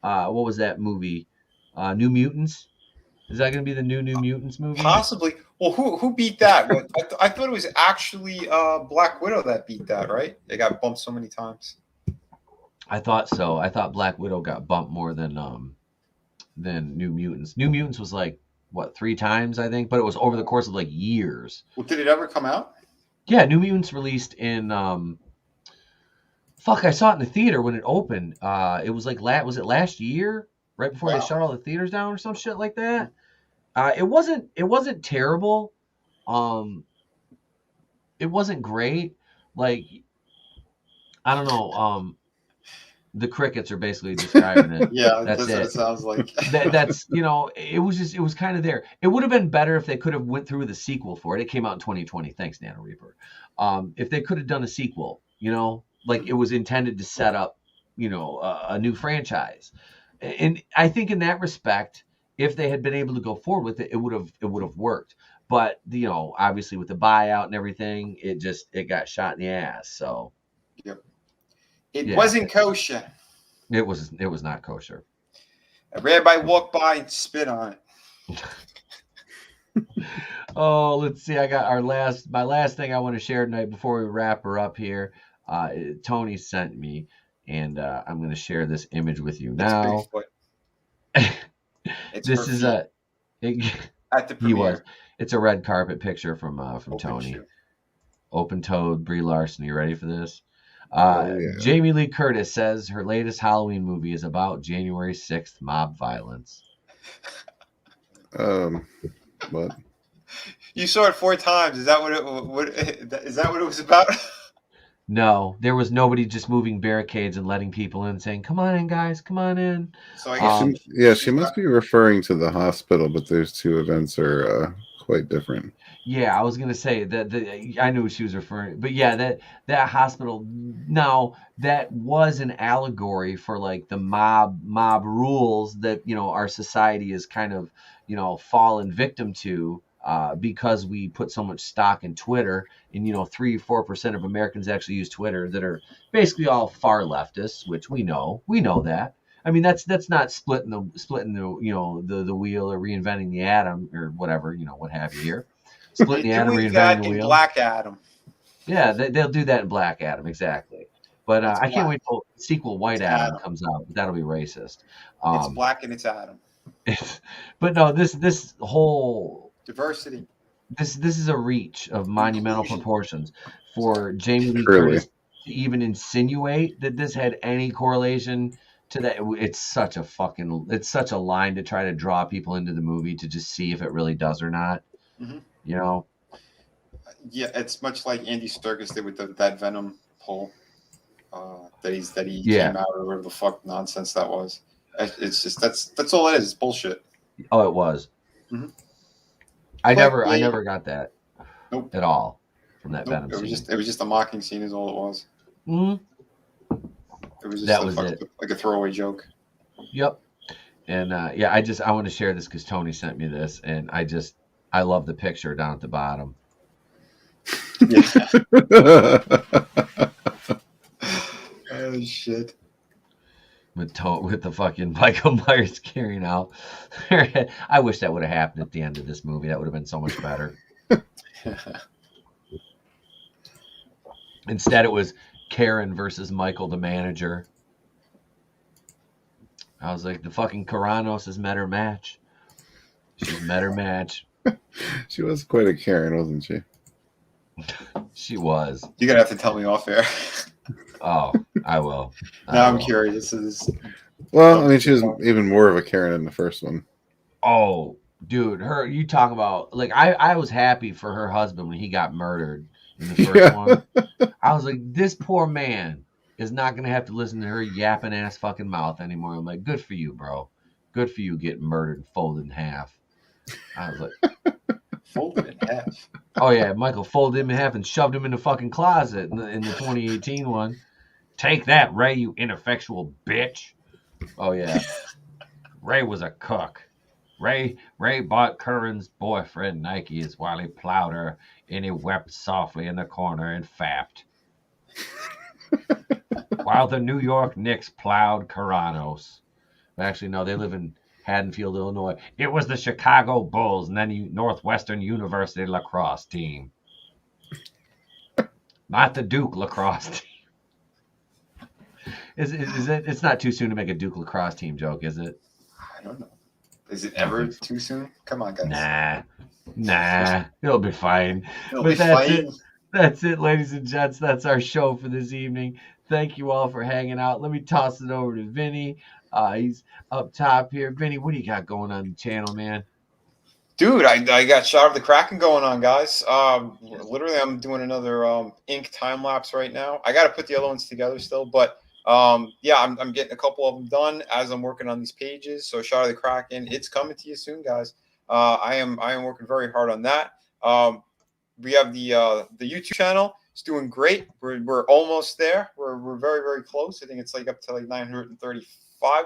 was that movie? New Mutants? Is that going to be the new Mutants movie? Possibly. Well, who beat that? I thought it was actually Black Widow that beat that, right? They got bumped so many times. I thought so. I thought Black Widow got bumped more than New Mutants. New Mutants was like 3 times, I think, but it was over the course of like years. Well, did it ever come out? Yeah, New Mutants released in I saw it in the theater when it opened. It was like was it last year? Right before they shut all the theaters down or some shit like that. It wasn't terrible. It wasn't great. Like, I don't know. The crickets are basically describing it. Yeah, that's what it sounds like. That's it was kind of there. It would have been better if they could have went through with a sequel for it. It came out in 2020. Thanks, Nano Reaper. If they could have done a sequel, like it was intended to set up, a new franchise. And I think in that respect, if they had been able to go forward with it, it would have worked. But obviously with the buyout and everything, it got shot in the ass. So. Yep. It wasn't kosher. It was not kosher. A rabbi walked by and spit on it. Oh, let's see. I got my last thing I want to share tonight before we wrap her up here. Tony sent me, and I'm going to share this image with you now. This is at the premiere. It's a red carpet picture from Tony. Open-toed Brie Larson. You ready for this? Jamie Lee Curtis says her latest Halloween movie is about January 6th mob violence. What? You saw it 4 times. Is that what it was about? No, there was nobody just moving barricades and letting people in, saying, "Come on in, guys, come on in." So I guess she must be referring to the hospital, but those two events are quite different. Yeah, I was gonna say that I knew what she was referring, but yeah, that hospital. Now that was an allegory for like the mob rules that our society is kind of fallen victim to. Because we put so much stock in Twitter, and 3-4% of Americans actually use Twitter, that are basically all far leftists, which we know that. I mean, that's not splitting the the wheel or reinventing the atom or whatever, what have you here. Splitting the atom, reinventing the wheel. Black Adam. Yeah, they'll do that in Black Adam, exactly. But I can't wait till sequel White Adam comes out. That'll be racist. It's black and it's Adam. But no, this whole diversity. This is a reach of monumental proportions for Jamie Lee Curtis to even insinuate that this had any correlation to that. It's such a line to try to draw people into the movie to just see if it really does or not. Mm-hmm. Yeah, it's much like Andy Serkis did with that Venom poll that he came out or whatever the fuck nonsense that was. It's just that's all it is. It's bullshit. Oh, it was. Mm-hmm. I never got that at all from that Venom scene. It was just a mocking scene is all it was. Mm-hmm. It was just like a throwaway joke. Yep. And I want to share this because Tony sent me this, and I love the picture down at the bottom. Oh shit. With the fucking Michael Myers carrying out. I wish that would have happened at the end of this movie. That would have been so much better. Instead, it was Karen versus Michael, the manager. I was like, the fucking Caranos has met her match. She's met her match. She was quite a Karen, wasn't she? She was. You're going to have to tell me off air. Oh, I will. Now I'm curious. Well, I mean, she was even more of a Karen in the first one. Oh, dude, you talk about, like, I was happy for her husband when he got murdered in the first one. I was like, this poor man is not going to have to listen to her yapping ass fucking mouth anymore. I'm like, good for you, bro. Good for you getting murdered and folded in half. I was like, folded in half? Oh, yeah, Michael folded him in half and shoved him in the fucking closet in the 2018 one. Take that, Ray, you ineffectual bitch. Oh, yeah. Ray was a cook. Ray bought Curran's boyfriend Nikes while he plowed her, and he wept softly in the corner and fapped. While the New York Knicks plowed Caranos. Actually, no, they live in Haddonfield, Illinois. It was the Chicago Bulls and then Northwestern University lacrosse team. Not the Duke lacrosse team. Is it? It's not too soon to make a Duke lacrosse team joke, is it? I don't know. Is it ever too soon? Come on, guys. Nah. It'll be fine. It. That's it, ladies and gents. That's our show for this evening. Thank you all for hanging out. Let me toss it over to Vinny. He's up top here. Vinny, what do you got going on the channel, man? Dude, I got Shot of the Kraken going on, guys. Literally, I'm doing another ink time lapse right now. I got to put the other ones together still, but yeah, I'm getting a couple of them done as I'm working on these pages. So Shot of the Kraken, it's coming to you soon, guys. I am working very hard on that. We have the YouTube channel. It's doing great. We're almost there. We're very, very close. I think it's like up to like 935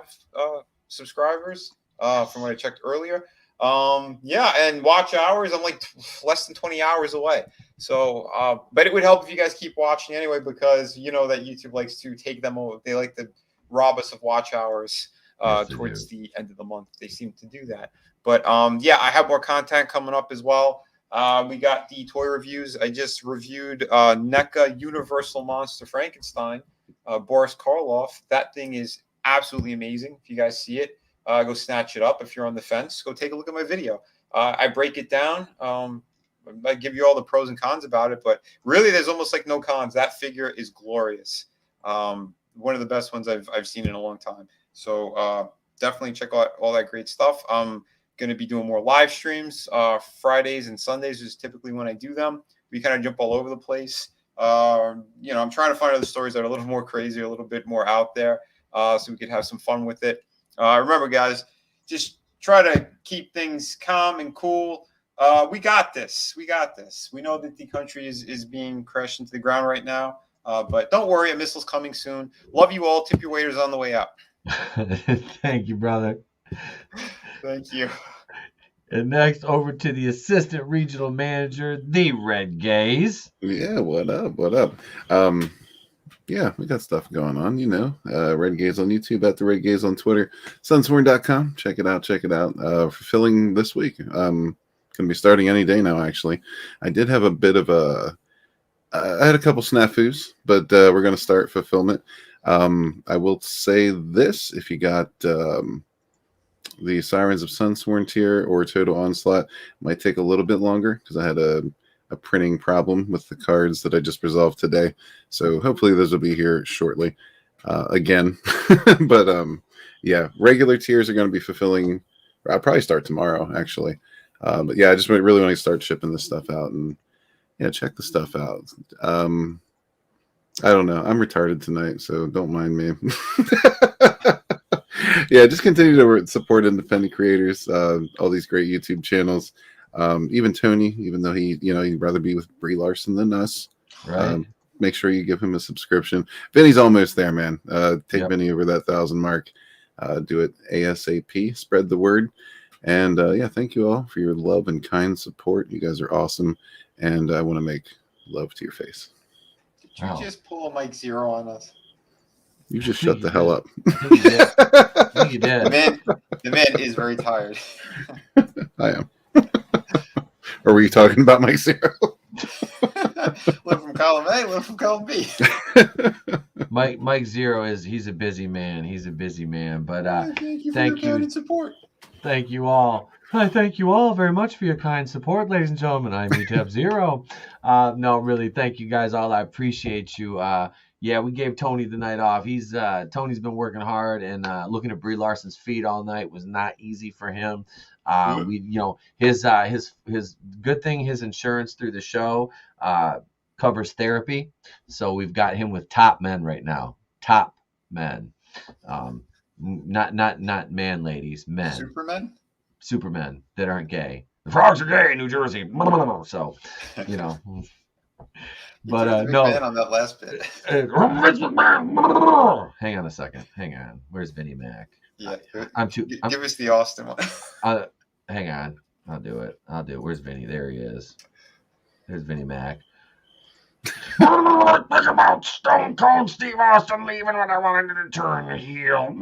subscribers from what I checked earlier. Yeah, and watch hours, I'm like less than 20 hours away. So, but it would help if you guys keep watching anyway, because you know that YouTube likes to take them over. They like to rob us of watch hours towards the end of the month. They seem to do that. But yeah, I have more content coming up as well. We got the toy reviews. I just reviewed NECA Universal Monster Frankenstein, Boris Karloff. That thing is absolutely amazing. If you guys see it, go snatch it up. If you're on the fence, go take a look at my video. I break it down. I give you all the pros and cons about it, but really there's almost like no cons. That figure is glorious. One of the best ones I've seen in a long time. So definitely check out all that great stuff. I'm going to be doing more live streams. Fridays and Sundays is typically when I do them. We kind of jump all over the place. You know, I'm trying to find other stories that are a little more crazy, a little bit more out there, so we could have some fun with it. Remember, guys, just try to keep things calm and cool. We got this. We got this. We know that the country is being crushed into the ground right now, but don't worry, a missile's coming soon. Love you all. Tip your waiters on the way out. Thank you, brother. Thank you. And next, over to the assistant regional manager, the Red Gaze. Yeah, what up? What up? Yeah, we got stuff going on, you know. Red Gaze on YouTube, at the Red Gaze on Twitter, sunsworn.com. Check it out. Check it out. Fulfilling this week. Going to be starting any day now, actually. I did have a bit of I had a couple snafus, but we're going to start fulfillment. I will say this: if you got the Sirens of Sunsworn tier or Total Onslaught, it might take a little bit longer because I had a printing problem with the cards that I just resolved today. So hopefully those will be here shortly again. But yeah, regular tiers are going to be fulfilling. I'll probably start tomorrow, actually. But yeah, I just really want to start shipping this stuff out, and yeah, check the stuff out. I don't know. I'm retarded tonight, so don't mind me. Yeah, just continue to support independent creators, all these great YouTube channels. Even Tony, even though he'd rather be with Brie Larson than us. Right. Make sure you give him a subscription. Vinny's almost there, man. Take Vinny over that 1,000 mark. Do it ASAP. Spread the word. And yeah, thank you all for your love and kind support. You guys are awesome. And I want to make love to your face. Did you just pull a Mike Zero on us? You just shut the hell up. I think you did. The man is very tired. I am. Or were you talking about Mike Zero? One from column A, one from column B. Mike Zero he's a busy man. He's a busy man. But thank you for your kind support. Thank you all. I thank you all very much for your kind support, ladies and gentlemen. I'm ETEP Zero. No, really, thank you guys all. I appreciate you. Yeah, we gave Tony the night off. Tony's been working hard, and looking at Brie Larson's feet all night was not easy for him. His good thing, his insurance through the show covers therapy, so we've got him with top men right now. Top men, not man ladies, men. Supermen that aren't gay. The frogs are gay in New Jersey. So, you know. But no. On that last bit. Hang on a second. Hang on. Where's Vinnie Mac? Yeah. Give us the Austin one. Hang on. I'll do it. Where's Vinnie? There he is. There's Vinnie Mac. Think about Stone Cold Steve Austin leaving when I wanted to turn heel.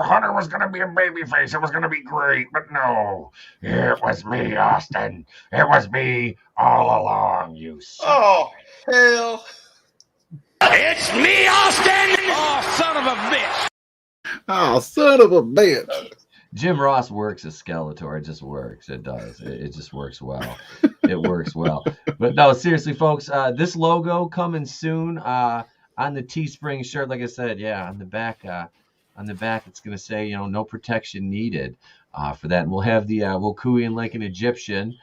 Hunter was going to be a babyface. It was going to be great, but no. It was me, Austin. It was me all along, you son. Oh, hell. It's me, Austin! Oh, son of a bitch! Oh, son of a bitch. Jim Ross works as Skeletor. It just works. It does. It just works well. It works well. But no, seriously, folks, this logo coming soon on the Teespring shirt. Like I said, yeah, on the back, it's going to say, no protection needed for that. And we'll have the Wokuian like an Egyptian,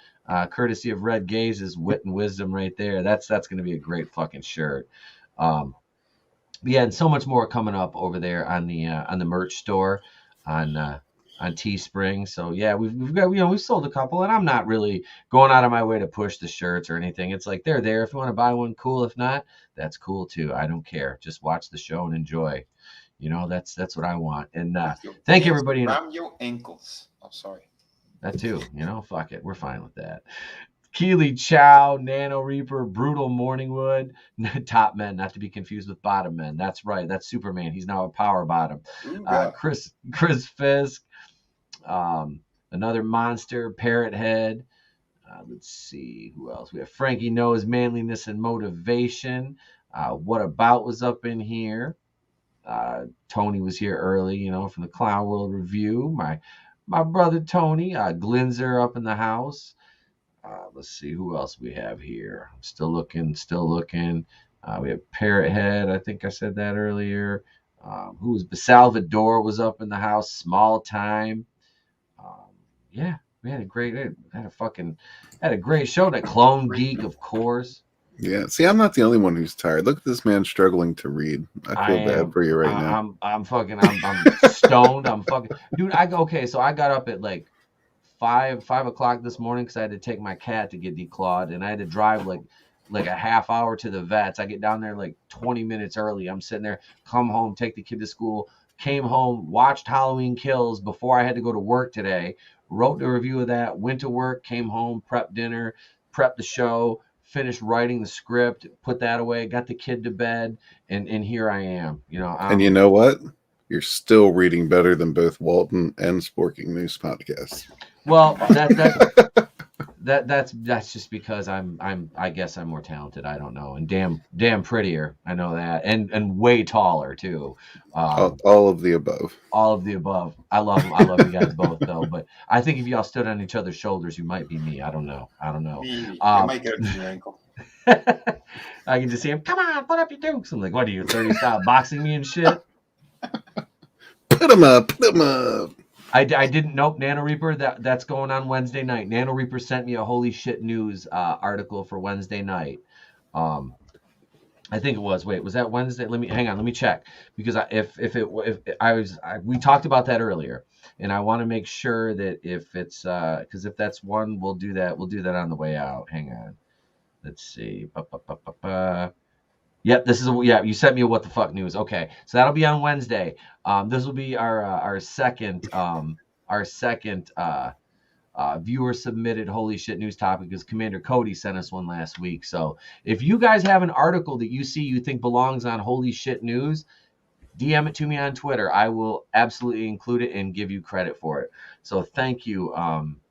courtesy of Red Gaze's wit and wisdom right there. That's going to be a great fucking shirt. Yeah, and so much more coming up over there on the merch store on Teespring. So yeah, we've got, we've sold a couple, and I'm not really going out of my way to push the shirts or anything. It's like they're there. If you want to buy one, cool. If not, that's cool too. I don't care. Just watch the show and enjoy. That's what I want. And thank you, everybody. Around your ankles. Oh, sorry. That too. Fuck it. We're fine with that. Keely Chow, Nano Reaper, Brutal Morningwood, Top Men, not to be confused with Bottom Men. That's right. That's Superman. He's now a power bottom. Chris Fisk, another monster, Parrot Head. Let's see who else. We have Frankie Knows Manliness and Motivation. What About was up in here. Tony was here early, from the Clown World Review. My brother Tony, Glinzer up in the house. Let's see who else we have here. I'm still looking. We have Parrot Head. I think I said that earlier. Who was Salvador was up in the house. Small Time. Yeah, we had a great show. That Clone Geek, of course. Yeah. See, I'm not the only one who's tired. Look at this man struggling to read. I feel bad for you right now. I'm stoned. I'm fucking dude. So I got up at like 5 o'clock this morning because I had to take my cat to get declawed, and I had to drive like a half hour to the vets. I get down there like 20 minutes early. I'm sitting there, come home, take the kid to school, came home, watched Halloween Kills before I had to go to work today, wrote a review of that, went to work, came home, prepped dinner, prepped the show, finished writing the script, put that away, got the kid to bed, and here I am. And you know what? You're still reading better than both Walton and Sporking News podcasts. Well, that's just because I guess I'm more talented. I don't know, and damn prettier. I know that, and way taller too. All of the above. All of the above. I love them. I love you guys both though. But I think if y'all stood on each other's shoulders, you might be me. I don't know. You might get up to your ankle. I can just see him. Come on, put up your dukes. I'm like, what are you 30 style boxing me and shit? Put him up. Put him up. I didn't know Nano Reaper. That's going on Wednesday night. Nano Reaper sent me a holy shit news article for Wednesday night. I think it was. Wait, was that Wednesday? Let me check, because we talked about that earlier, and I want to make sure that if it's because if that's one, we'll do that on the way out. Hang on, let's see. Yep, you sent me a what the fuck news. Okay, so that'll be on Wednesday. This will be our second viewer submitted holy shit news topic, because Commander Cody sent us one last week. So if you guys have an article that you think belongs on holy shit news, DM it to me on Twitter. I will absolutely include it and give you credit for it. So thank you,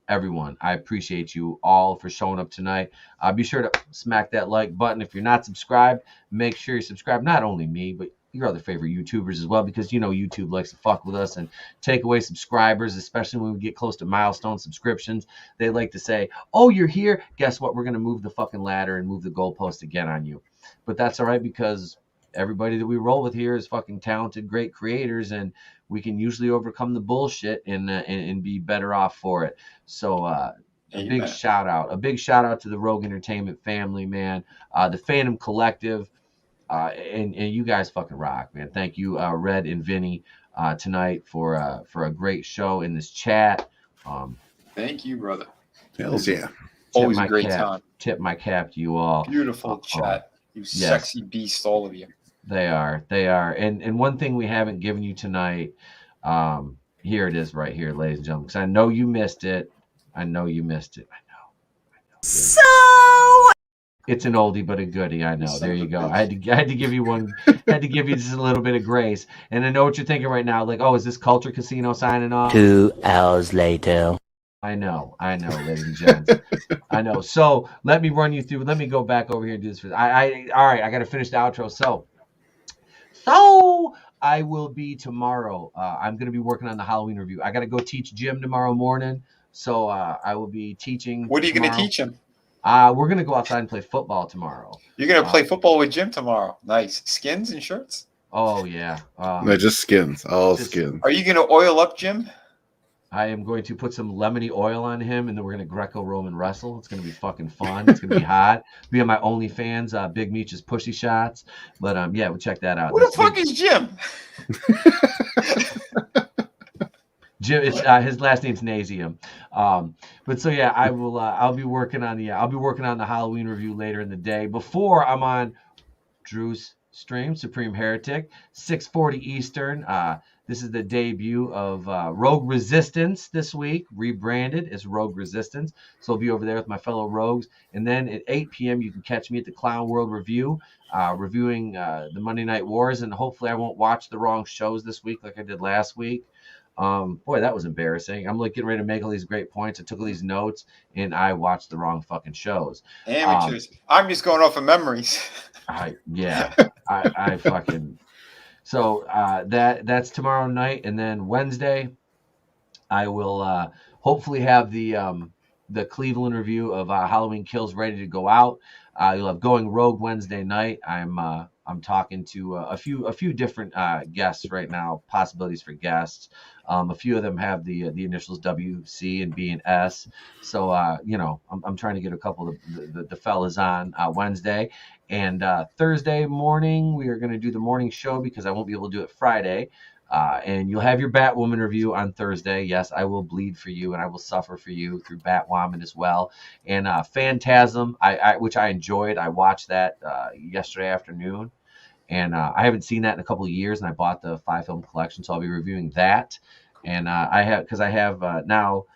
everyone. I appreciate you all for showing up tonight. Be sure to smack that like button. If you're not subscribed, make sure you subscribe. Not only me, but your other favorite YouTubers as well, because YouTube likes to fuck with us and take away subscribers, especially when we get close to milestone subscriptions. They like to say, oh, you're here, guess what, we're going to move the fucking ladder and move the goalpost again on you. But that's all right, because everybody that we roll with here is fucking talented, great creators, and we can usually overcome the bullshit and be better off for it. So a big shout out to the Rogue Entertainment family, man. The Phantom Collective, and you guys fucking rock, man. Thank you, Red and Vinny, tonight for a great show in this chat. Thank you, brother. Hells yeah. Always a great time. Tip my cap to you all. Beautiful chat. You sexy beast, all of you. They are. And one thing we haven't given you tonight, here it is right here, ladies and gentlemen, because I know you missed it. I know. So it's an oldie but a goodie. I know. There you go. I had to give you one. Had to give you just a little bit of grace. And I know what you're thinking right now. Like, oh, is this Culture Casino signing off? 2 hours later. I know, ladies and gents. I know. So let me run you through. Let me go back over here and do this. All right. I got to finish the outro. So I will be tomorrow. I'm going to be working on the Halloween review. I got to go teach gym tomorrow morning. So I will be teaching. What are you going to teach him? We're going to go outside and play football tomorrow. You're going to play football with Jim tomorrow. Nice. Skins and shirts? Oh, yeah. No, just skins. All skins. Are you going to oil up Jim? I am going to put some lemony oil on him, and then we're going to Greco-Roman wrestle. It's going to be fucking fun. It's going to be hot. Be on my OnlyFans, Big Meech's Pushy Shots. But, yeah, we'll check that out. Who the fuck is Jim? Jim, his last name's Nazium. But so yeah, I'll be working on the Halloween review later in the day before I'm on Drew's stream, Supreme Heretic, 6:40 Eastern. This is the debut of Rogue Resistance this week, rebranded as Rogue Resistance. So I'll be over there with my fellow rogues. And then at 8 p.m., you can catch me at the Clown World Review, reviewing the Monday Night Wars. And hopefully I won't watch the wrong shows this week like I did last week. Boy, that was embarrassing. I'm like getting ready to make all these great points. I took all these notes, and I watched the wrong fucking shows. Amateurs. I'm just going off of memories. I fucking... So that's tomorrow night, and then Wednesday, I will hopefully have the Cleveland review of Halloween Kills ready to go out. You'll have Going Rogue Wednesday night. I'm talking to a few different guests right now, possibilities for guests. A few of them have the initials W, C, and B, and S. So I'm trying to get a couple of the fellas on Wednesday. And Thursday morning, we are going to do the morning show because I won't be able to do it Friday. And you'll have your Batwoman review on Thursday. Yes, I will bleed for you, and I will suffer for you through Batwoman as well. And Phantasm, which I enjoyed. I watched that yesterday afternoon. And I haven't seen that in a couple of years, and I bought the 5-film collection, so I'll be reviewing that. And I have now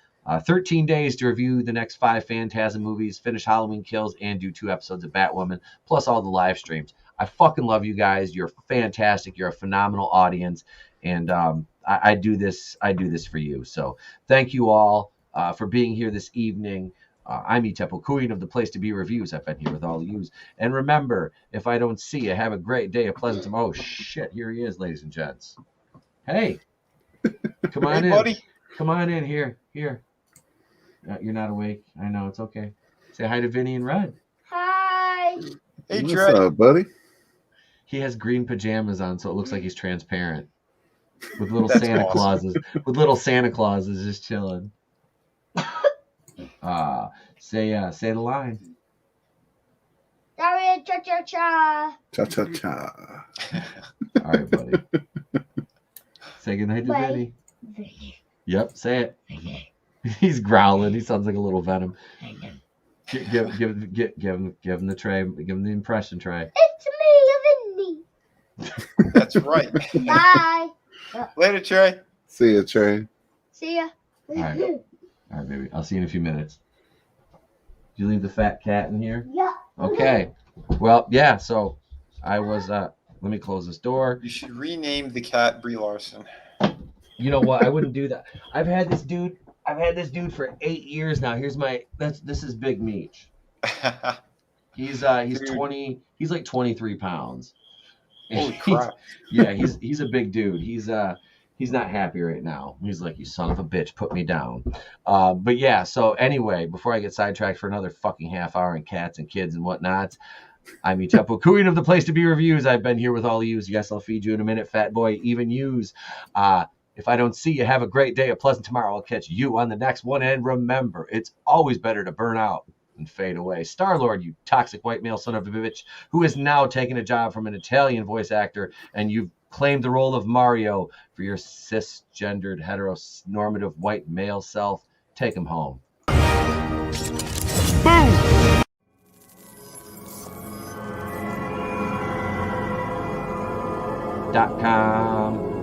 13 days to review the next 5 Phantasm movies, finish Halloween Kills, and do 2 episodes of Batwoman, plus all the live streams. I fucking love you guys. You're fantastic. You're a phenomenal audience, and I do this for you. So thank you all for being here this evening. I'm Itepo Queen of the Place to Be Reviews. I've been here with all of you. And remember, if I don't see you, have a great day, a pleasant tomorrow. Oh, shit, here he is, ladies and gents. Hey, come on in. Buddy. Come on in here. You're not awake. I know, it's okay. Say hi to Vinnie and Red. Hi. Hey, What's Trey. up, buddy? He has green pajamas on, so it looks like he's transparent. With little That's Santa awesome. Clauses. With little Santa Clauses just chilling. Say the line. Sorry, cha-cha-cha. Cha-cha-cha. All right, buddy. Say goodnight to Bye. Vinny. Yep, say it. He's growling. He sounds like a little Venom. Give him the tray. Give him the impression tray. It's me, Vinny. That's right. Bye. Later, Trey. See ya, Trey. See ya. All right, baby. I'll see you in a few minutes. Did you leave the fat cat in here? Yeah. Okay. Well, yeah. So I was. Let me close this door. You should rename the cat Brie Larson. You know what? I wouldn't do that. I've had this dude for 8 years now. This is Big Meech. He's 20. He's like 23 pounds. Holy crap. Yeah, he's a big dude. He's not happy right now. He's like, you son of a bitch, put me down. But yeah, so anyway, before I get sidetracked for another fucking half hour and cats and kids and whatnot, I'm Itepo Queen of the Place to Be Reviews. I've been here with all of yous. Yes, I'll feed you in a minute, fat boy, even yous. If I don't see you, have a great day, a pleasant tomorrow. I'll catch you on the next one. And remember, it's always better to burn out and fade away. Star-Lord, you toxic white male son of a bitch, who is now taking a job from an Italian voice actor, and you've claimed the role of Mario for your cisgendered, heteronormative white male self. Take him home. Boom! .com